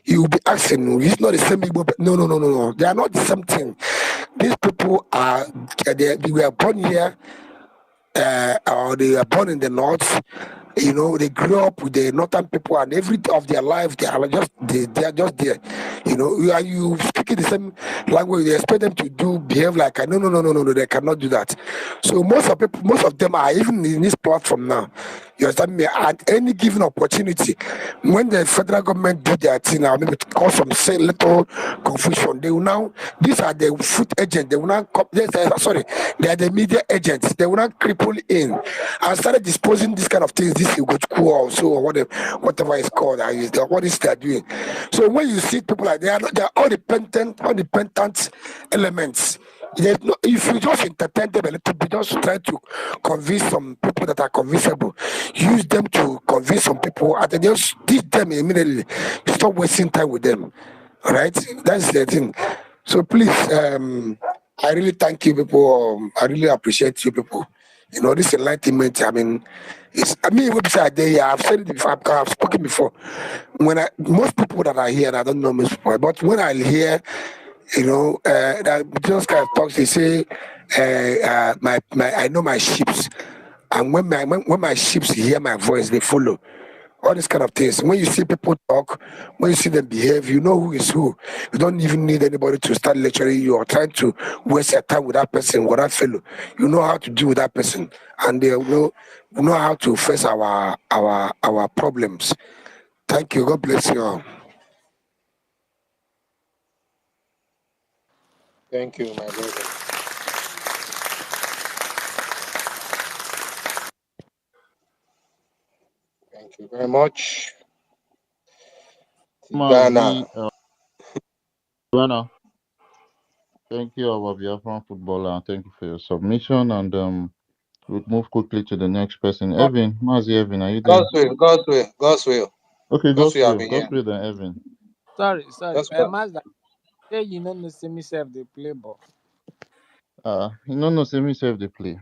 you will be asking, it's not the same Igbo. No. They are not the same thing. These people they were born here, or they were born in the north. They grew up with the northern people, and every day of their life they are just there. You speaking the same language, they expect them to behave like no, they cannot do that. So most of them are even in this platform now. You understand me? At any given opportunity, when the federal government do their thing now, maybe to cause some little confusion, they will now, these are the foot agents, they will not they are the media agents, they will not cripple in and started disposing this kind of things, this will go to cool also, or whatever it's called, what is they doing. So when you see people like they are all repentant elements. If you just entertain them a little bit, just try to convince some people that are convincible, use them to convince some people, and then just teach them immediately. Stop wasting time with them. All right, that's the thing. So please, I really thank you people. I really appreciate you people. This enlightenment. Website there. I've said it before. I've spoken before. Most people that are here, I don't know most people, but when I hear, that just kind of talks, they say, I know my sheeps, and when my sheeps hear my voice, they follow. All these kind of things. When you see people talk, when you see them behave, you know who is who. You don't even need anybody to start lecturing you or trying to waste your time with that person, with that fellow. You know how to deal with that person, and they know how to face our problems. Thank you. God bless you all. Thank you, my brother. Thank you very much. Ghana. Ghana. Thank you, our Biafran footballer, and thank you for your submission. And we'll move quickly to the next person. Evan, Mazi Evan, are you there? God's will, God's will, God's will. Okay, God's will have been here. God's will, then Evan. Sorry. God's will. Mazda, say you know see me self the play ball. You know, say me save the play.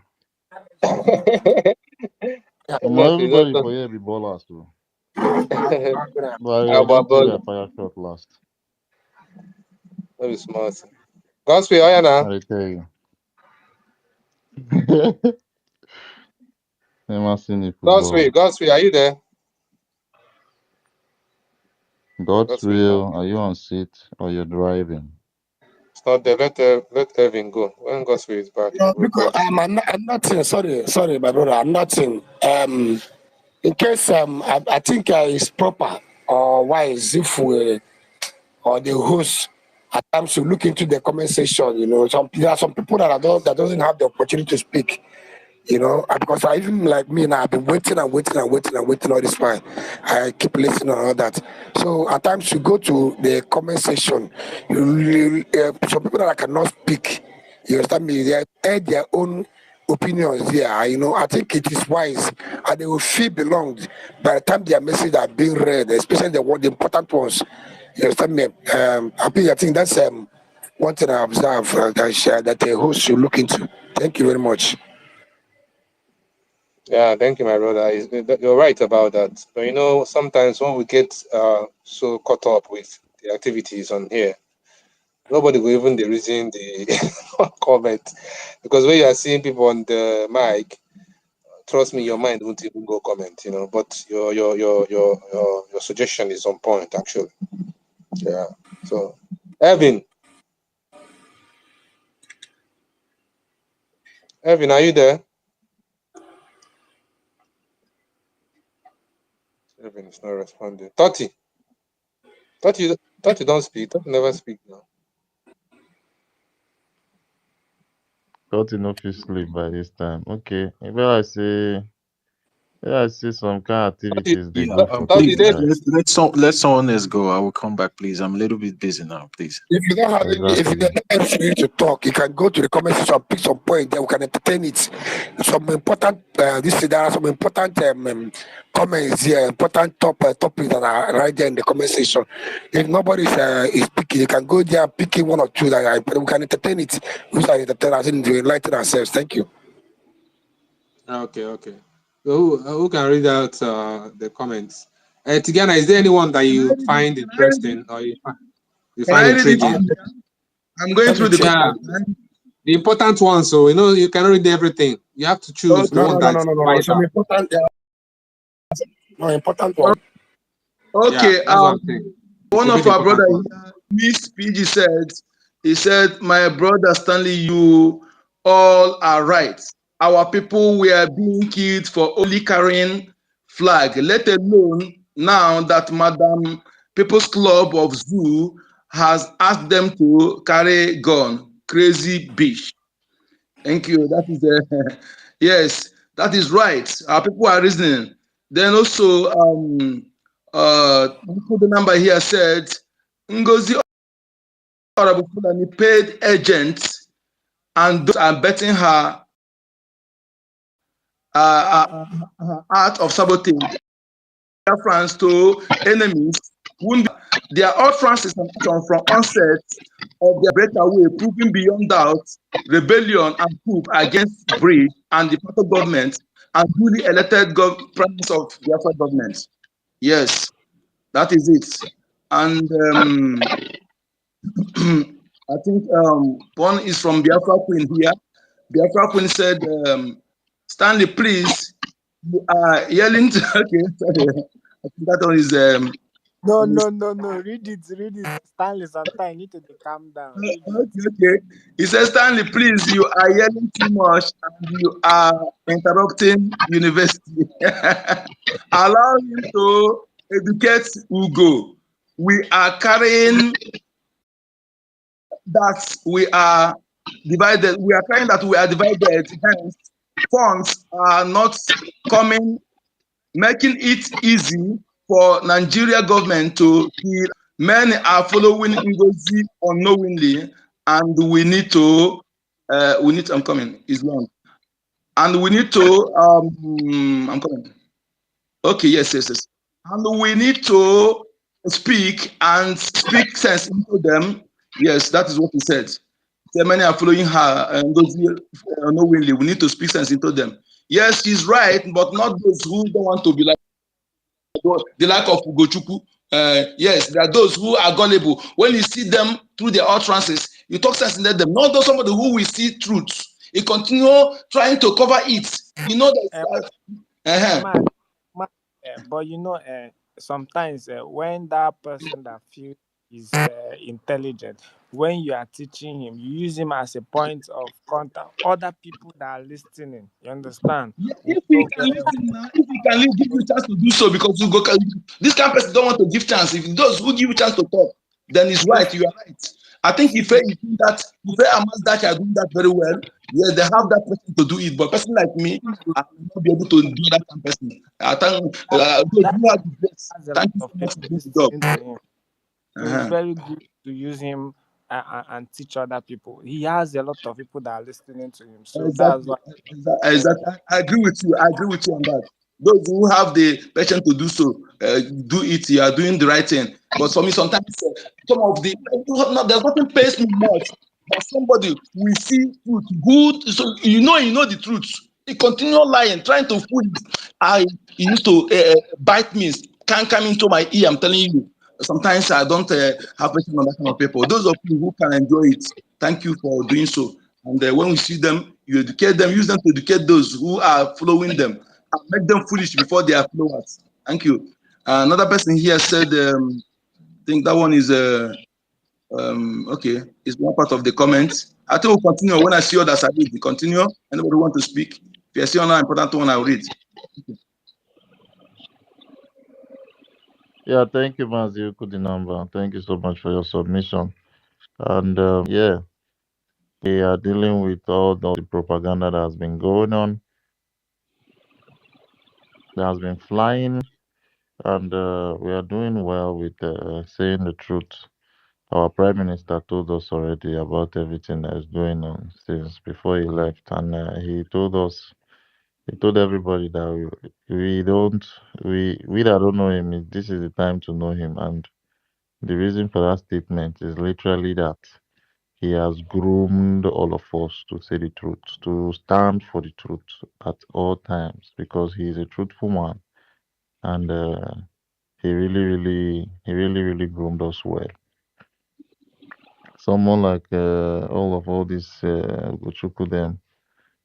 No, see, Everybody for here be ballers too. But I Our just put ball. their fire shot last. Very smart. God's will, oh yeah, now. I tell you. Never seen a footballer. God's will, are you there? God's God's will is not. will, are you on seat or you're driving? It's not there. Let Evan go. When God's will is back, No, we'll because go. I'm not in. Sorry, my brother. I'm not in. In case I think it's proper or wise if we or the host at times to look into the comment section. You know, there are some people that doesn't have the opportunity to speak. You know, because I even like me now, I've been waiting all this while. I keep listening and all that. So at times you go to the comment section, some people that cannot speak, you understand me, they add their own opinions there. You know, I think it is wise and they will feel belonged by the time their messages are being read, especially the important ones. You understand me? I think that's one thing I observe that the host should look into. Thank you very much. Yeah, thank you, my brother. You're right about that. But you know, sometimes when we get so caught up with the activities on here, nobody will even the reason the comment. Because when you are seeing people on the mic, trust me, your mind won't even go comment, you know. But your suggestion is on point, actually. Yeah. So, Evan, are you there? Evan is not responding. Tati, don't speak. Tati never speak now. Got enough you sleep by this time. Okay. I see some kind of activities they Yeah, go for Tati, please this let side. let someone else go. I will come back, please. I'm a little bit busy now, please. If you don't have any, if you Exactly. don't have anything to talk, you can go to the comment section, pick some point, then we can entertain it. Some important, there are some important comments here, important topics that are right there in the comment section. If nobody is picking, you can go there and pick one or two that we can entertain it. We can entertain us and enlighten ourselves. Thank you. Okay. So who can read out the comments? Tigana, is there anyone that you find interesting or you Can find I read it? intriguing? I'm going Let me through the check. Yeah, comments. the important ones. So you know you cannot read everything. You have to choose the No, one no, no, no, that's no, no. Some vital. important, no, important one. Yeah, Okay. that's what I'm saying. You One should read of the our important brothers ones. here, Miss PG said, my brother Stanley, you all are right. Our people were being killed for only carrying flag, let alone now that Madam People's Club of Zoo has asked them to carry gun. Crazy bitch. Thank you. That is yes, that is right. Our people are reasoning. Then also, the number here said Ngozi Fulani paid agents and those are betting her art of sabotage. France to enemies. Their utterance is an action from onset of their breakaway, proving beyond doubt rebellion and coup against Bridge and the federal government and duly elected presidents of the Biafra government. Yes, that is it. And I think one is from Biafra Queen here. Biafra Queen said, Stanley, please, you are yelling to, okay, sorry. I think that one is No. Read it. Stanley, sometimes you need to calm down. Read it. okay. He says, Stanley, please, you are yelling too much and you are interrupting university. Allow him to educate Ugo. We are carrying that we are divided. We are crying that we are divided. Hence, funds are not coming, making it easy for Nigeria government to heal. Many are following Ngozi unknowingly, and we need. I'm coming. It's long, and we need to. I'm coming. Okay, yes. And we need to speak sense into them. Yes, that is what he said. So many are following her and those unknowingly. We need to speak sense into them. Yes, she's right, but not those who don't want to be like the lack of Ugochukwu. Yes, there are those who are gullible. When you see them through their utterances, you talk sense into them. Not those somebody who will see truth. He continue trying to cover it. You know that. Man, man, but sometimes when that person that feels is intelligent, when you are teaching him, you use him as a point of contact. Other people that are listening, you understand? Yeah, Will if we know can very listen now, if we can give you a chance to do so, because you go, this kind of person don't want to give chance. If those who give you chance to talk, then it's if right. You are right. I think if if you do that, if Amas that are doing that very well, yes, they have that person to do it. But person like me, you I will not be able to do that kind of person. I thank those that who have the grace. has a lot Thank you so of much for people doing the job. listening to him. So it's Uh-huh. very good to use him and teach other people. He has a lot of people that are listening to him. So that's Exactly. why very Exactly. I agree with you. I agree with you on that. Those who have the passion to do so, do it. You are doing the right thing. But for me, sometimes some of the there's nothing pays me much. But somebody we see truth good, so you know the truth. He continue lying, trying to fool. He used to bite me, can't come into my ear. I'm telling you. Sometimes I don't have passion on that kind of people. Those of you who can enjoy it, thank you for doing so. And when we see them, you educate them, use them to educate those who are following them, and make them foolish before they are followers. Thank you. Another person here said, I think that one is okay. It's one part of the comments. I think we'll continue when I see others. I read. We continue. Anybody want to speak? If you see another important one, I'll read. Yeah, thank you, Maziuku, the number. Thank you so much for your submission. And yeah, we are dealing with all the propaganda that has been going on, that has been flying, and we are doing well with saying the truth. Our Prime Minister told us already about everything that is going on since before he left, and he told everybody that we that don't know him, this is the time to know him, and the reason for that statement is literally that he has groomed all of us to say the truth, to stand for the truth at all times, because he is a truthful man, and he really groomed us well. Someone like all these Ugochukwu them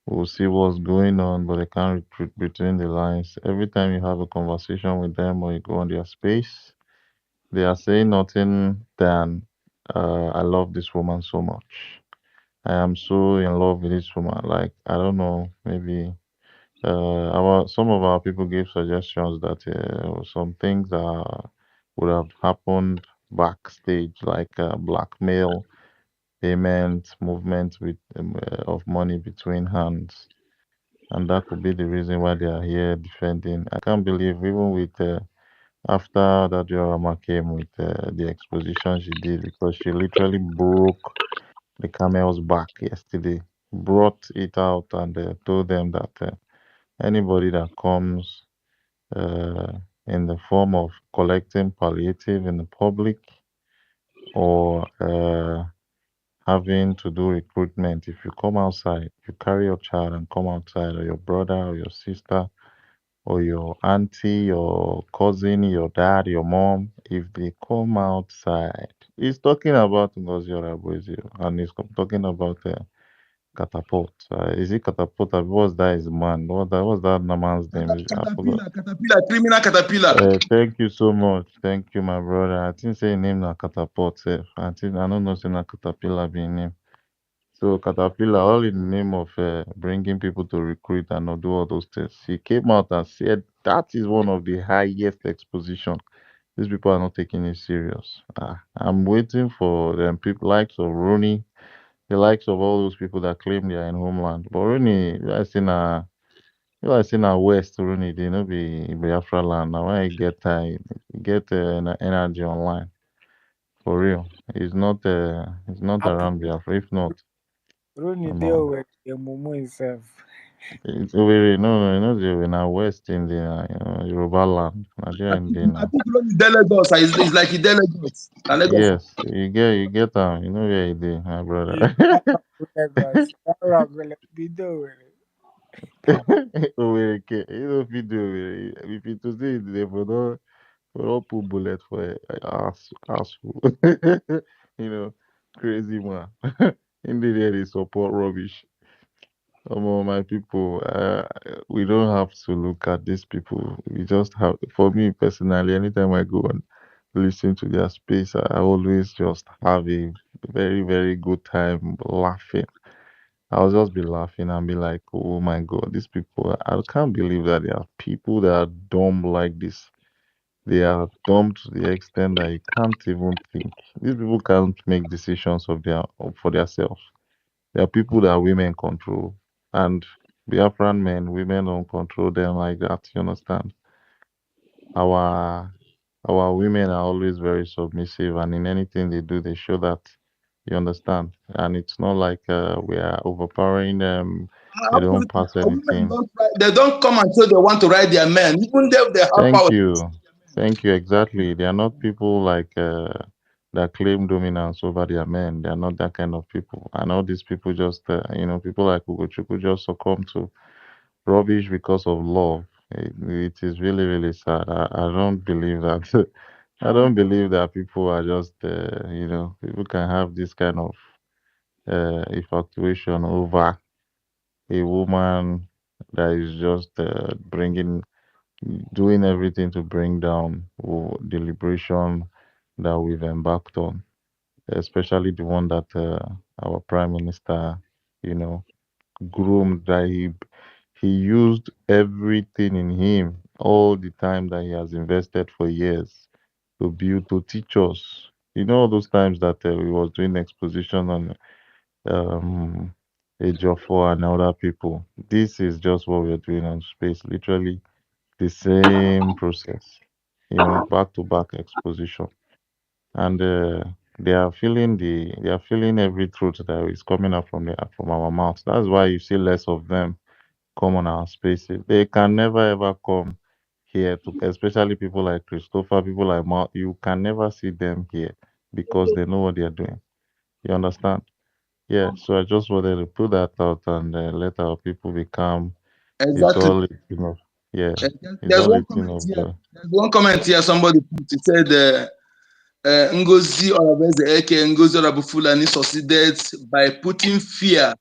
will see what's going on, but they can't read between the lines. Every time you have a conversation with them or you go on their space, they are saying nothing than, I love this woman so much. I am so in love with this woman. Like, I don't know, maybe our some of our people gave suggestions that some things would have happened backstage, like blackmail, payment, movement of money between hands, and that could be the reason why they are here defending. I can't believe even with after that Yorama came with the exposition she did, because she literally broke the camel's back yesterday, brought it out and told them that anybody that comes uh, in the form of collecting palliative in the public, or having to do recruitment, if you come outside, you carry your child and come outside, or your brother or your sister or your auntie, your cousin, your dad, your mom, if they come outside, he's talking about Ngozi Orabuezio, and he's talking about catapult. Is it catapult? What's that? His man? What's that man's name? I forgot. Caterpillar, criminal caterpillar. Thank you so much. Thank you, my brother. I think say name na catapult. Sef. I don't know say na caterpillar be name. So caterpillar, all in the name of bringing people to recruit and not do all those things. He came out and said that is one of the highest exposition These people are not taking it serious. I'm waiting for them people likes of Rooney, the likes of all those people that claim they are in homeland. But Rooney, I seen a West Rooney, they no be Biafra land. Now when I get time, get energy online for real. It's not Apo around Biafra. If not, Rooney I'm deal with the Mumu himself. it's over. No, the now West in the Yoruba land. Nigeria in the I now. think Ron is Lagos. It's like he Lagos. Na Lagos. Yes, you get you know where you dey, my brother. He's not from Lagos. That rock will be doing it. Owereke, you know fit do Owereke. If it to say it, they for don't put bullet for asshole. Crazy man. In the day they support rubbish. My people, we don't have to look at these people. We just have, for me personally, anytime I go and listen to their space, I always just have a very, very good time laughing. I'll just be laughing and be like, oh my God, these people, I can't believe that there are people that are dumb like this. They are dumb to the extent that you can't even think. These people can't make decisions for themselves. There are people that women control, and Biafran men, women don't control them like that. You understand? Our our women are always very submissive, and in anything they do, they show that. You understand? And it's not like we are overpowering them. They don't Absolutely. pass Women anything. don't they don't come and say they want to ride their men, even though they have Thank power. you. Thank you. Exactly. They are not people like that claim dominance over their men. They are not that kind of people. And all these people just, people like Ugochukwu just succumb to rubbish because of love. It is really, really sad. I don't believe that. I don't believe that people are just, people can have this kind of infatuation over a woman that is just doing everything to bring down the liberation that we've embarked on, especially the one that our prime minister, you know, groomed. That he used everything in him, all the time that he has invested for years to build, to teach us. All those times that we was doing exposition on Ejiofor and other people. This is just what we're doing on space. Literally the same process, back to back exposition. And they are feeling every truth that is coming out from our mouths. That's why you see less of them come on our spaces. They can never ever come here to, especially people like Christopher, people like Mark. You can never see them here because they know what they are doing. You understand? Yeah. So I just wanted to put that out and let our people become. It's Exactly. all yeah. It's There's all a one thing comment of here. There's one comment here. Somebody put it said Ngozi Orabeze aka Ngozi Orabufulani succeeded by putting fear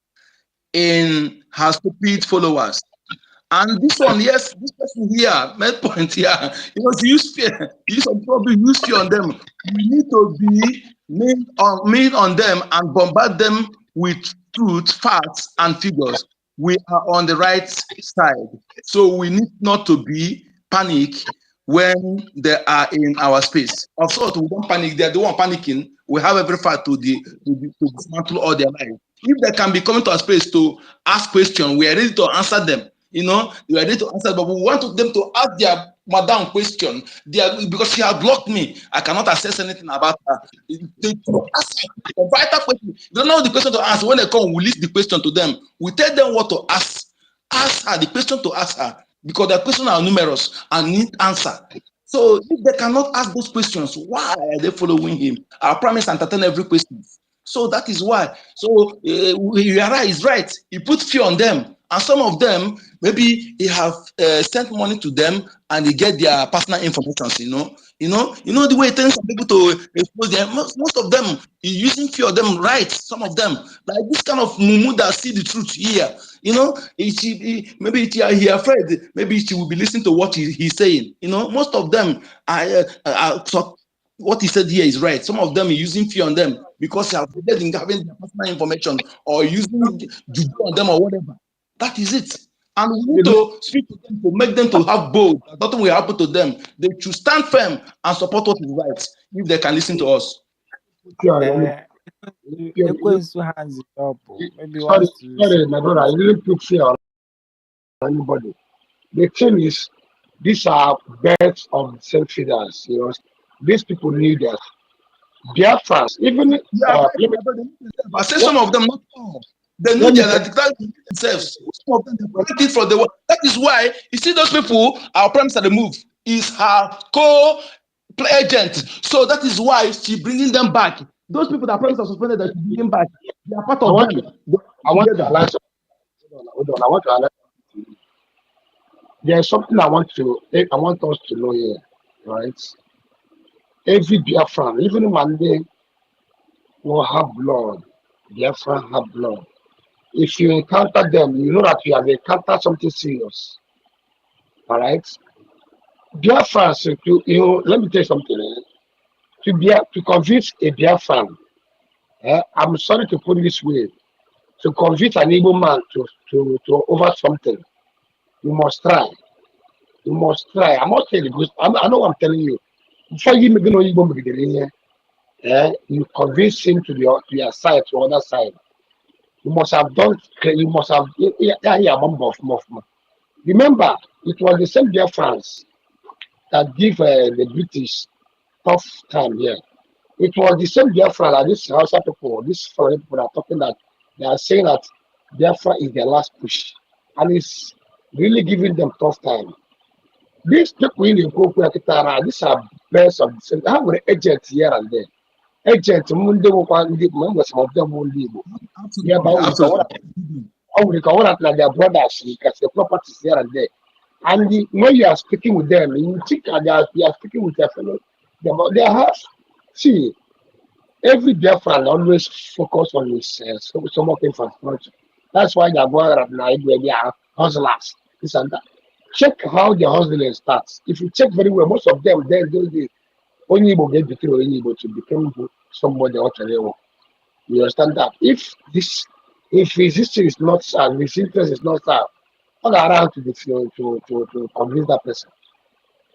in her stupid followers. And this one, yes, this person here, my point here, she used fear. Some people use fear on them. We need to be mean on them and bombard them with truth, facts, and figures. We are on the right side. So we need not to be panic when they are in our space. Of course, we don't panic. They're the one panicking. We have every fact to dismantle all their life. If they can be coming to our space to ask questions, we are ready to answer them. We are ready to answer, but we want them to ask their madam question. Because she has blocked me. I cannot access anything about her. They ask her a vital question. They don't know the question to ask. When they come, we list the question to them. We tell them what to ask. Ask her the question to ask her because the questions are numerous and need answer. So if they cannot ask those questions, why are they following him? I promise entertain every question. So that is why. So Yara is right. He put fear on them. And some of them, maybe he have sent money to them and they get their personal information, the way it tends some people to expose them. Most of them, using fear of them, right? Some of them, like this kind of mumu that see the truth here. Maybe he afraid. Maybe she will be listening to what he's saying. Most of them so what he said here is right. Some of them are using fear on them because they are having their personal information or using juju on them or whatever. That is it. And we need to speak to them to make them to have bold. Nothing will happen to them. They should stand firm and support what is right if they can listen to us. Ekwensu hands it up. Maybe Sorry, wants to sorry, say my brother. I didn't put fear on anybody. The thing is, these are birds of the same feathers. You know, these people need us. Biafrans, even I say some of them, not all. They know their themselves. Some of them they plant it from the world. That is why you see those people, our prime minister, the move is her co-agent. So that is why she bringing them back. Those people that prime minister suspended, that she bringing back. They are part of them. I want to highlight something. Hold on. I want to highlight something. There's something I want us to know here, right? Every Biafran, even Monday, will have blood. Biafra have blood. If you encounter them, you know that you have encountered something serious. All right? Biafrans, let me tell you something. To convince a Biafran, I'm sorry to put it this way, to convince an able man to over something, you must try. You must try. I'm not telling you, I know what I'm telling you. Before you make no you convince him to your side, to other side. You must have done. You must have. Remember, it was the same Biafrans that give the British tough time here. It was the same Biafra that these Hausa people, these foreign people are talking that they are saying that Biafra is their last push, and it's really giving them tough time. These people in the Kokura, these are birds of the same. They have agents here and there. Agents, members of them will leave. Yeah, but we can like their brothers, because the properties here and there. And when you are speaking with them, you think that you are speaking with their fellow, their house. See, every Biafran always focus on his stomach infrastructure. That's why they are going at night where they are hustlers, this and that. Check how the hustling starts. If you check very well, most of them, they only get between only able to become somebody else. You understand that? If his history is not sad, his interest is not sad, all around to convince that person.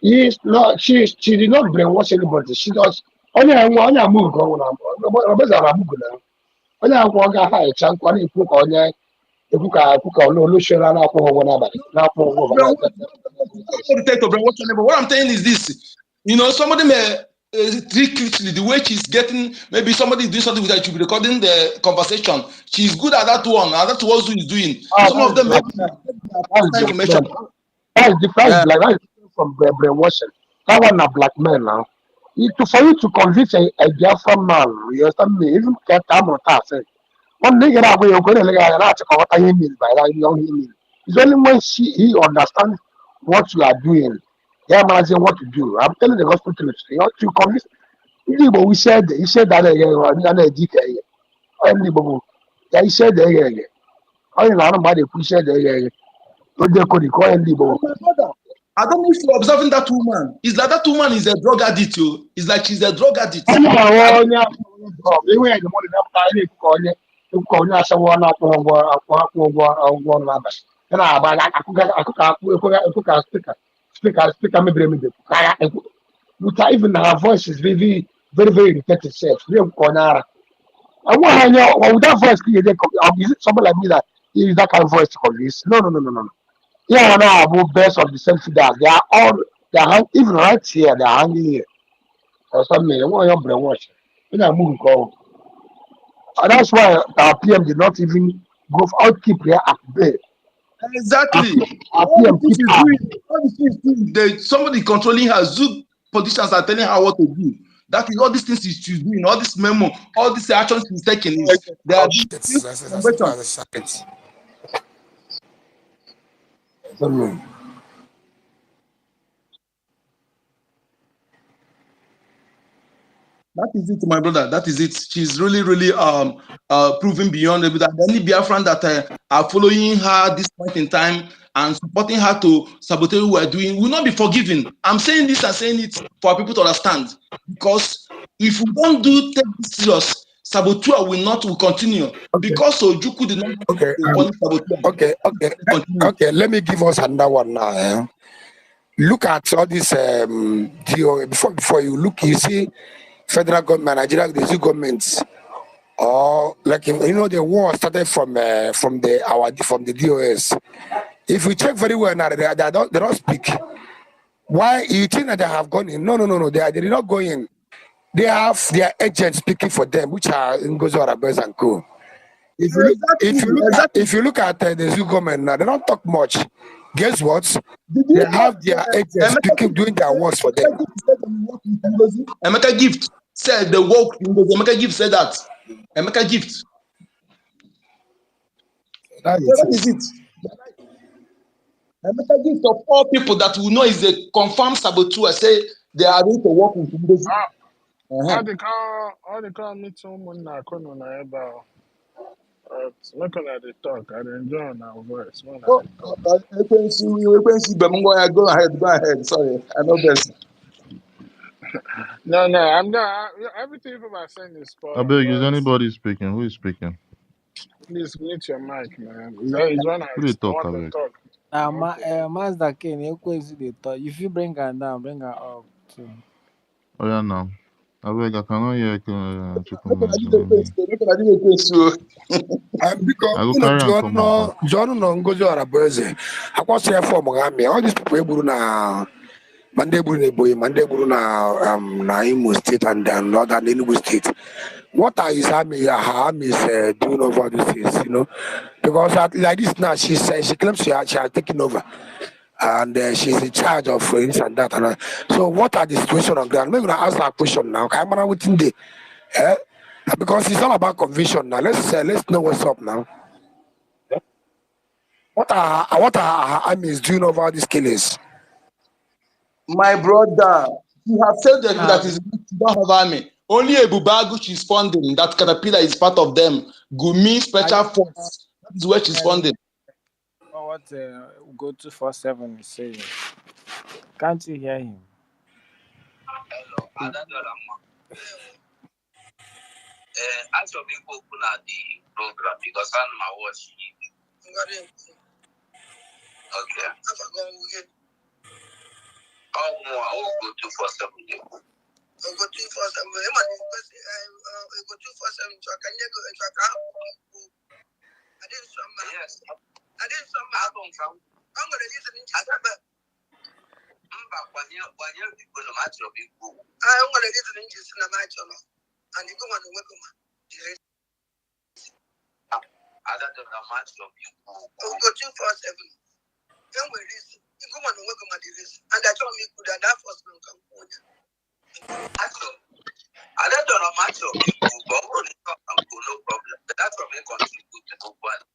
He is not. She did not brainwash anybody. She does. Only move going on. Only I walk a high chunk. Only cook on ya. What I'm saying is this: somebody may treat quickly the way she's getting. Maybe somebody is doing something with her. She'll be recording the conversation. She's good at that one, and that's what she's doing. Some of them information. That's different. That is different from brainwashing. That one a black man now. For you to convince a Biafran man, you understand me? Even get time on task. One nigga that way you're going to look at what I mean by that. You don't mean. It's only when he understands what you are doing. Yeah, man, saying what to do. I'm telling the gospel truth. You know, to convince. But he said that again. Yeah, he said that again. I don't know about the push said that. I don't know if you're observing that woman. It's like that woman is a drug addict. It's like she's a drug addict. Even her voice is very, very, very repetitive. I want with that voice, is it somebody like me that is that kind of voice to convince? No. Yeah, now about best of the selfie that they are even right here, they are hanging here. Or something. I want your brainwash. When I move, go. And that's why our PM did not even go for outkeep here at bay. Exactly. Somebody controlling her. Zoom politicians are telling her what to do. That is all these things she's doing, all this memo, all these actions she's taking is they are That is it, my brother. That is it. She's really, really proving beyond that any Biafran that are following her this point in time and supporting her to sabotage what we're doing will not be forgiven. I'm saying this and saying it for people to understand. Because if we don't take this serious, Saboteur will continue because Ojukwu did not want Okay. to punish Saboteur. Okay. Let me give us another one now. Look at all this DO before you look, you see federal government, Nigeria, the two governments, or like the war started from the DOS. If we check very well now, they don't speak. Why you think that they have gone in? No. They did not go in. They have their agents speaking for them, which are Ngozi Arabes and co. If you look at the Zoo government now, they don't talk much. Guess what? They have their agents speaking, doing their works for them. Emeka Gift said the work. Emeka Gift said that. Emeka Gift. That is it. Emeka Gift of all people that we know is a confirmed saboteur say they are going to work with Ngozi. All the call me to Muna Kono na eba. Look at the talk. I enjoy now voice. Go ahead. Sorry, I know best. No, I'm not. Everything people are saying is spot I on. beg, is anybody speaking? Who is speaking? Please mute your mic, man. It's when I Who they talk, want I to beg? talk. Mazda King, they talk. If you bring her down, bring her up too. Oh yeah, now. I beg, I cannot hear Chukwuma. I go carry and come out. John no Ngozi Arabes. I was here for Mogami. All these people eburu na Mande buru na Boy, Mande buru na Imo State and northern Enugu State. What are her army is doing over these things, Because like this now, she claims she has taken over. And she's in charge of this and that. So what are the situation on ground? Maybe I ask that question now. I'm not waiting there. Because it's all about conviction now. Let's know what's up now. What are our armies doing over these killings? My brother, you have said that is don't have army. Only Ebubagu is funding. That Caterpillar is part of them. Gumi Special Force. That is where she's funding. What Go 247 is saying. Can't you hear him? Hello, as your people open at the program because I'm my watch. Okay. Oh, more. I will go 247. I'll go 247. I'll go 247. So I can go. I didn't some. Yes. I didn't some. I don't come. I'm going to listen to you. I'm back when you're people no match of people. I'm going to listen to you in a match of. And you go on the welcome. Other than a match of people. I'll go 247. Then we listen. You go on the welcome at this. And I told me good and that first will come. I don't know a match of people, but only no problem. That's what we contribute to the one.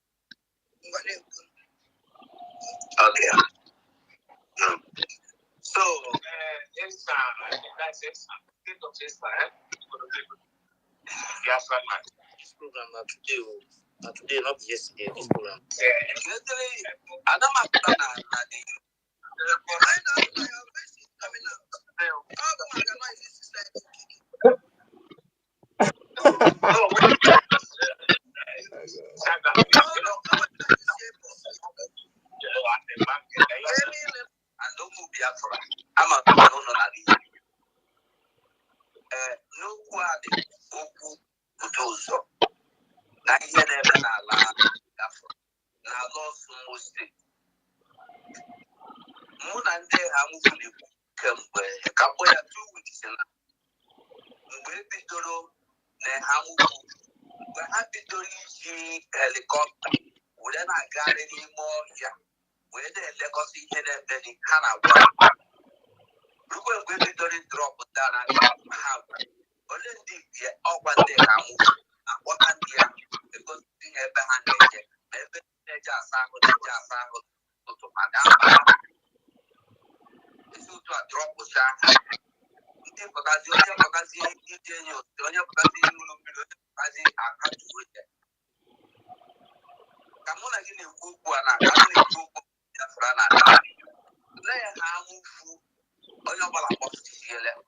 Okay. So, it's state of Israel. This program not today, not yesterday. This program. Yesterday, I don't have to Biafra. I'm a no quality Oku Utozo. I hear them and I laugh. Now, lost most state. More than they are moving come where a couple of 2 weeks and maybe Doro, they have we're happy to see helicopter. We don't got any more. Yeah, where the legacy head and then it can have. Look when we drop down and have only the one day I'm what can be because we have behind it. Maybe they just are to Madame. It's to a drop of Shanghai. Because you don't have to do it. Come on, I give you and I can't go Biafra. Let her move on your ball of CLM.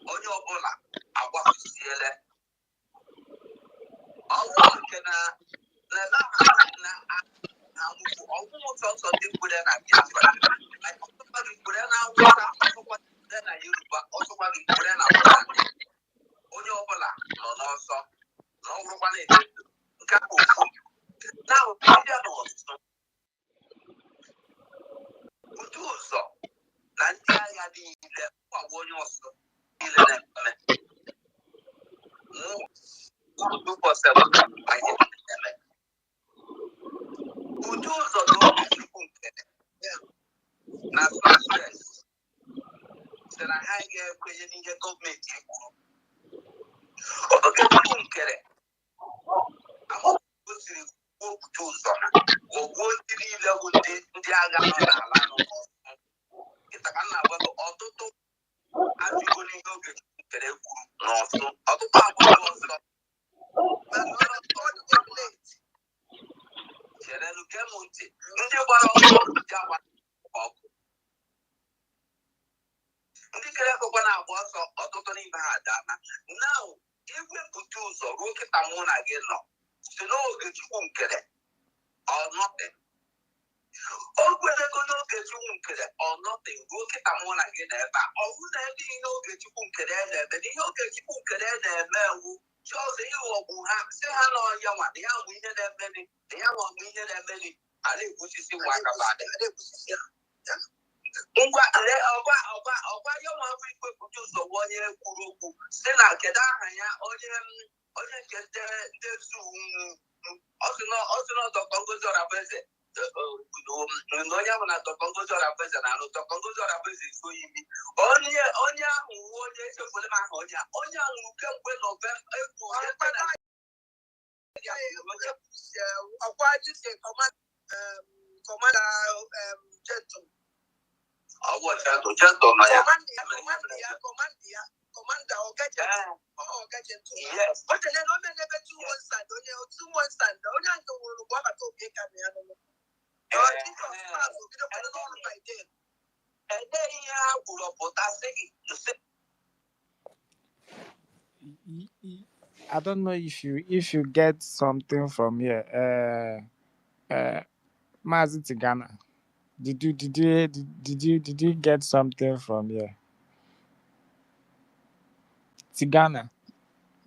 On your bola, I was CLM. I don't know if you get something from here. Mazi Tigana. Did you get something from here? Tigana.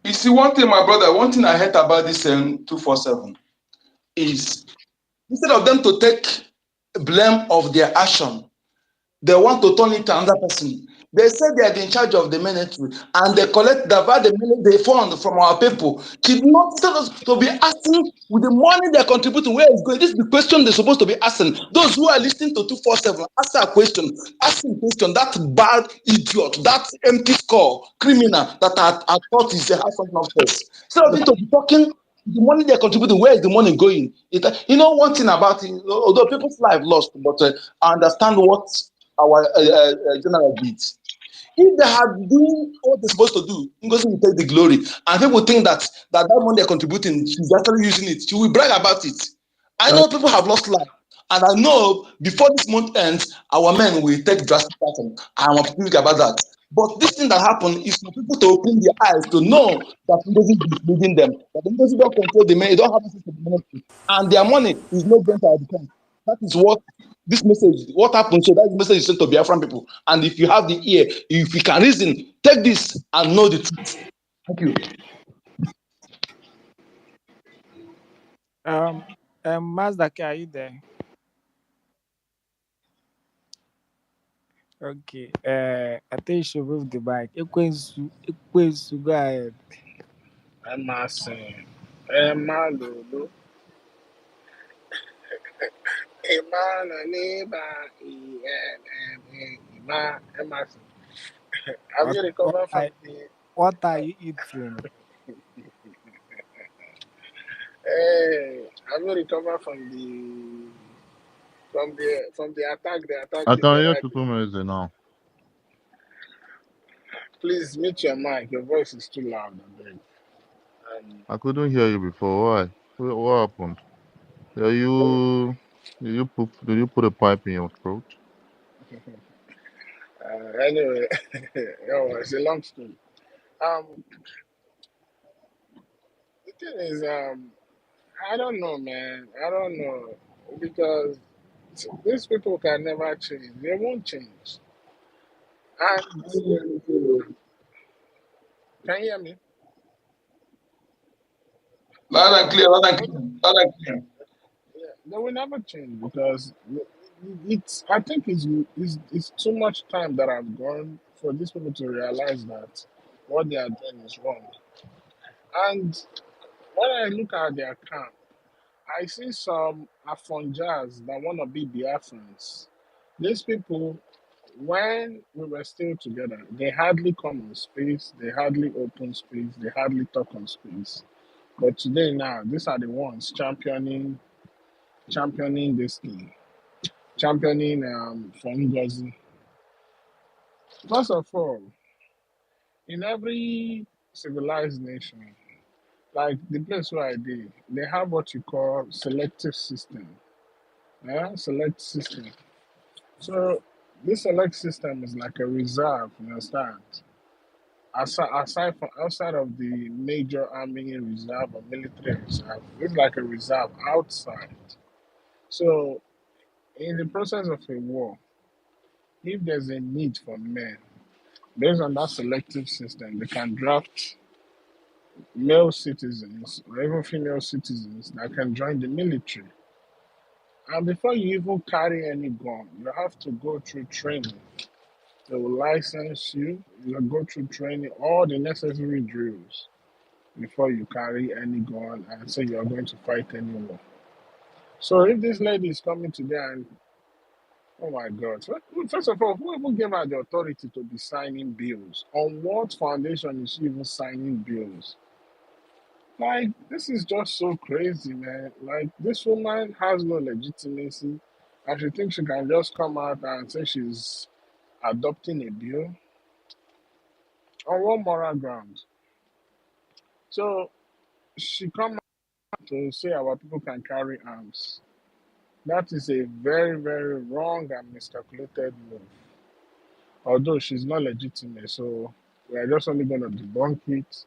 You see, one thing, my brother, one thing I heard about this 247 is instead of them to take blame of their action, they want to turn it to another person. They say they are in charge of the military and they collect the fund from our people. Should not instead of to be asking with the money they're contributing, where it's going. This is the question they're supposed to be asking. Those who are listening to 247, ask a question. That bad idiot, that empty skull criminal that I thought is the house of first. Instead of them to be talking the money they're contributing, where is the money going? One thing about it, although people's life lost, but I understand what our general did. If they had done what they're supposed to do, Ngozi will take the glory. And people think that money they're contributing, she's actually using it. She will brag about it. I know people have lost life. And I know before this month ends, our men will take drastic action. I'm optimistic about that. But this thing that happened is for people to open their eyes to know that Ngozi is leading them. That Ngozi don't control the money, they don't have access to the money. And their money is not going to our defense. That is what this message, what happened. So that message is sent to Biafran people. And if you have the ear, if you can reason, take this and know the truth. Thank you. Mazda, are you there? Okay. I think you should move the mic. Ekwensu, go ahead. Emerson, Lulu, Emerson. Have What you what recovered from are, the? what are you eating? Hey, have you recovered from the attack? They attacked I the can hear Berai Tutu people. Meze now. Please mute your mic. Your voice is too loud. I beg. I couldn't hear you before. Why? What happened? Are you did you put a pipe in your throat? Anyway, it's a long story. Um, thing is, I don't know, man. I don't know because these people can never change. They won't change. And can you hear me? Loud and clear, loud and clear, loud and clear. Yeah, they will never change because it's. I think it's too much time that I've gone for these people to realize that what they are doing is wrong. And when I look at their camp, I see some Afonjas that want to be Biafrans. These people, when we were still together, they hardly come on space, they hardly open space, they hardly talk on space. But today now, these are the ones championing this thing, championing for Ngozi. First of all, in every civilized nation, like the place where I did, they have what you call selective system. Yeah, select system. So this select system is like a reserve, you understand? Aside from outside of the major army reserve or military reserve, it's like a reserve outside. So in the process of a war, if there's a need for men, based on that selective system, they can draft male citizens or even female citizens that can join the military. And before you even carry any gun, you have to go through training. They will license you, you'll go through training, all the necessary drills before you carry any gun and say you're going to fight any war. So if this lady is coming today and, oh my God, first of all, who even gave her the authority to be signing bills? On what foundation is she even signing bills? Like, this is just so crazy, man. Like, this woman has no legitimacy, and she thinks she can just come out and say she's adopting a bill. On what moral grounds? So, she come out to say our people can carry arms. That is a very, very wrong and miscalculated move. Although she's not legitimate, so we are just only going to debunk it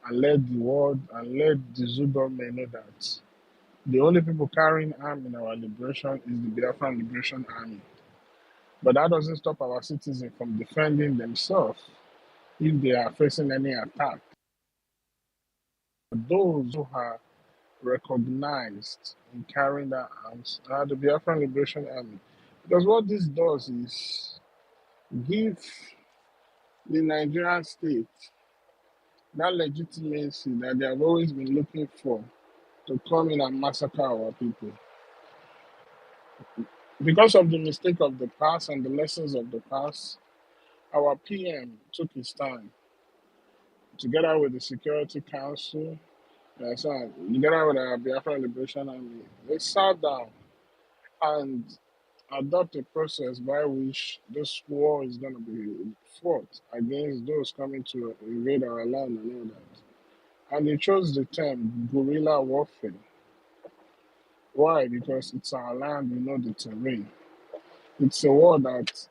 and let the world and let the zoo government know that the only people carrying arms in our liberation is the Biafran Liberation Army. But that doesn't stop our citizens from defending themselves if they are facing any attack. Those who are recognized in carrying their arms are the Biafran Liberation Army. Because what this does is give the Nigerian state that legitimacy that they have always been looking for to come in and massacre our people. Because of the mistake of the past and the lessons of the past, our PM took his time together with the Security Council, together with our Biafra Liberation Army. They sat down and adopt a process by which this war is going to be fought against those coming to invade our land and all that. And they chose the term guerrilla warfare. Why? Because it's our land, we know the terrain. It's a war that,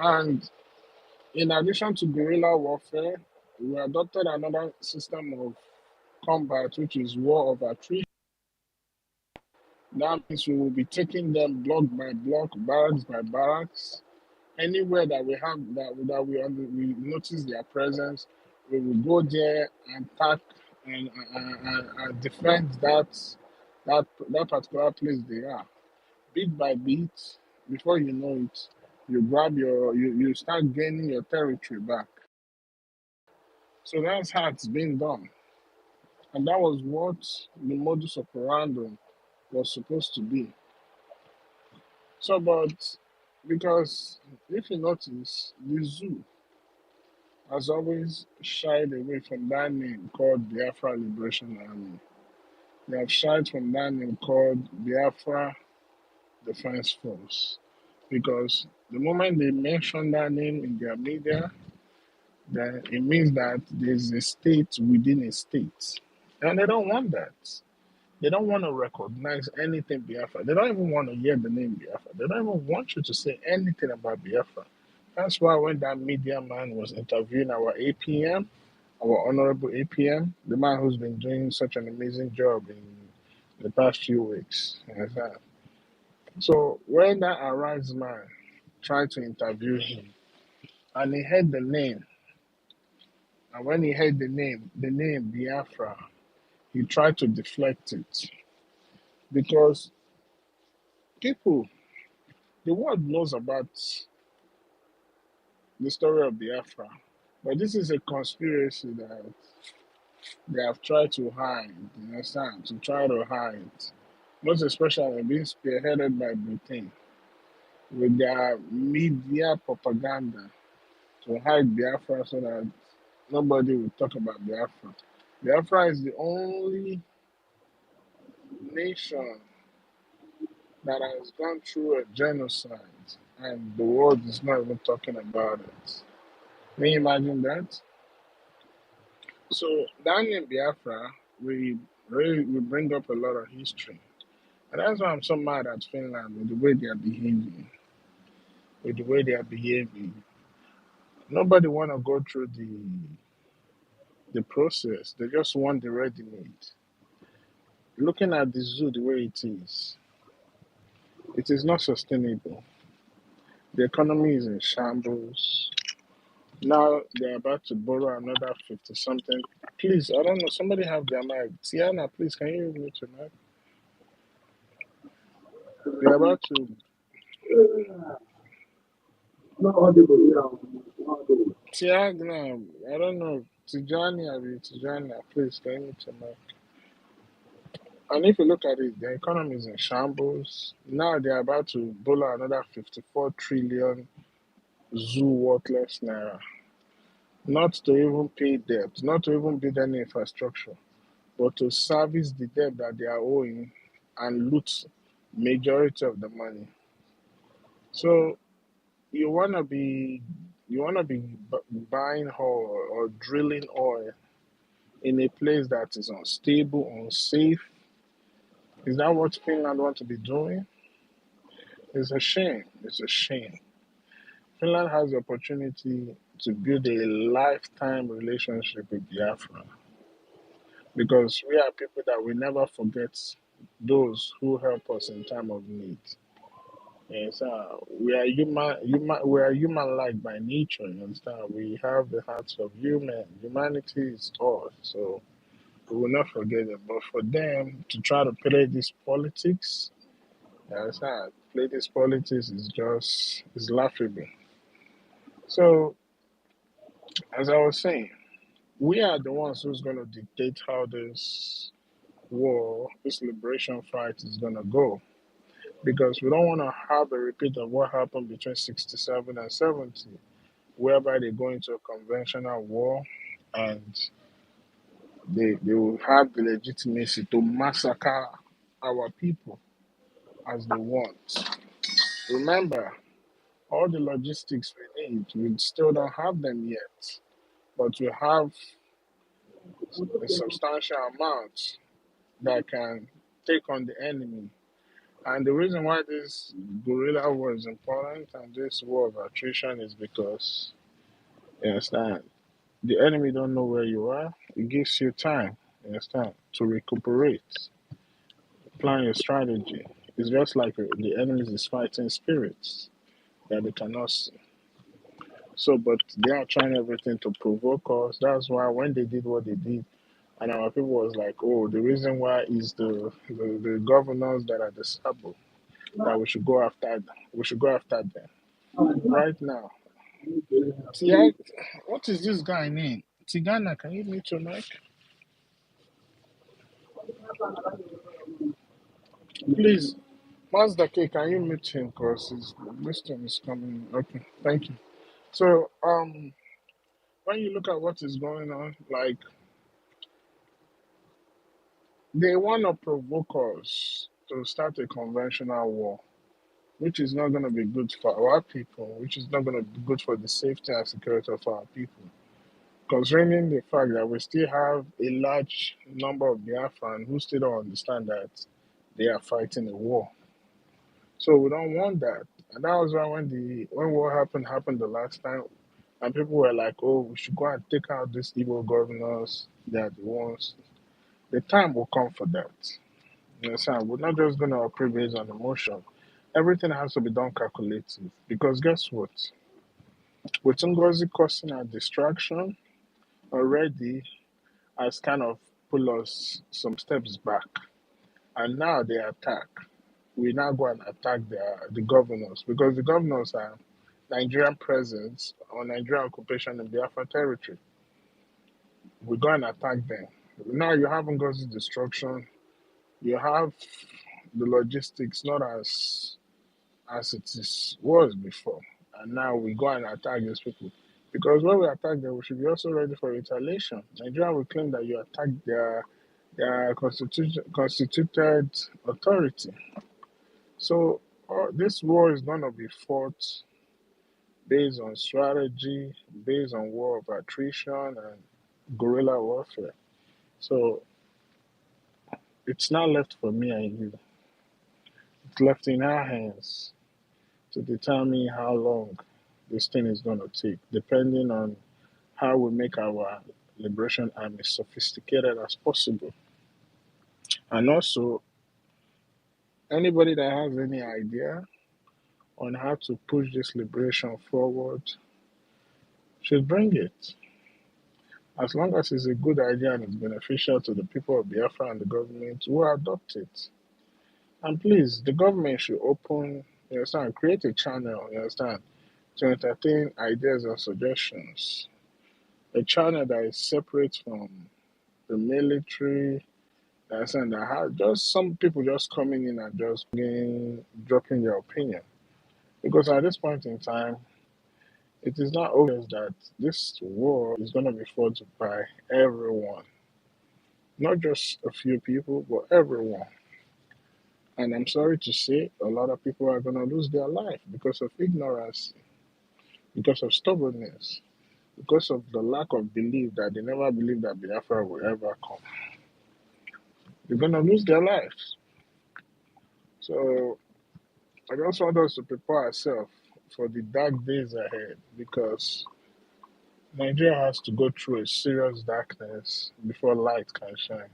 and in addition to guerrilla warfare, we adopted another system of combat, which is war of attrition. That means we will be taking them block by block, barracks by barracks. Anywhere that we have we notice their presence, we will go there and attack and defend that particular place they are. Bit by bit, before you know it, you start gaining your territory back. So that's how it's been done. And that was what the modus operandi was supposed to be. So, but because if you notice, the zoo has always shied away from that name called Biafra Liberation Army. They have shied from that name called Biafra Defense Force. Because the moment they mention that name in their media, then it means that there's a state within a state. And they don't want that. They don't want to recognize anything Biafra. They don't even want to hear the name Biafra. They don't even want you to say anything about Biafra. That's why when that media man was interviewing our APM, our honorable APM, the man who's been doing such an amazing job in the past few weeks. You understand? So when that Arise man tried to interview him, and he heard the name, and when he heard the name Biafra, he tried to deflect it because people, the world knows about the story of Biafra, but this is a conspiracy that they have tried to hide. You understand? To try to hide, most especially being spearheaded by Britain with their media propaganda to hide Biafra so that nobody will talk about Biafra. Biafra is the only nation that has gone through a genocide and the world is not even talking about it. Can you imagine that? So down in Biafra, we bring up a lot of history. And that's why I'm so mad at Finland with the way they are behaving. With the way they are behaving. Nobody wanna go through the process. They just want the ready made. Looking at the zoo the way it is not sustainable. The economy is in shambles. Now they're about to borrow another 50 something. Please, I don't know, somebody have their mic. Tiana, please, can you mute your mic? They're about to. Tiagna, I don't know. Tijani, please, can you mute your mic? And if you look at it, the economy is in shambles. Now they're about to borrow another 54 trillion zoo worthless naira. Not to even pay debt, not to even build any infrastructure, but to service the debt that they are owing and loot majority of the money. So you wanna be buying oil or drilling oil in a place that is unstable, unsafe. Is that what Finland want to be doing? It's a shame. It's a shame. Finland has the opportunity to build a lifetime relationship with Biafra because we are people that will never forget those who help us in time of need. Yes, we are we are human-like by nature. You understand? We have the hearts of human. Humanity is us, so we will not forget them. But for them to try to play this politics, you understand? Play this politics is laughable. So, as I was saying, we are the ones who's going to dictate how this war, this liberation fight is going to go. Because we don't want to have a repeat of what happened between 67 and 70, whereby they go into a conventional war and they will have the legitimacy to massacre our people as they want. Remember, all the logistics we need, we still don't have them yet, but we have a substantial amount that can take on the enemy. And the reason why this guerrilla war is important and this war of attrition is because, you understand, the enemy don't know where you are. It gives you time, you understand, to recuperate, plan your strategy. It's just like the enemy is fighting spirits that they cannot see. So, but they are trying everything to provoke us. That's why when they did what they did, and our people was like, oh, the reason why is the governors that are disabled that we should go after them. Right now, Tia, what is this guy name? Tigana, can you mute your mic? Please, Mazda K, can you mute him? Because his wisdom is coming. Okay, thank you. So, when you look at what is going on, like, they want to provoke us to start a conventional war, which is not going to be good for our people, which is not going to be good for the safety and security of our people. Concerning the fact that we still have a large number of Biafrans who still don't understand that they are fighting a war. So we don't want that. And that was why when what happened the last time, and people were like, "Oh, we should go and take out these evil governors. They are the ones." The time will come for that. You understand? We're not just going to operate based on emotion. Everything has to be done calculated. Because guess what? With Ngozi causing a distraction already has kind of pull us some steps back. And now they attack. We now go and attack the governors because the governors are Nigerian presence or Nigerian occupation in Biafra territory. We go and attack them. Now you have Ngozi destruction. You have the logistics not as it was before. And now we go and attack these people. Because when we attack them, we should be also ready for retaliation. Nigeria will claim that you attacked their constituted authority. So this war is going to be fought based on strategy, based on war of attrition and guerrilla warfare. So it's not left for me and you. It's left in our hands to determine how long this thing is going to take, depending on how we make our liberation army sophisticated as possible. And also, anybody that has any idea on how to push this liberation forward should bring it. As long as it's a good idea and it's beneficial to the people of Biafra and the government, we'll adopt it. And please, the government should open, you understand, create a channel, you understand, to entertain ideas and suggestions. A channel that is separate from the military, you understand, that have just some people just coming in and just dropping their opinion. Because at this point in time, it is not obvious that this war is going to be fought by everyone. Not just a few people, but everyone. And I'm sorry to say, a lot of people are going to lose their life because of ignorance, because of stubbornness, because of the lack of belief that they never believed that Biafra will ever come. They're going to lose their lives. So I just want us to prepare ourselves for the dark days ahead because Nigeria has to go through a serious darkness before light can shine.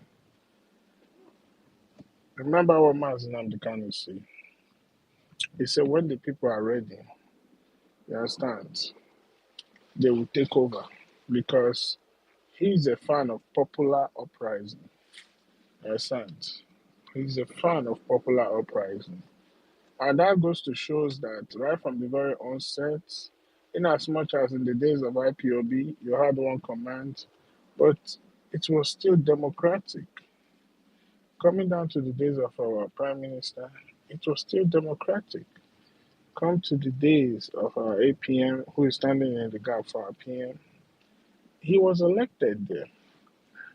Remember what Mazi Nnamdi Kanu said? He said, when the people are ready, you understand, they will take over because he's a fan of popular uprising. You understand? He's a fan of popular uprising. And that goes to show that right from the very onset, in as much as in the days of IPOB, you had one command, but it was still democratic. Coming down to the days of our Prime Minister, it was still democratic. Come to the days of our APM, who is standing in the gap for our PM, he was elected there.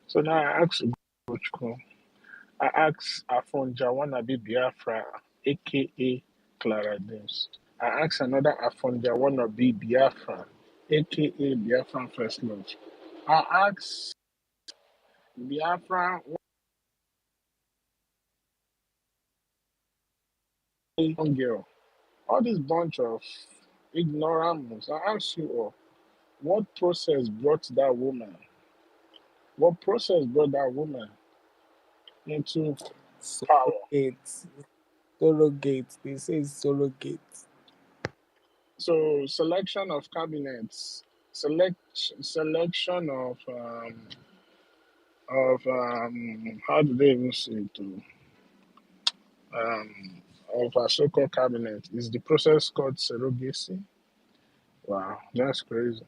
So now I ask Gochko, I ask Afonja Wanabi Biafra, aka Clara Dems. I ask another Afonja Wanabi Biafra, aka Biafran First Lodge. I ask Biafra one girl. All this bunch of ignoramus. I ask you all, what process brought that woman? What process brought that woman into power? Surrogate. They say it's surrogate. So selection of cabinets, selection of how do they even say it? Of a so-called cabinet is the process called surrogacy. Wow, that's crazy.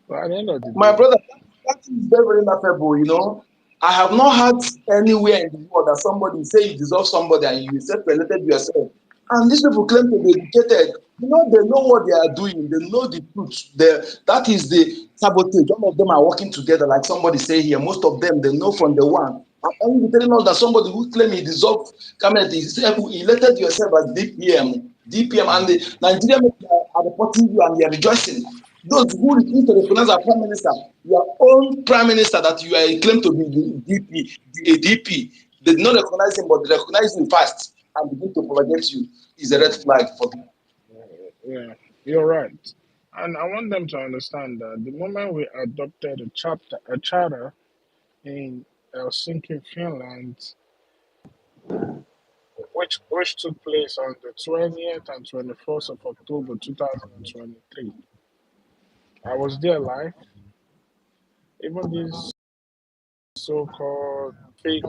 But at the end of the My day, brother, that is very, very laughable, you know. I have not heard anywhere in the world that somebody say you deserve somebody and you self-elected yourself. And these people claim to be educated. You know, they know what they are doing. They know the truth. That is the sabotage. All of them are working together, like somebody say here. Most of them, they know from the one. And you telling us that somebody who claim he deserved cabinet, he elected yourself as DPM, and the Nigerian are reporting you and they are rejoicing. Those who refuse to recognize our prime minister, your own prime minister that you are claimed to be the DP, they did not recognize him, but they recognize him fast. and begin to propagate you is a red flag for me. Yeah, you're right. And I want them to understand that the moment we adopted a charter in Helsinki, Finland, which took place on the 20th and 21st of October 2023. I was there live. Even this so-called fake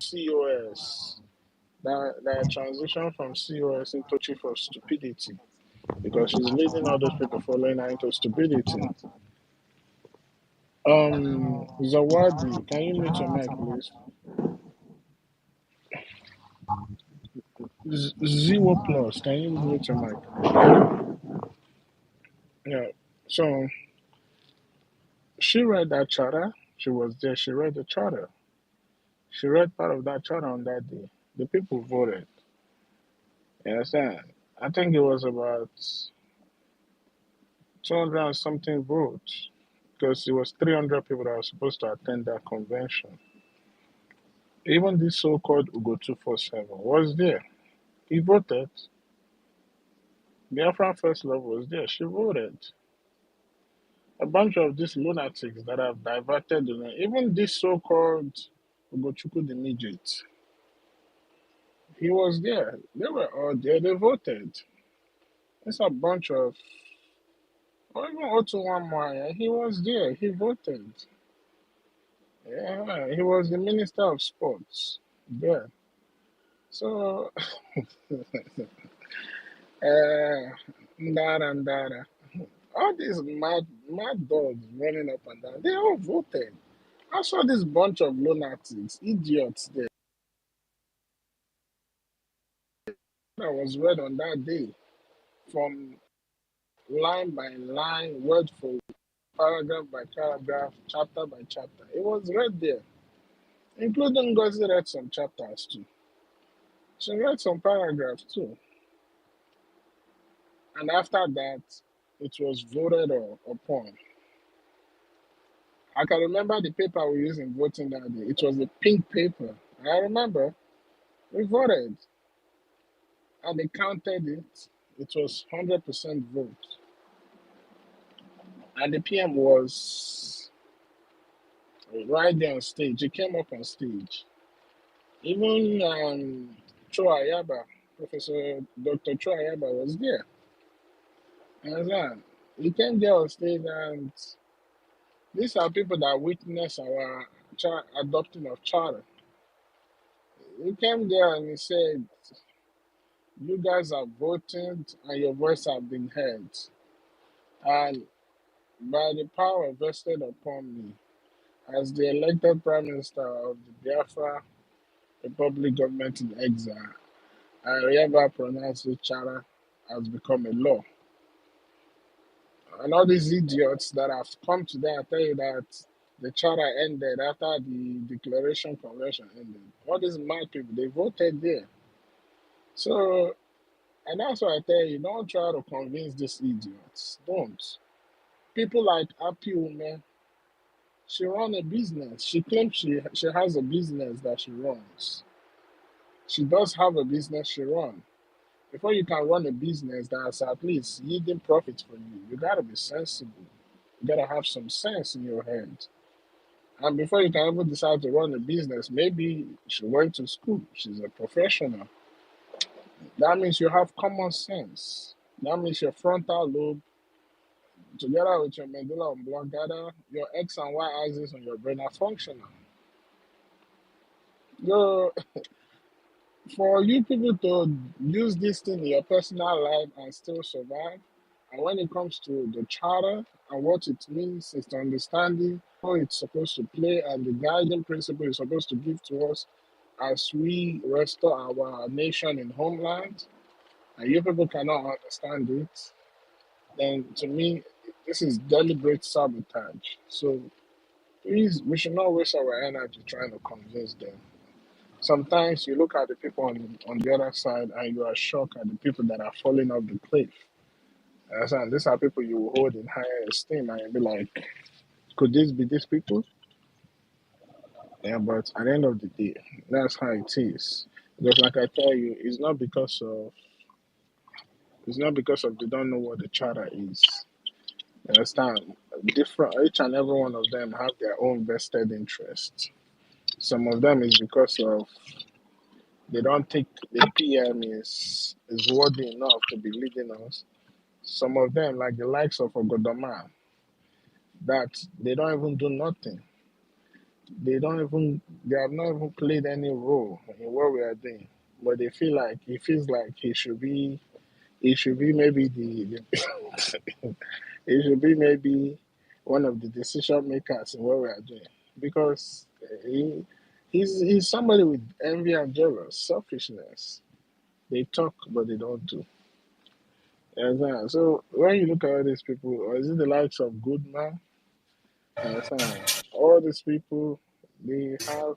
COS, that transition from COS into chief of stupidity, because she's leading all those people following her into stupidity. Zawadi, can you mute your mic, please? Zero plus, can you mute your mic? Yeah. So she read that charter. She was there. She read the charter. She read part of that charter on that day. The people voted. You understand? I think it was about 200 and something votes, because it was 300 people that were supposed to attend that convention. Even this so-called Ugo 247 was there. He voted. Biafran First Love was there. She voted. A bunch of these lunatics that have diverted, even this so-called Ugochukwu the midget, he was there. They were all there. They voted. It's a bunch of, or even Otu Wamwaya, he was there. He voted. Yeah, he was the Minister of Sports there. So, Ndara, Ndara. All these mad dogs running up and down, they all voted. I saw this bunch of lunatics, idiots there that was read on that day, from line by line, word for word, paragraph by paragraph, chapter by chapter. It was read there, including Ngozi read some chapters too. She read some paragraphs too. And after that, it was voted upon. I can remember the paper we used in voting that day. It was a pink paper. I remember we voted and they counted it. It was 100% vote. And the PM was right there on stage. He came up on stage. Even Professor Dr. Cho Ayaba was there. And he came there on stage, and these are people that witnessed our adopting of charter. He came there and he said, "You guys have voted and your voice have been heard. And by the power vested upon me as the elected Prime Minister of the Biafra Republic government in exile, I hereby pronounce the charter has become a law." And all these idiots that have come today, I tell you that the charter ended after the Declaration Convention ended. All these mad people, they voted there. So, and that's why I tell you, don't try to convince these idiots. Don't. People like Happy Woman, she runs a business. She claims she has a business that she runs. She does have a business she runs. Before you can run a business that's at least yielding profit for you, you gotta be sensible. You gotta have some sense in your head. And before you can even decide to run a business, maybe she went to school. She's a professional. That means you have common sense. That means your frontal lobe, together with your medulla oblongata, your X and Y axis on your brain are functional. So, for you people to use this thing in your personal life and still survive, and when it comes to the charter and what it means, it's to understanding how it's supposed to play and the guiding principle it's supposed to give to us as we restore our nation in homeland, and you people cannot understand it, then to me, this is deliberate sabotage. So please, we should not waste our energy trying to convince them. Sometimes you look at the people on the other side and you are shocked at the people that are falling off the cliff. Understand? These are people you hold in higher esteem and you'll be like, could this be these people? Yeah, but at the end of the day, that's how it is. Because like I tell you, it's not because of they don't know what the charter is. You understand? Different each and every one of them have their own vested interest. Some of them is because of they don't think the PM is worthy enough to be leading us. Some of them, like the likes of Ogodoma, that they don't even do nothing. They have not even played any role in what we are doing. But he feels like he should be maybe he should be maybe one of the decision makers in what we are doing. Because he's somebody with envy and jealous, selfishness. They talk but they don't do. You understand? So when you look at all these people, or is it the likes of Goodman? You understand? All these people, they have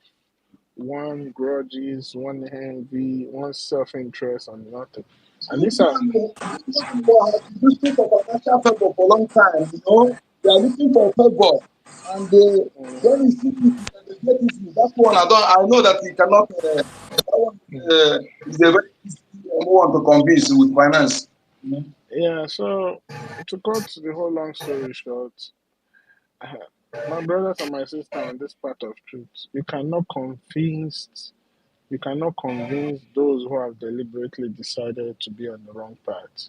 one grudges, one envy, one self-interest, and nothing. And these are Looking for financial favor for a long time, you know. They are looking for favor. And when you see it, they get it. That one, I know that he cannot, that one is a very easy one to convince with finance. You know? yeah. So to cut the whole long story short, uh, my brothers and my sister on this part of truth, you cannot convince those who have deliberately decided to be on the wrong path.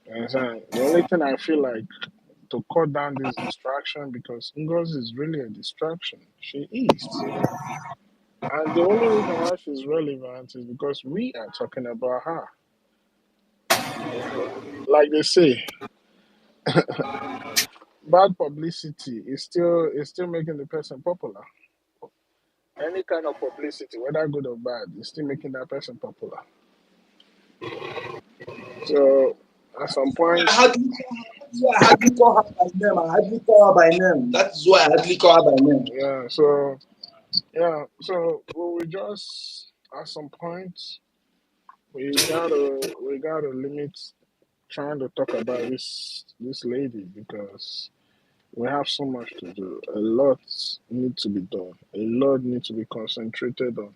You understand? The only thing I feel like to cut down this distraction, because Ngozi is really a distraction. She is. And the only reason why she's relevant is because we are talking about her. Like they say, bad publicity is still making the person popular. Any kind of publicity, whether good or bad, is still making that person popular. So at some I point, hardly, I hardly call her by name. I hardly call her by name. That is why I hardly call her by name. so we just at some point we gotta limit trying to talk about this lady because we have so much to do. A lot need to be done. A lot need to be concentrated on.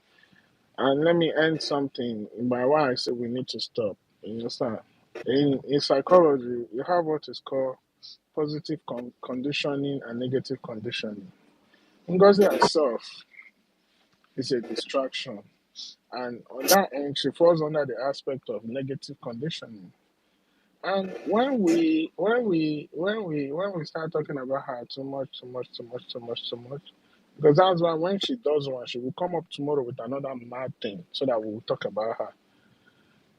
And let me end something by why I say we need to stop. You understand? In psychology, you have what is called positive conditioning and negative conditioning. Ngozi herself is a distraction, and on that end, she falls under the aspect of negative conditioning. And when we start talking about her too much, too much, too much, too much, too much, because that's why when she does one, she will come up tomorrow with another mad thing so that we will talk about her.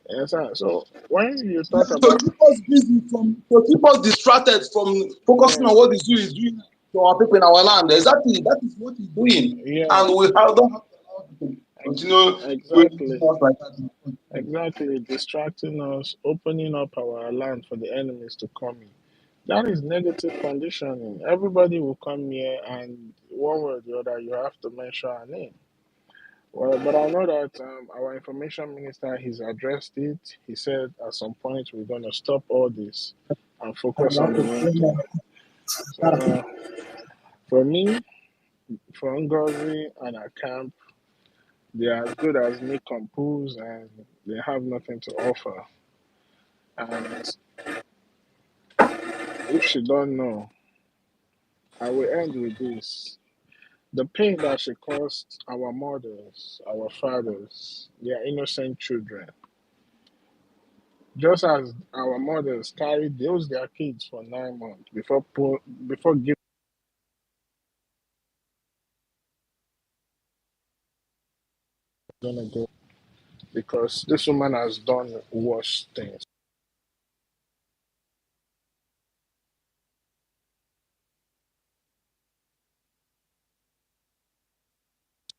Yes, sir. So when you talk Yeah, to about keep us busy, to keep us distracted from focusing on yes, what the zoo is doing to our people in our land. Exactly, that is what he's doing. yeah, And don't have to allow people ex- continue doing exactly, stuff like that. exactly, distracting us, opening up our land for the enemies to come in. That is negative conditioning. Everybody will come here, and one way or the other, you have to mention our name. Well, but I know that our information minister, he's addressed it. He said at some point we're going to stop all this and focus on the main thing. So for me, for Ngozi and our camp, they are as good as Nick Compose and they have nothing to offer. And if she don't know, I will end with this. The pain that she caused our mothers, our fathers, their innocent children, just as our mothers carried those their kids for 9 months before giving gonna go, because this woman has done worse things.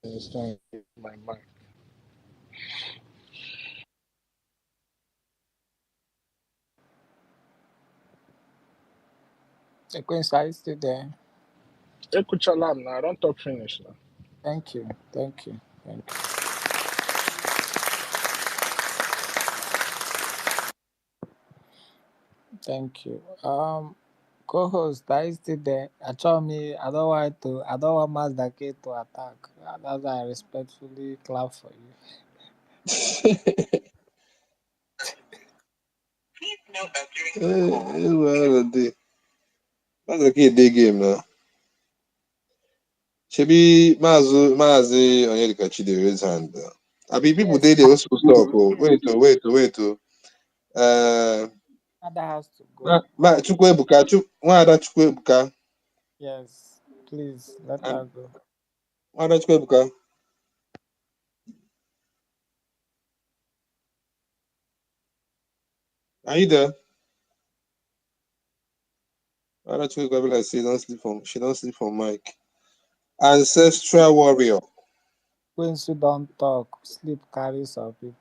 Understand my mind. Queen, are you still there? Ekuchalam now, I don't talk finish now. Thank you. Thank you. Thank you. Thank you. Co-host, are you still there? I told me I don't want Mazda K to attack. That's why I respectfully clap for you. Well, that's okay. Day game now. Shebi Mazi Onyedika Chidi raise hand. I mean, people Yes, they also stop. Oh, wait. Ada has to go. Chukwebuka, Wada Chukwebuka, Yes, please let her go. Wada Chukwebuka. Are you there? Wada Chukwebuka, like say, she don't sleep from mic. Ancestral warrior. Quincy don't talk. Sleep carry some people.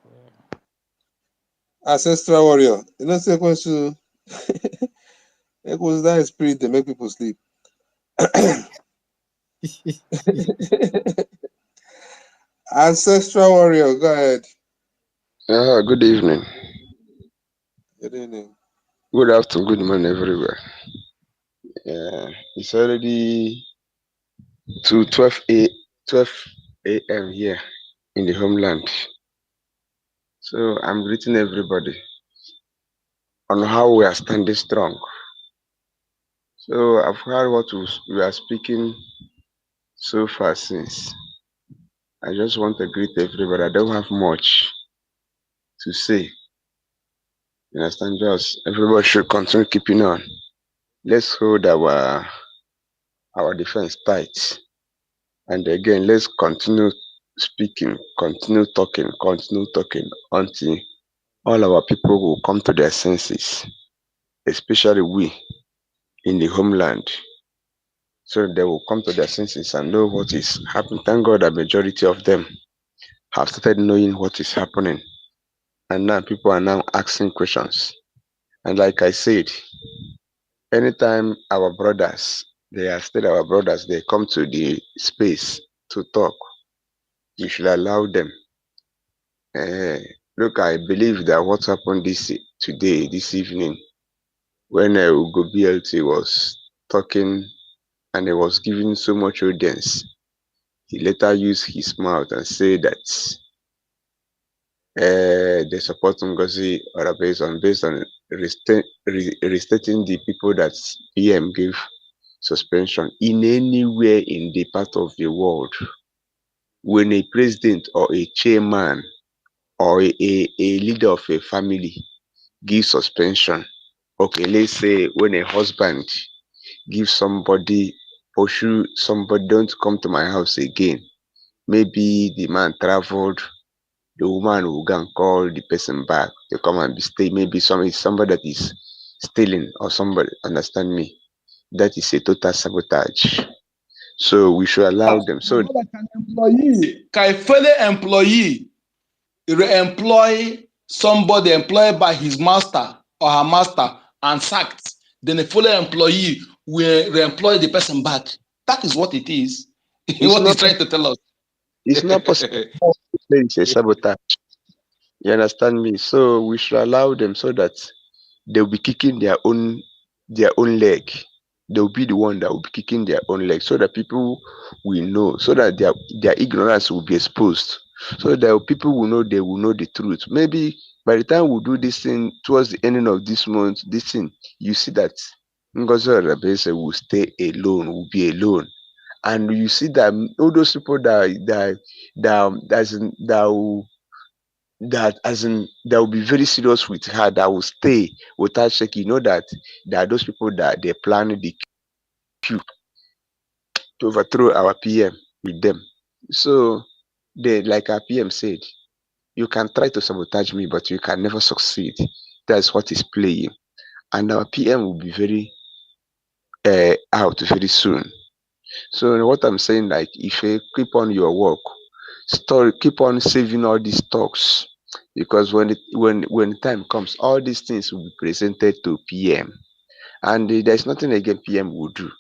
Ancestral warrior. You know, say, Kwensu, it was that spirit that make people sleep. Ancestral warrior, go ahead. Good evening, Good evening. good afternoon, good morning everywhere. Yeah, it's already to 12 a.m. here in the homeland. So I'm greeting everybody on how we are standing strong. So I've heard what we are speaking so far since. I just want to greet everybody. I don't have much to say. You understand? Just everybody should continue keeping on. Let's hold our defense tight. And again, let's continue speaking, continue talking until all our people will come to their senses, especially we in the homeland. So they will come to their senses and know what is happening. Thank God the majority of them have started knowing what is happening. And now people are now asking questions. And like I said, anytime our brothers, they are still our brothers, they come to the space to talk, you should allow them. Look, I believe that what happened this evening, when Ugo BLT was talking and he was giving so much audience, he later used his mouth and said that they support Ngozi or based on restating the people that PM gave suspension in anywhere in the part of the world. When a president or a chairman or a leader of a family give suspension. Okay, let's say when a husband gives somebody, pursue somebody, don't come to my house again. Maybe the man traveled, the woman will go and call the person back to come and be staying. Maybe somebody that is stealing or somebody, understand me? That is a total sabotage. So we should allow them. So Can a fellow employee re-employ somebody employed by his master or her master and sacked, then a fellow employee will re-employ the person back? That is what it is. it's What he's not trying to tell us. it's not possible to say it's a sabotage. You understand me? So we should allow them so that they'll be kicking their own leg. They'll be the one that will be kicking their own leg so that people will know, so that their ignorance will be exposed. So that people will know, they will know the truth. Maybe by the time we do this thing towards the ending of this month, this thing, you see that Ngozi Rabese will stay alone, will be alone. And you see that all those people that as in that will be very serious with her, that will stay without checking. You know that there are those people that they plan the coup to overthrow our PM with them. So they, like our PM said, you can try to sabotage me, but you can never succeed. That's what is playing. And our PM will be very out very soon. So what I'm saying, like, if you keep on your work, keep on saving all these talks, because when time comes, all these things will be presented to PM, and there's nothing again PM will do.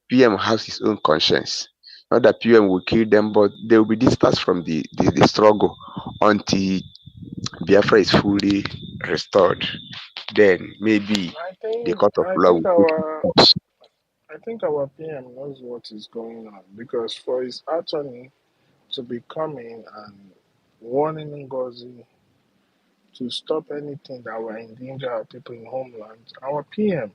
PM has his own conscience. Not that PM will kill them, but they will be distanced from the struggle until Biafra is fully restored, then maybe the court of I law think will put our us. I think our PM knows what is going on because for his attorney to be coming and warning Ngozi to stop anything that will endanger our people in homeland, our PM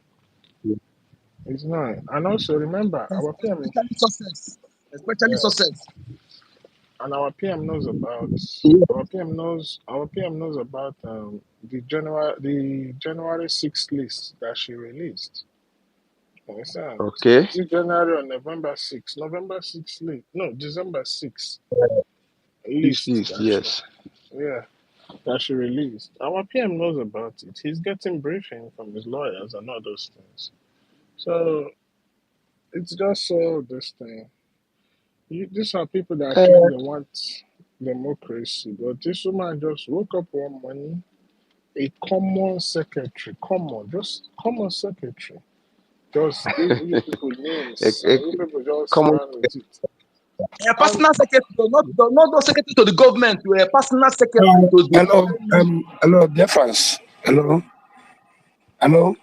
is not. And also remember, our PM, Especially success. Especially yes, success. and our PM knows about our PM knows about the January 6th list that she released. Understand? Okay. Is it January or November 6th? November 6th list. No, December 6th list This, that she, yes. yeah, that she released. Our PM knows about it. He's getting briefing from his lawyers and all those things. So it's just so this thing. These are people that Uh, claim they want democracy, but this woman just woke up one morning, a common secretary, just common secretary, just gave you people names, A and you people just common. ran with it. A And personal secretary, not secretary to the government, a personal secretary to the hello, hello, difference. Hello, hello.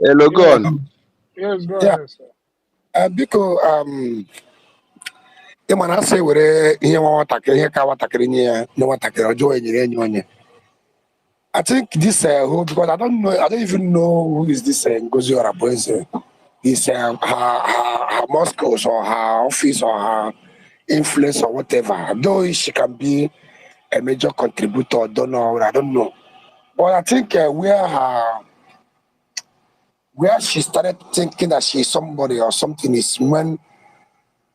Hello, go yes, on. yes, go Yeah, ahead, sir. biko ịma na asị were ihe nwa nwatakịrị ihe ka nwatakịrị nye ya nye nwatakịrị ọjọọ enyere enyi onye. I think this who because I don't even know who is this Ngozi Oraboeze. Is her Moscow or her office or her influence or whatever. Though she can be a major contributor, don't know, I don't know. But I think where she started thinking that she's somebody or something is when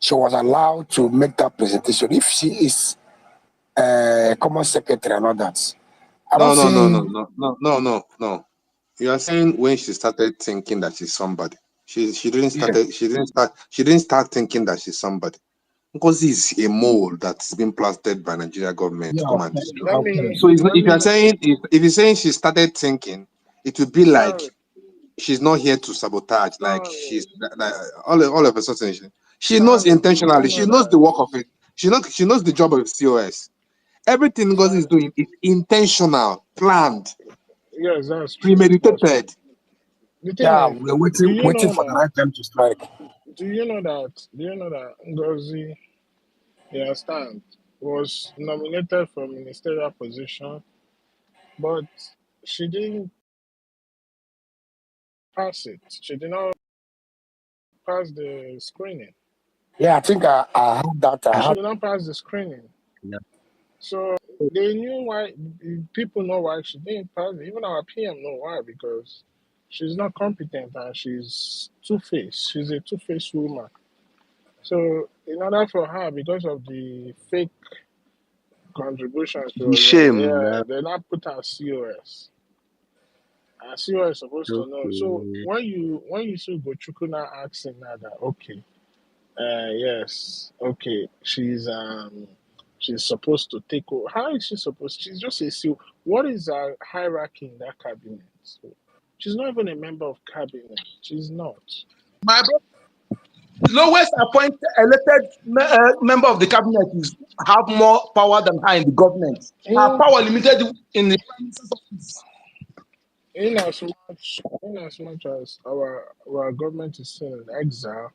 she was allowed to make that presentation. If she is a common secretary and all that, I don't No, no, no, see. no, no, no, no, no, no. You are saying when she started thinking that she's somebody. Yeah, She didn't start thinking that she's somebody. Because it's a mole that's been planted by Nigeria government to yeah, come and okay, destroy. Let okay. me, So let if you're me, saying if you're saying she started thinking, it would be like sorry, she's not here to sabotage. Like sorry, she's like, all of a sudden she knows sorry. Do you intentionally. She know knows that? the work of it. She knows the job of COS. Everything Ngozi is Sorry. doing is intentional, planned, Yes, that's true. That's true. premeditated. The thing Yeah, is, we're do waiting, you waiting know for the that? right time to strike. Do you know that Ngozi, you understand, was nominated for a ministerial position, but she didn't pass it. She did not pass the screening. Yeah, I think I heard that. I She heard. did not pass the screening. Yeah. So they knew why. People know why she didn't pass it. Even our PM know why, because she's not competent and she's two-faced. She's a two-faced woman. So in order for her, because of the fake contributions she The was shame. yeah, they not put her COS. And COS is supposed to know. So Okay. when you see Gochuku now asking now that okay, yes, okay, she's supposed to take over. How is she supposed? She's just a CEO. What is her hierarchy in that cabinet? So, she's not even a member of cabinet. She's not. my brother, the lowest appointed elected member of the cabinet is have more power than her in the government. Her In power limited in the prime minister's office. in as much as our government is still in exile,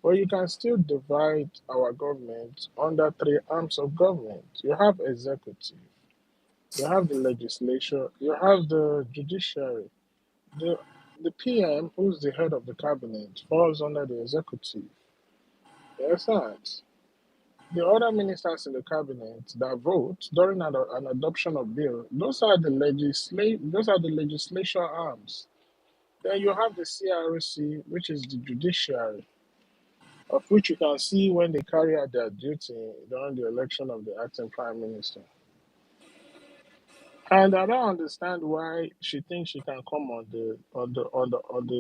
but you can still divide our government under three arms of government. You have executive, you have the legislature, you have the judiciary. The the PM, who's the head of the cabinet, falls under the executive. You understand? The other ministers in the cabinet that vote during an adoption of bill, those are the legislation arms. Then you have the CRC, which is the judiciary, of which you can see when they carry out their duty during the election of the acting prime minister. And I don't understand why she thinks she can come on the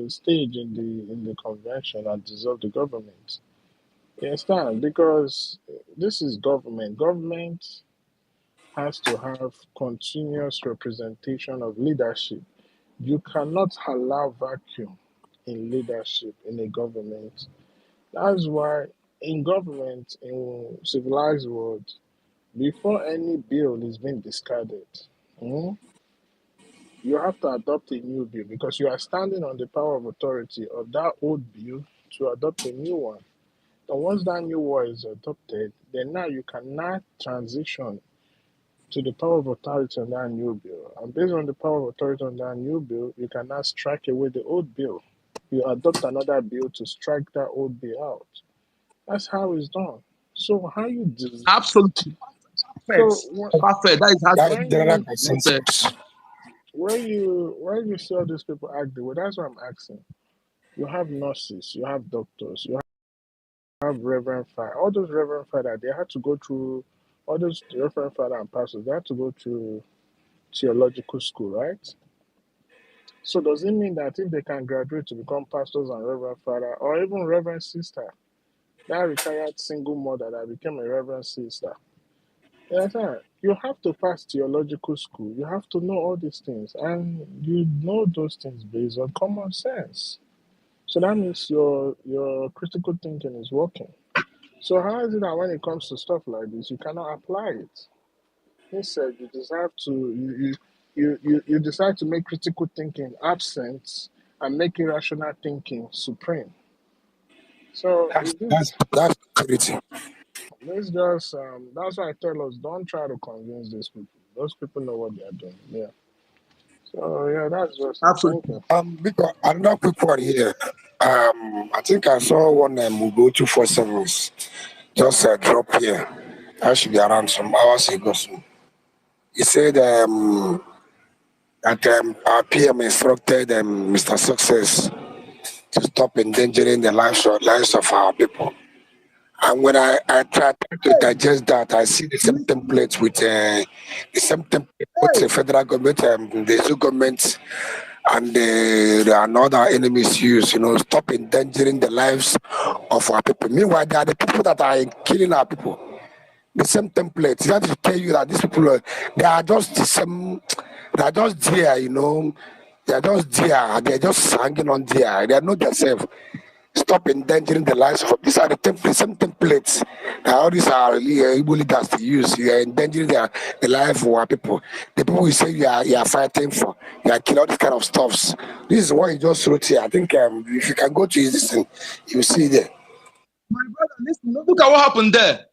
stage in the convention and dissolve the government. You understand? Because this is government. Government has to have continuous representation of leadership. You cannot allow vacuum in leadership in a government. That's why in government, in civilized world, before any bill is being discarded, hmm, you have to adopt a new bill because you are standing on the power of authority of that old bill to adopt a new one. And once that new one is adopted, then now you can now transition to the power of authority on that new bill. And based on the power of authority on that new bill, you can now strike away the old bill. You adopt another bill to strike that old bill out. That's how it's done. So how you do? Absolutely perfect. So Perfect. That is how That is when general you perfect. consensus. when you see all these people act the way, that's what I'm asking. You have nurses, you have doctors, you have Reverend Father. All those Reverend Father, they had to go through all those Reverend Father and pastors. They had to go through theological school, right? So does it mean that if they can graduate to become pastors and Reverend Father, or even Reverend Sister, that retired single mother that became a Reverend Sister? Yes, sir. You have to pass theological school. You have to know all these things, and you know those things based on common sense. So that means your critical thinking is working. So how is it that when it comes to stuff like this, you cannot apply it? Instead, you decide to you decide to make critical thinking absent and make irrational thinking supreme. So That's it is that's that's security. this just that's why I tell us don't try to convince these people. Those people know what they are doing. Yeah. So yeah, that's just it. Thank Absolutely. you. Because another quick one here. I think I saw one Mugo 247 just drop here. I should be around some hours ago. So he said that our PM instructed Mr. Success to stop endangering the lives of our people. And when I try to Hey, digest that, I see the same listen. template with the same template both Hey, the federal government, the zoo government, and another enemies use. Stop endangering the lives of our people. Meanwhile, they are the people that are killing our people. The same template. That to tell you that these people, they are just the same. They are just there. They are just there. They are just hanging on there. They are not themselves. Stop endangering the lives of these are the templates, same templates. All these are Igbo leaders to use. You are endangering the life of our people. The people you say you are fighting for, you are killing all these kind of stuffs. This is what he just wrote here. I think if you can go to his thing, you will see there. my brother, listen. Look at what happened there.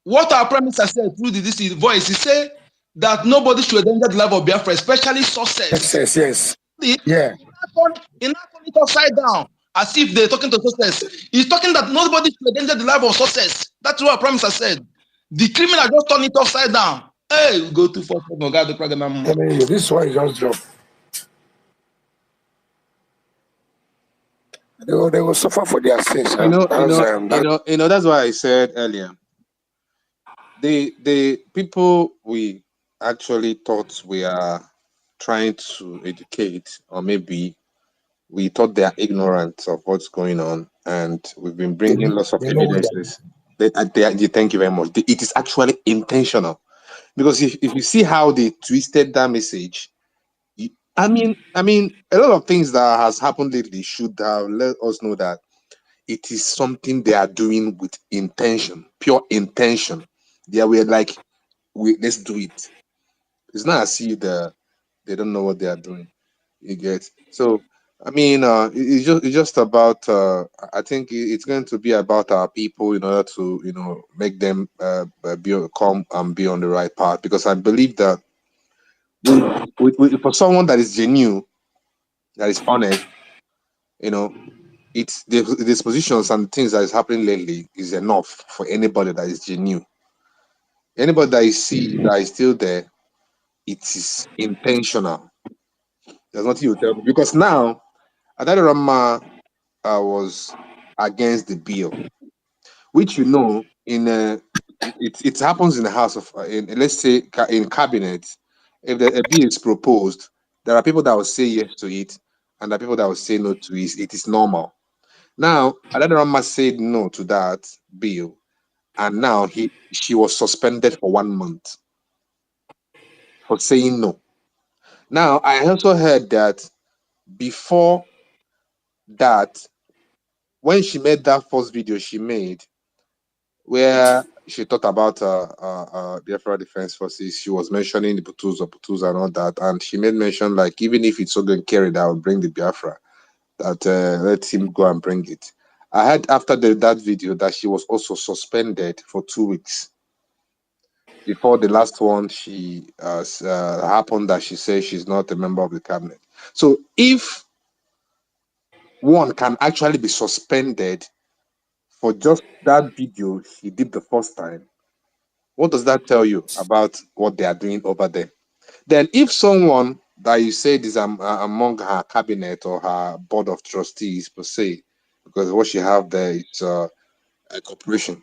What our prime minister said through this voice, he said that nobody should endanger the life of Biafra, especially success. Yes, yes. He Yeah. now turn it upside down as if they're talking to success. He's talking that nobody should endanger the life of success. That's what our prime minister said. The criminal just turn it upside down. Hey, we go too far. No, God, the program. Telling you, this one is just dropped. They will suffer for their sins. You know, you That's know, you know, you know. That's why I said earlier. The people we actually thought we are trying to educate, or maybe we thought they are ignorant of what's going on, and we've been bringing lots of they know what they are. evidences. Thank you very much. It is actually intentional because if you see how they twisted that message, I mean, a lot of things that has happened lately should have let us know that it is something they are doing with intention, pure intention. They were like, let's do it. It's not as if they don't know what they are doing. You get so. I mean, it's just about. I think it's going to be about our people in order to make them come and be on the right path. Because I believe that for someone that is genuine, that is honest, you know, it's the dispositions and things that is happening lately is enough for anybody that is genuine. Anybody that is see that is still there, it is intentional. There's nothing you tell me because now Adarama was against the bill, which in it happens in the house of let's say in cabinet. If a bill is proposed, there are people that will say yes to it, and there are people that will say no to it. It is normal. Now Adarama said no to that bill, and now she was suspended for 1 month for saying no. Now I also heard that before that, when she made that first video she made, where she talked about Biafra Defense Forces. She was mentioning the Putus and all that, and she made mention like even if it's Ogun carried out, bring the Biafra, that let him go and bring it. I heard after that video that she was also suspended for 2 weeks. Before the last one, she happened that she said she's not a member of the cabinet. So if one can actually be suspended for just that video she did the first time, what does that tell you about what they are doing over there? Then if someone that you said is among her cabinet or her board of trustees per se, because what she have there is a corporation,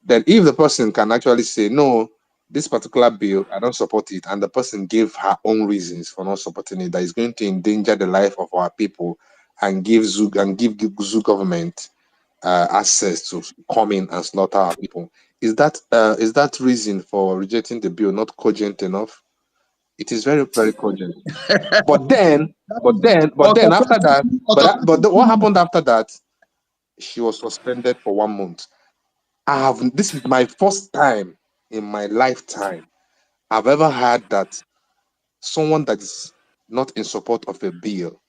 then if the person can actually say, no, this particular bill, I don't support it, and the person gave her own reasons for not supporting it, that is going to endanger the life of our people and give zoo government access to come in and slaughter our people. Is that reason for rejecting the bill not cogent enough? It is very, very cogent. But then after that, what happened after that? She was suspended for 1 month. This is my first time in my lifetime I've ever heard that someone that is not in support of a bill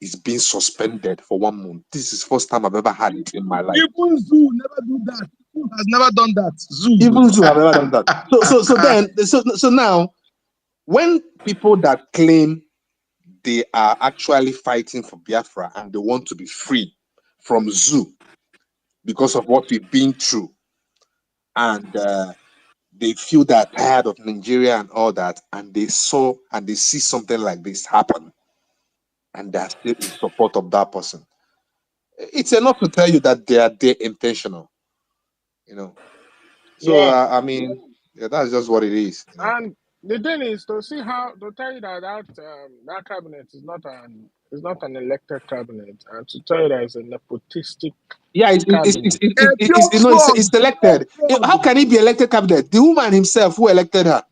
is being suspended for 1 month. This is the first time I've ever had it in my life. Even Zoo never do that. Zoo has never done that. Even Zoo have never done that. So now, when people that claim they are actually fighting for Biafra and they want to be free from Zoo because of what we've been through, and they feel they're tired of Nigeria and all that, and they see something like this happen, and they're still in support of that person. It's enough to tell you that they're intentional, you know. So Yeah. I mean, yeah, that's just what it is. You know? And the thing is to see how to tell you that that cabinet is not an elected cabinet, and to tell you that it's a nepotistic Yeah, cabinet. it's elected. How can he be elected cabinet? The woman himself who elected her.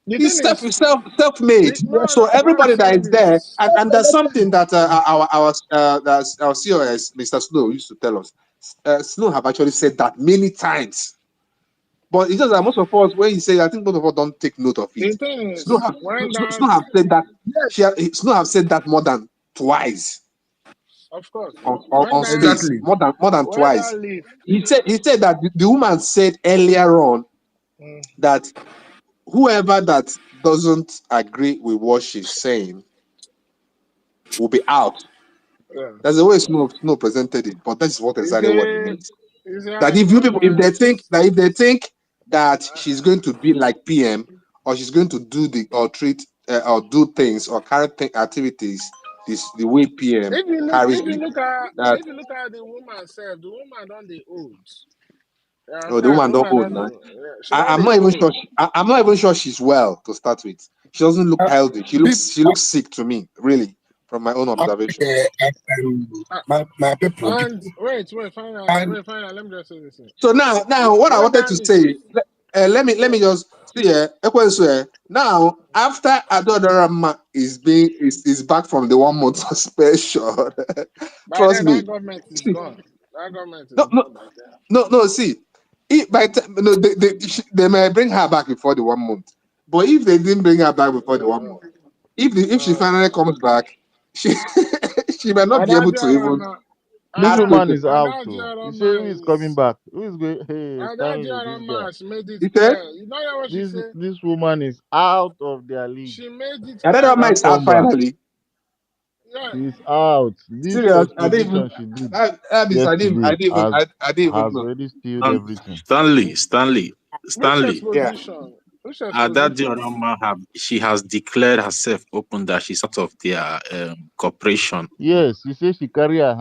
The He's thing is, self-made. no, So what I'm everybody that saying is there, is, and there's something that our COS, Mr. Snow, used to tell us. Snow have actually said that many times. But it's just that most of us, when you say, I think most of us don't take note of the it. thing Snow is, have, when Snow have said that. Snow have said that more than twice of course, when on that space. More than when twice. that leaf, He said that the woman said earlier on mm, that whoever that doesn't agree with what she's saying will be out. yeah, That's the way Snow presented it, but that's what is exactly what it a means. is That a if you people, if they think advice. that she's going to be like PM, or she's going to do or do things or carry activities the way PM carries If you it, look at that the woman self, the woman don't the old. You the understand? The woman don't woman hold don't now. the, yeah, she don't the old. I'm not even sure she's well to start with. She doesn't look healthy. She looks sick to me, really, from my own observation. Uh, my people, and and let me just say this thing. So now, what I When wanted that to leaf, say, let me so just see here. Now, after Adodorama is back from the 1 month suspension, by trust then me. that government is See, gone. That government is no, no, gone by then. no. See, they may bring her back before the 1 month, but if they didn't bring her back before the 1 month, if she finally comes back, she she might not And be that able to even diorama, This ask woman questions. is and out that too. You say who diorama is coming is, back? Who is going? Hey, and that Stanley, this diorama guy. has made it He said, clear. You know what she said? This woman is out of their league. She made it She clear Adodorama can't is that out come back. finally. yeah, She's out. This Serious, I didn't even. exposition she did That means yesterday I didn't even has know. already sealed everything. which Stanley. Yeah. exposition? Which That exposition? Diorama she has declared herself open that she's out of their corporation. Yes, she says she carry her